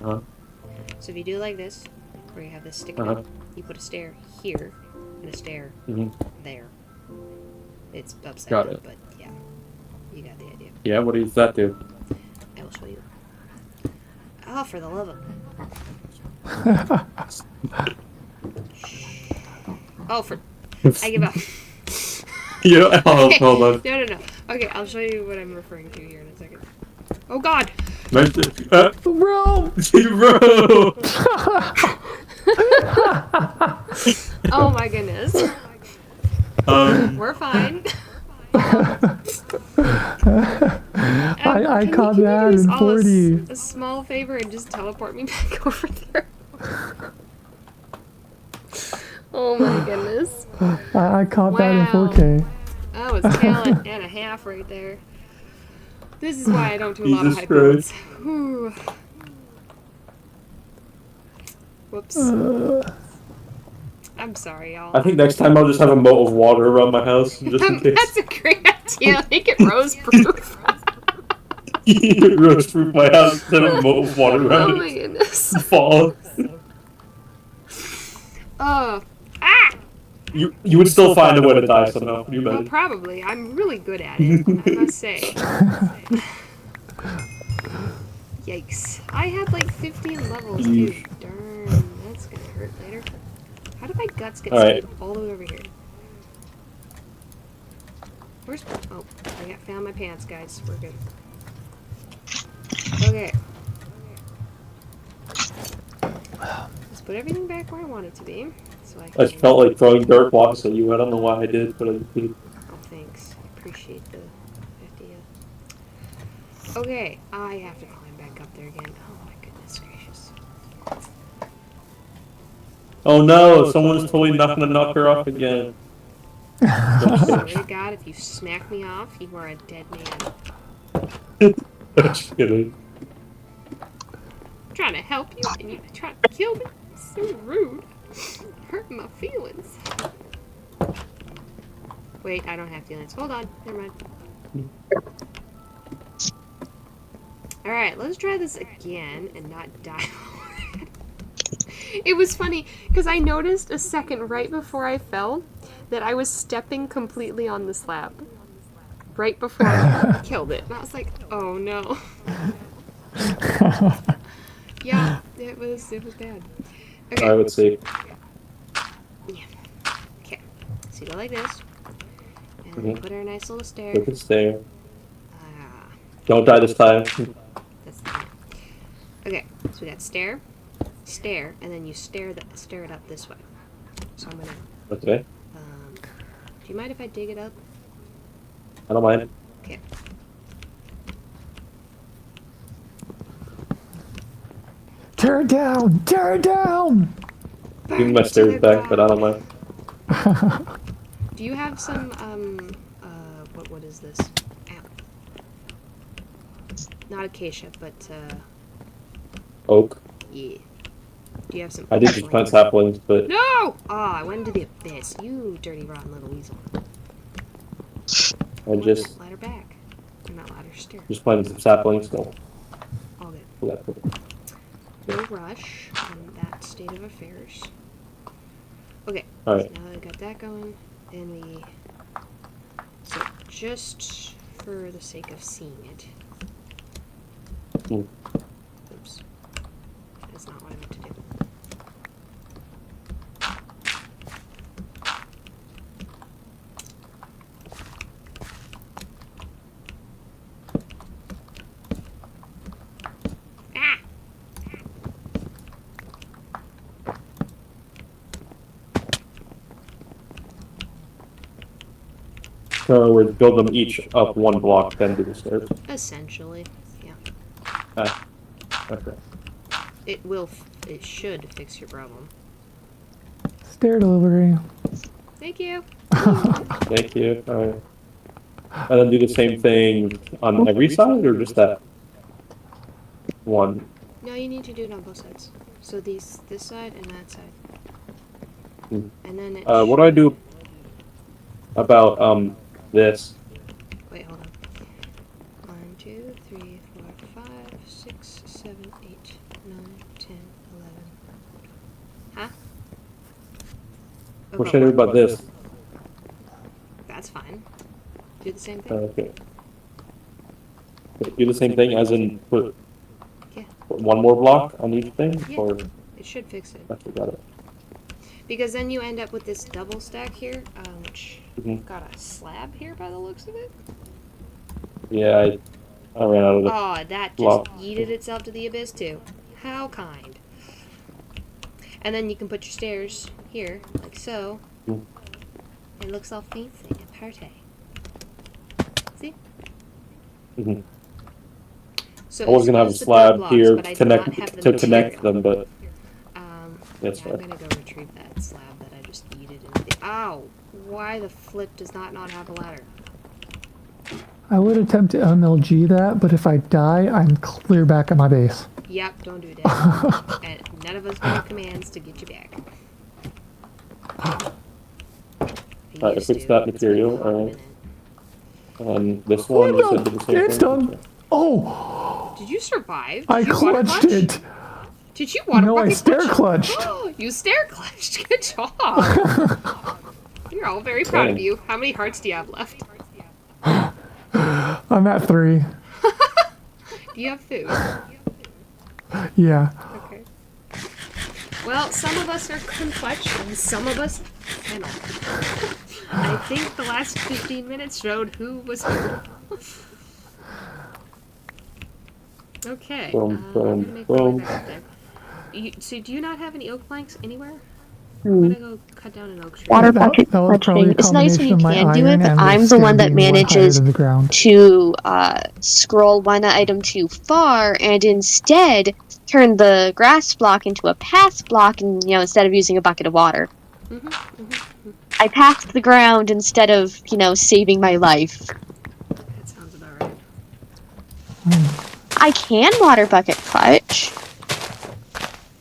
you. So if you do it like this, where you have this stick up, you put a stair here and a stair there. It's upside Got down, it. but yeah, you got the idea. Yeah, what does that do? I will show you. Oh, for the love of... Oh, for... I give up. Yeah, hold on. No. Okay, I'll show you what I'm referring to here in a second. Oh god! Bro! Bro! Oh my goodness. We're fine. I caught can you that do us in all 40. a small favor and just teleport me back over there? Oh my goodness. I caught that in Wow. 4K. That was talent and a half right there. This is why I don't do a lot of Jesus high Christ. builds. Whew. Whoops. I'm sorry, y'all. I think next time I'll just have a moat of water around my house, just in case. That's a great idea. Make it rose proof. Roast proof my house, just have a moat of water around Oh it. my goodness. Fall. Oh. You would still find a way to die somehow. You Well, better. probably. I'm really good at it, I must say. Yikes. I had like 15 levels, dude. Darn, that's gonna hurt later. How did my guts get stuck all the way over here? Where's... Oh, I found my pants, guys. We're good. Okay. Let's put everything back where I want it to be. So I can... felt like throwing dirt blocks at you. I don't know why I did, but I did. Oh, thanks. I appreciate the idea. Okay, I have to climb back up there again. Oh my goodness gracious. Oh no, someone's totally not gonna knock her off again. I swear to God, if you smack me off, you are a dead man. Just kidding. I'm trying to help you, and you try to kill me. So rude. Hurting my feelings. Wait, I don't have feelings. Hold on. Never mind. Alright, let's try this again and not die. It was funny, because I noticed a second right before I fell that I was stepping completely on the slab. Right before I killed it. And I was like, oh no. Yeah, it was bad. Okay. I would say. Yeah. Okay. So you go like this. And then put her a nice little stair. Put the stair. Don't die this time. That's the thing. Okay, so we got stair, stare, and then you stare it up this way. So I'm gonna... Okay. Do you mind if I dig it up? I don't mind. Okay. Tear it down! Tear it down! Give me my stairs back, but I don't mind. Do you have some, what is this? Ow. Not acacia, but, Oak. yeah. Do you have some... I did just plant saplings, but... No! Oh, I went into the abyss. You dirty, rotten little weasel. I just... Ladder back. Or not ladder, stair. Just planted some saplings, so... All good. No rush on that state of affairs. Okay. Alright. So now that I got that going, then we... So, just for the sake of seeing it. Oops. That's not what I meant to do. So we're build them each up one block, then do the stairs. Essentially, yeah. Ah. Okay. It should fix your problem. Stair delivery. Thank you. Thank you. Alright. And then do the same thing on every side, or just that one? No, you need to do it on both sides. So this side and that side. Hmm. And then it What do I do about this? Wait, hold on. 1, 2, 3, 4, 5, 6, 7, 8, 9, 10, 11. Huh? What should I do about this? That's fine. Do the same thing. Okay. Do the same thing as in put Yeah. one more block on each thing? Yeah. Or It should fix it. I forgot it. Because then you end up with this double stack here, which Mhm. got a slab here by the looks of it. Yeah, I ran out of the Oh, that just block. yeeted itself to the abyss too. How kind. And then you can put your stairs here, like so. Mm. It looks all fancy and party. See? Mhm. So I was gonna have a use the slab blocks, here but I to do not connect have the to connect material. them, but Yeah, that's I'm fine. gonna go retrieve that slab that I just yeeted into the... Ow! Why the flip does not have a ladder? I would attempt to MLG that, but if I die, I'm clear back at my base. Yep, don't do that. And none of us know commands to get you back. Alright, if it's that material, alright. This What one, you said the? the same It's thing? done. Oh, Did you survive? Did I you water clutched clutch? it. Did you water No, I bucket stair clutch? clutched. You stair clutched. Good job. We're all very proud of Dang. you. How many hearts do you have left? I'm at 3. Do you have food? Yeah. Okay. Well, some of us are clutch and some of us cannot. I think the last 15 minutes showed who was who. Okay. Boom, I'm boom, gonna make my way boom. back up there. So do you not have any oak planks anywhere? I'm Hmm. gonna go cut down an oak tree. Water That- bucket that was probably a clutching. It's nice when you combination of my can do it, iron but and I'm the stair one that being one higher manages than the ground. to scroll one item too far and instead turn the grass block into a path block, and instead of using a bucket of water. I pathed the ground instead of saving my life. That sounds about right. I can water bucket clutch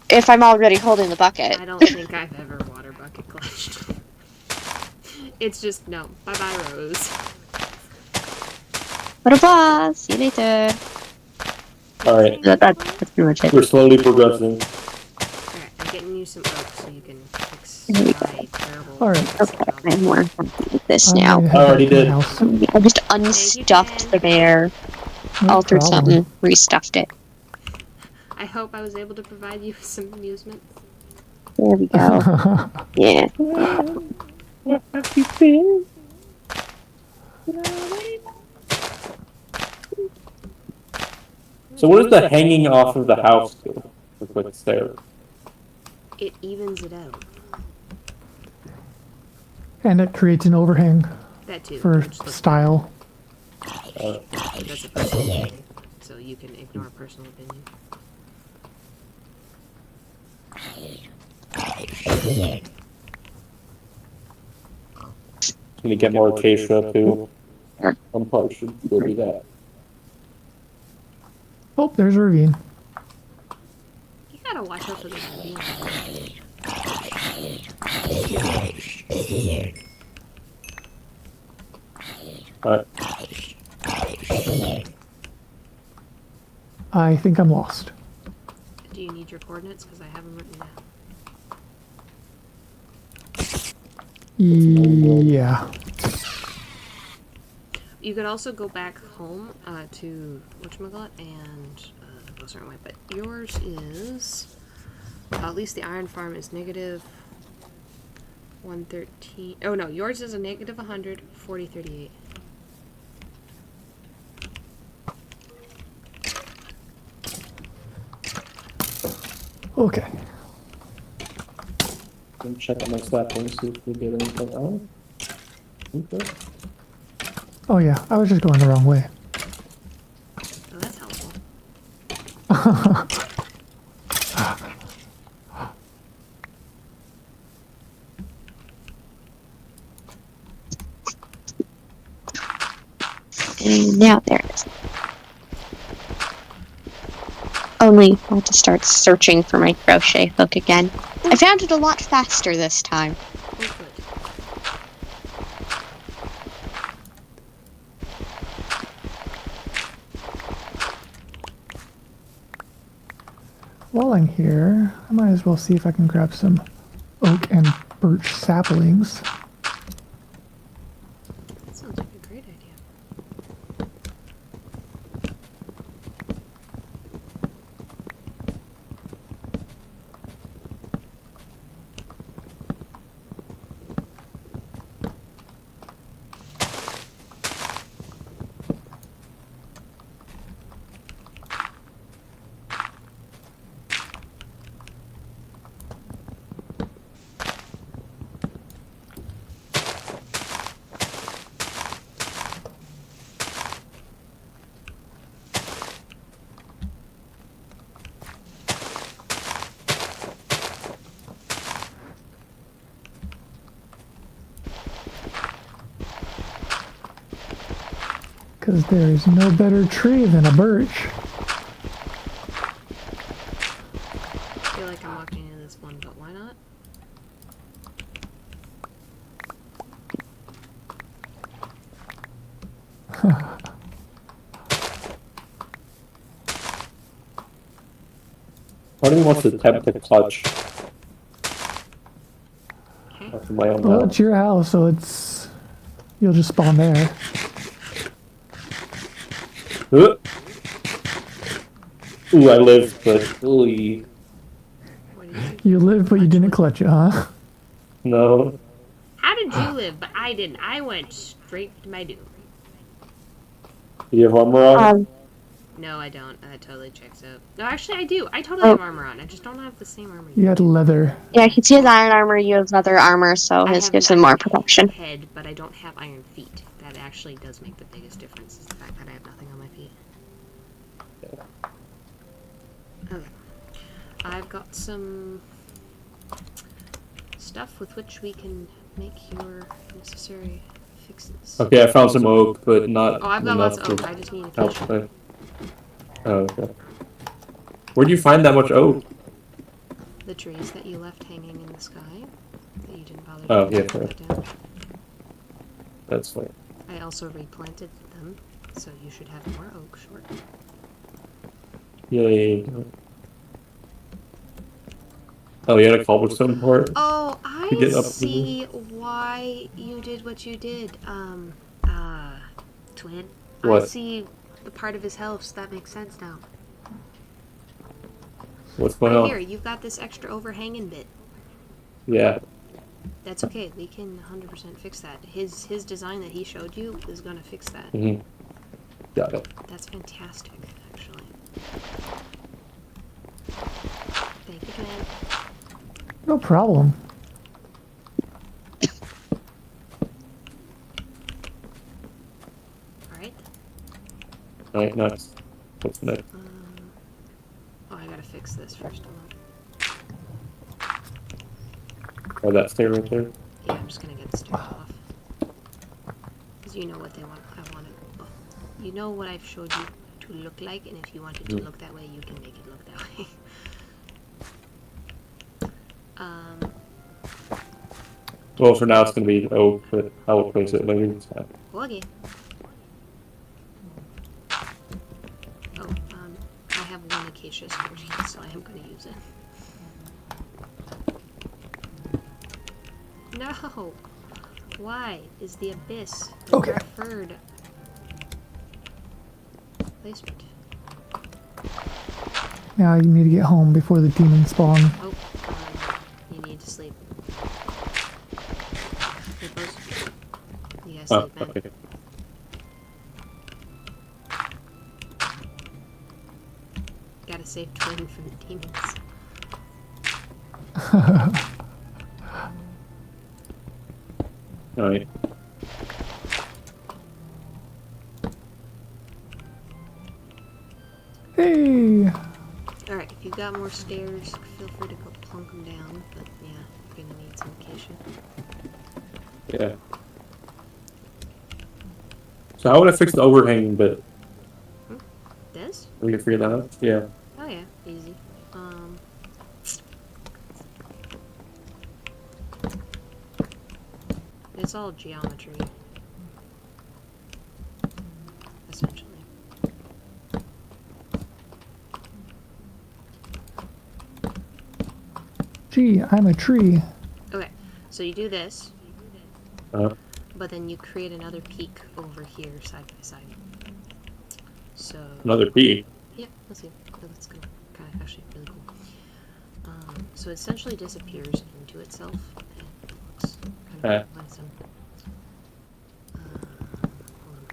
if I'm already holding the bucket. I don't think I've ever water bucket clutched. It's just no. Bye bye, Rose. What a boss! See you later. Alright, That's pretty much it. we're slowly progressing. Alright, I'm getting you some oak so you can fix Here we my terrible. Alright. Okay, I'm more happy with this I'm now. gonna head I already back to my did. house. I just unstuffed the bear, No altered problem. something, restuffed it. I hope I was able to provide you with some amusement. There we go. Yeah. So what does the hanging off of the house do? With the stair? It evens it out. And it creates an overhang That too. for which looks style. better. That's a personal opinion, so you can ignore personal opinion. Can you get more acacia too? I'm probably should go do that. Oh, there's a ravine. You gotta watch out for this ravine. Alright. I think I'm lost. Do you need your coordinates? Because I have them written down. Yeah. You could also go back home to whatchamacallit and go a certain way, but yours is at least the iron farm is negative 113. Oh no, yours is a negative 100, 40, 38. Okay. Let me check out my saplings, see if we get anything out. Okay. Oh yeah, I was just going the wrong way. Oh, that's helpful. And now there it is. Only I have to start searching for my crochet hook again. I found it a lot faster this time. Oh, good. While I'm here, I might as well see if I can grab some oak and birch saplings. That sounds like a great idea. Because there is no better tree than a birch. I feel like I'm walking into this one, but why not? Part of me wants to attempt to clutch. That's my own Well, house. it's your house, so it's... You'll just spawn there. Ooh, I live, but ooh, What do you think? You live, but you didn't clutch it, huh? no. How did you live, but I didn't? I went straight to my doom. Do you have armor on? No, I don't. That totally checks out. No, actually, I do. I totally have armor on. I just don't have the same armor. You had leather. Yeah, I can see his iron armor, you have leather armor, so I his have gives an him more iron protection. head, but I don't have iron feet. That actually does make the biggest difference. Is the fact that I have nothing on my feet. Okay. I've got some stuff with which we can make your necessary fixes. Okay, I found some oak, but not Oh, I've got enough lots of to oak. I just need a help fish. me. Oh, okay. Where'd you find that much oak? The trees that you left hanging in the sky that you didn't bother Oh, to yeah, cut fair. down. That's fine. I also replanted them, so you should have more oak shortly. Yay. Oh, you had a cobblestone part? Oh, To get I up to see why you did what you did. Twin. I What? see the part of his house. That makes sense now. What's going Right on? here, you've got this extra overhanging bit. Yeah. That's okay. We can 100% fix that. His design that he showed you is gonna fix that. Mm-hmm. Got it. That's fantastic, actually. Thank you, Twin. No problem. Alright. Alright, nice. What's next? Oh, I gotta fix this first. Hold on. Oh, that stair right there? Yeah, I'm just gonna get the stairs off. Because you know what they want. I want it. Well, you know what I've showed you to look like, and if you want it to look that way, you can make it look that way. Well, for now it's gonna be oak, but I will place it later this time. Okay. Oh, I have one acacia spruce, so I am gonna use it. No! Why is the abyss the Okay. preferred placement? Now you need to get home before the demons spawn. Oh, you need to sleep. You're supposed to. You gotta Oh, sleep, man. okay. Gotta save Twin from the demons. Alright. Hey! Alright, if you got more stairs, feel free to go plunk them down, but yeah, you're gonna need some acacia. Yeah. So how would I fix the overhanging bit? This? We can figure that out? Yeah. Oh yeah, easy. It's all geometry. Essentially. Gee, I'm a tree. Okay, so you do this, Uh-huh. but then you create another peak over here, side by side. So... Another P. Yeah, let's see. That's kind of actually really cool. So it essentially disappears into itself, and it looks kind of winsome. Hold on.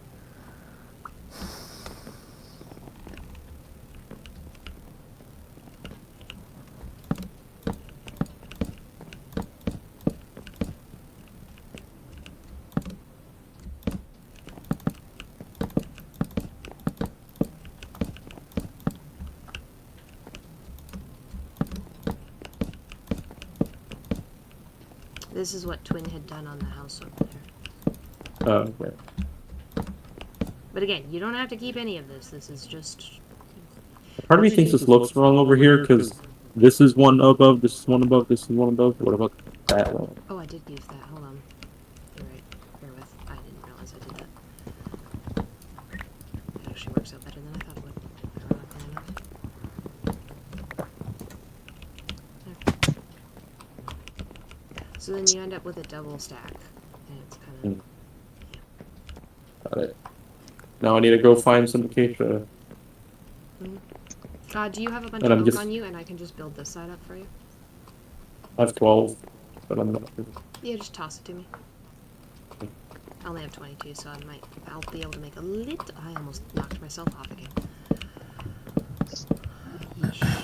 This is what Twin had done on the house over there. Oh, okay. But But again, you don't have to keep any of this. This is just... Part of me thinks this looks wrong over here because this is one above, this is one above, this is one above. What about that one? Oh, I did use that. Hold on. You're right. Bear with. I didn't realize I did that. It actually works out better than I thought it would. Ironically enough. Okay. So then you end up with a double stack. And it's kind of... Got it. Now I need to go find some acacia. do you have a bunch And of I'm oak just- on you, and I can just build this side up for you? I have 12, but I'm not sure. Yeah, just toss it to me. I only have 22, so I'll be able to make a little... I almost knocked myself off again. Yeesh.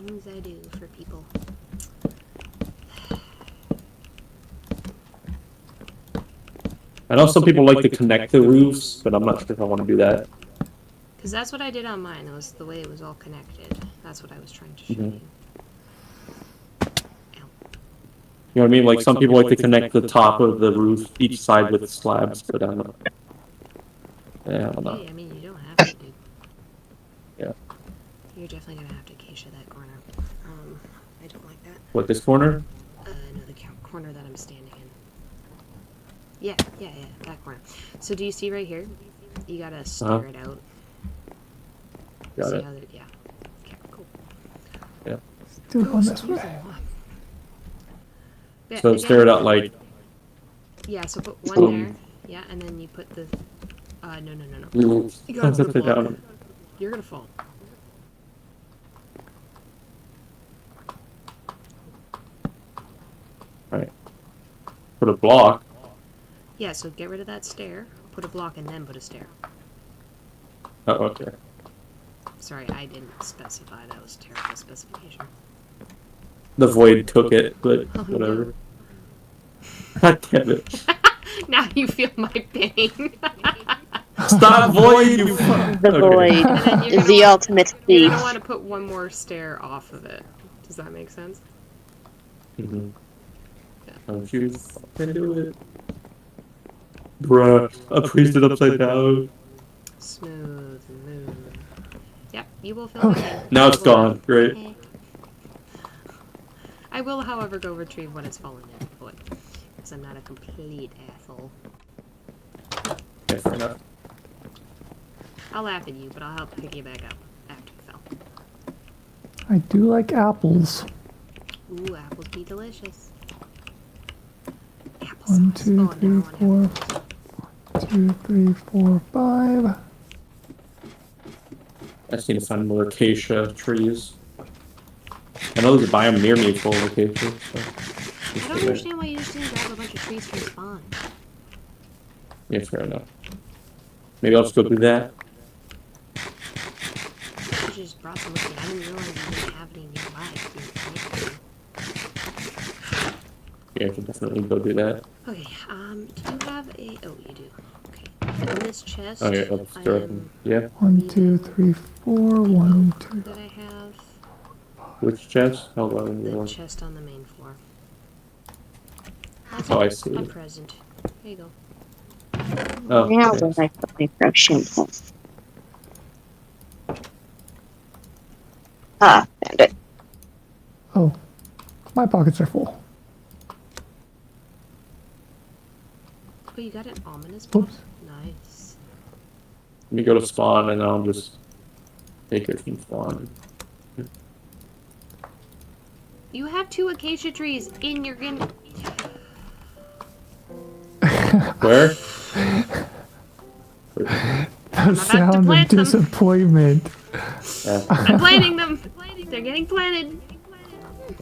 Things I do for people. I know some people like to connect the roofs, but I'm not sure if I want to do that. Because that's what I did on mine. It was the way it was all connected. That's what I was trying to show you. You know what I mean? Like some people like to connect the top of the roof, each side with slabs, but I don't know. Yeah, I don't know. Hey, I mean, you don't have to, dude. Yeah. You're definitely going to have to acacia that corner. I don't like that. What, this corner? No, the corner that I'm standing in. Yeah, that corner. So do you see right here? You gotta stare it out. Got See it. how yeah. Okay, cool. Yeah. Do it on this way. Yeah, So again, stare it out like... Yeah, so put one Boom. there. Yeah, and then you put the... no. You gotta put a block. down. You're gonna fall. Right. Put a block. Yeah, so get rid of that stair, put a block, and then put a stair. Oh, okay. Sorry, I didn't specify. That was terrible specification. The void took it, but Oh, whatever. no. God damn it. Now you feel my pain. Stop void, you fuck. The void And then you're is the gonna ultimate You're thief. gonna want to put one more stair off of it. Does that make sense? Mm-hmm. Don't you fucking do it. Bruh, I placed it upside down. Smooth move. Yep, you will feel Okay. my pain. Now it's gone. Great. I will, however, go retrieve what has fallen in the void. Because I'm not a complete asshole. Yeah, fair enough. I'll laugh at you, but I'll help pick you back up after you fell. I do like apples. Ooh, apples be delicious. Apples. 1, 2, 3, 4. 2, 3, 4, 5. I just need to find more acacia trees. I know there's a biome near me full of acacia. So I don't understand why you just didn't grab a bunch of trees from spawn. yeah, fair enough. Maybe I'll just go do that. You just brought some with you. I didn't realize you didn't have any nearby. Yeah, I can definitely go do that. Okay, do you have a... Oh, you do. Okay. In this chest, Oh yeah, I'll start. Yeah. 1, 2, 3, 4. 1, 2. that I have. Which chest? Hold on. The chest on the main floor. Oh, I see. A present. There you go. Oh, Now okay. where I put my potion. Ah, found it. Oh, my pockets are full. Oh, you got an ominous box? Oops. Nice. Let me go to spawn and I'll just take it from spawn. You have 2 acacia trees in your... Where? The about to sound of plant them. disappointment. I'm planting them! They're getting planted!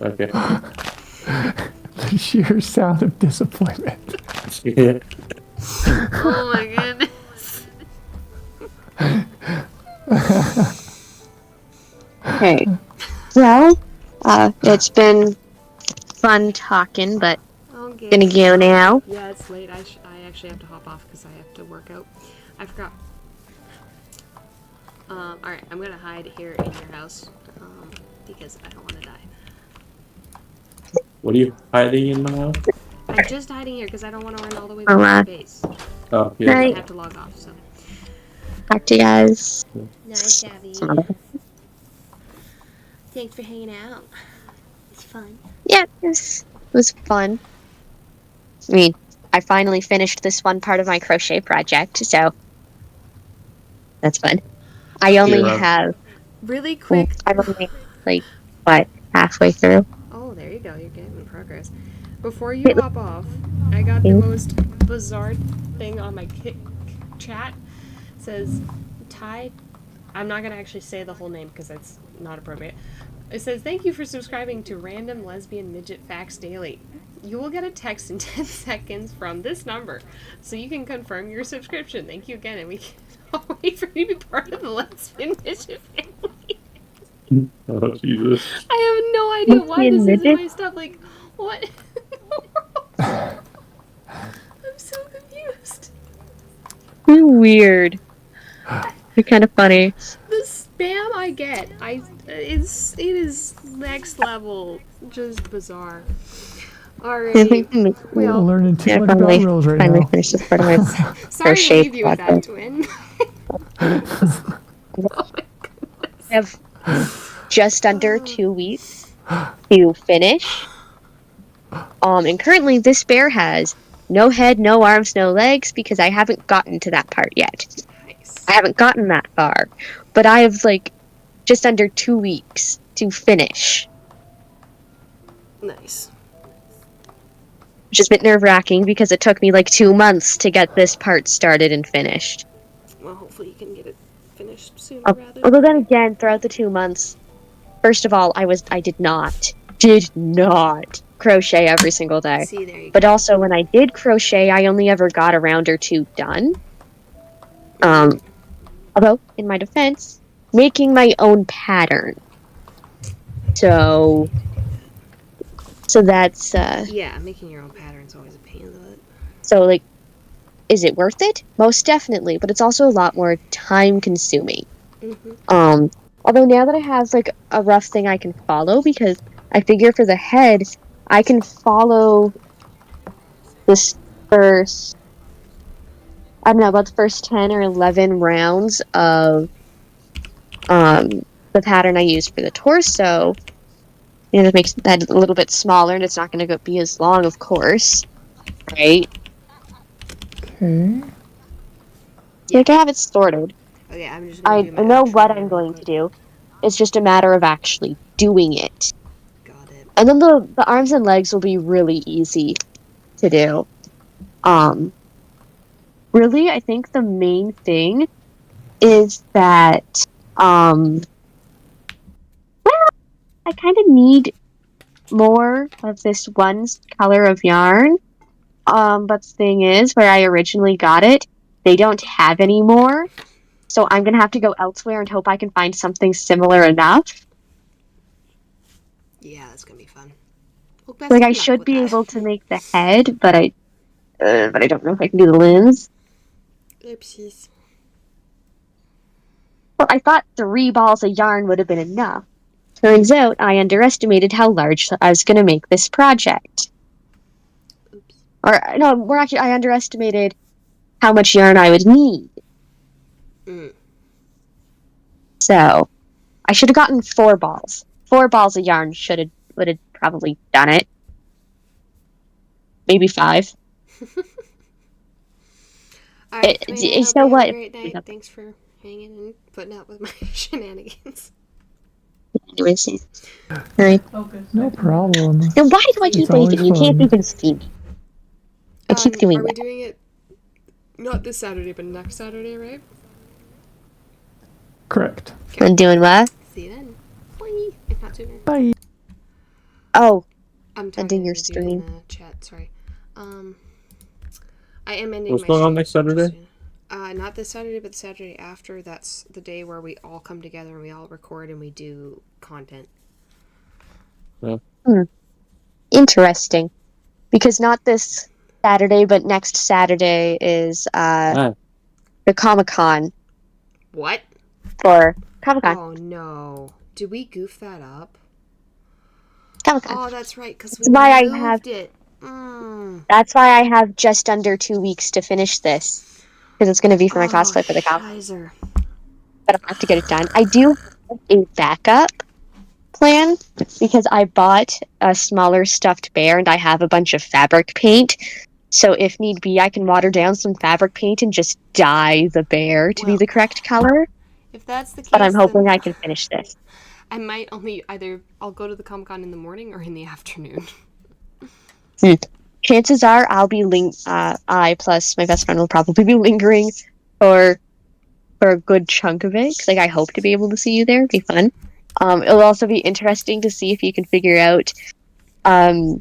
Okay. The sheer sound of disappointment. Yeah. Oh my goodness. Okay. Well, it's been fun talking, but Okay. gonna go now. Yeah, it's late. I actually have to hop off because I have to work out. I forgot. Alright, I'm gonna hide here in your house. because I don't want to die. What are you hiding in now? I'm just hiding here because I don't want to run all the way Oh, back to base. Oh, yeah. I Right. have to log off, so. Talk to you guys. Nice, Abby. Some other- Thanks for hanging out. It's fun. Yeah, it was fun. I mean, I finally finished this one part of my crochet project, so that's fun. I only Yeah. have. Really quick. I'm only like what halfway through. Oh, there you go. You're getting progress. Before you hop off, I got the most bizarre thing on my chat. It says, Ty. I'm not going to actually say the whole name because that's not appropriate. It says, thank you for subscribing to Random Lesbian Midget Facts Daily. You will get a text in 10 seconds from this number, so you can confirm your subscription. Thank you again, and we can't wait for you to be part of the Lesbian Midget family. Oh, Jesus. I have no idea why this is in my stuff. Like, what? I'm so confused. Weird. They're kind of funny. The spam I get, it is next level, just bizarre. Alright. We're Well, learning too much about finally, Rose right finally now. finished this part of my sorry to crochet leave you with that, project. twin. I have just under 2 weeks to finish. And currently this bear has no head, no arms, no legs because I haven't gotten to that part yet. Nice. I haven't gotten that far, but I have like just under 2 weeks to finish, Nice. which has been nerve-wracking because it took me like 2 months to get this part started and finished. Well, hopefully you can get it finished sooner rather Although than... then again, throughout the 2 months, first of all, I did not crochet every single day. See, there you But go. also, when I did crochet, I only ever got a round or two done. Although, in my defense, making my own pattern. So that's, Yeah, making your own pattern's always a pain in the butt. so, like, is it worth it? Most definitely, but it's also a lot more time-consuming. Mm-hmm. Although now that I have, like, a rough thing I can follow, because I figure for the head, I can follow this first, I don't know, about the first 10 or 11 rounds of the pattern I used for the torso. And it makes that a little bit smaller, and it's not going to be as long, of course. Right? Okay. Like, I have it sorted. Okay, I'm just I gonna do my know actual what I'm real going quick. to do. It's just a matter of actually doing it. Got it. And then the arms and legs will be really easy to do. Really, I think the main thing is that, well, I kind of need more of this one color of yarn. But the thing is, where I originally got it, they don't have any more. So I'm gonna have to go elsewhere and hope I can find something similar enough. Yeah, that's gonna be fun. Well, Like, I should be able to make the head, but I don't know if I can do the limbs. Oopsies. Well, I thought 3 balls of yarn would have been enough. Turns out I underestimated how large I was going to make this project. Oops. Or, no, I underestimated how much yarn I would need. Mm. So, I should have gotten 4 balls. 4 balls of yarn would have probably done it. Maybe 5. Alright, It- Commander, I hope so you have what- a great night. Thanks for hanging and putting up with my shenanigans. Anyways, alright. No problem. Now, why do I It's keep always waving? You can't fun. even see me. I keep doing Are we that. doing it not this Saturday, but next Saturday, right? Correct. I'm doing what? See you then. Bye. If not sooner. Bye. Oh, I'm ending talking your to dude stream. in the chat, sorry. I am ending What's my going on stream next Saturday? soon. Not this Saturday, but the Saturday after. That's the day where we all come together and we all record and we do content. Interesting. Because not this Saturday, but next Saturday is the Comic-Con What? for Comic-Con. Oh no. Did we goof that up? Comic-Con. Oh, that's right, because we That's why I moved have. it. That's why I have just under 2 weeks to finish this, because it's going to be for my cosplay for the Comic. Shizer. But I have to get it done. I do have a backup plan because I bought a smaller stuffed bear and I have a bunch of fabric paint. So if need be, I can water down some fabric paint and just dye the bear to be the correct color. If that's the case, But I'm hoping then I can finish this. I might only I'll go to the Comic-Con in the morning or in the afternoon. Chances are I'll be I plus my best friend will probably be lingering for a good chunk of it. 'Cause, like, I hope to be able to see you there. It'd be fun. It'll also be interesting to see if you can figure out who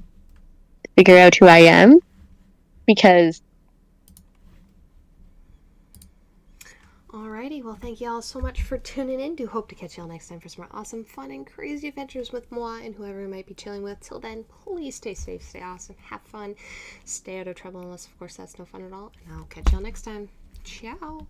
I am, because Alrighty, well, thank you all so much for tuning in. Do hope to catch you all next time for some more awesome, fun, and crazy adventures with Moi and whoever I might be chilling with. Till then, please stay safe, stay awesome, have fun, stay out of trouble, unless, of course, that's no fun at all. And I'll catch you all next time. Ciao!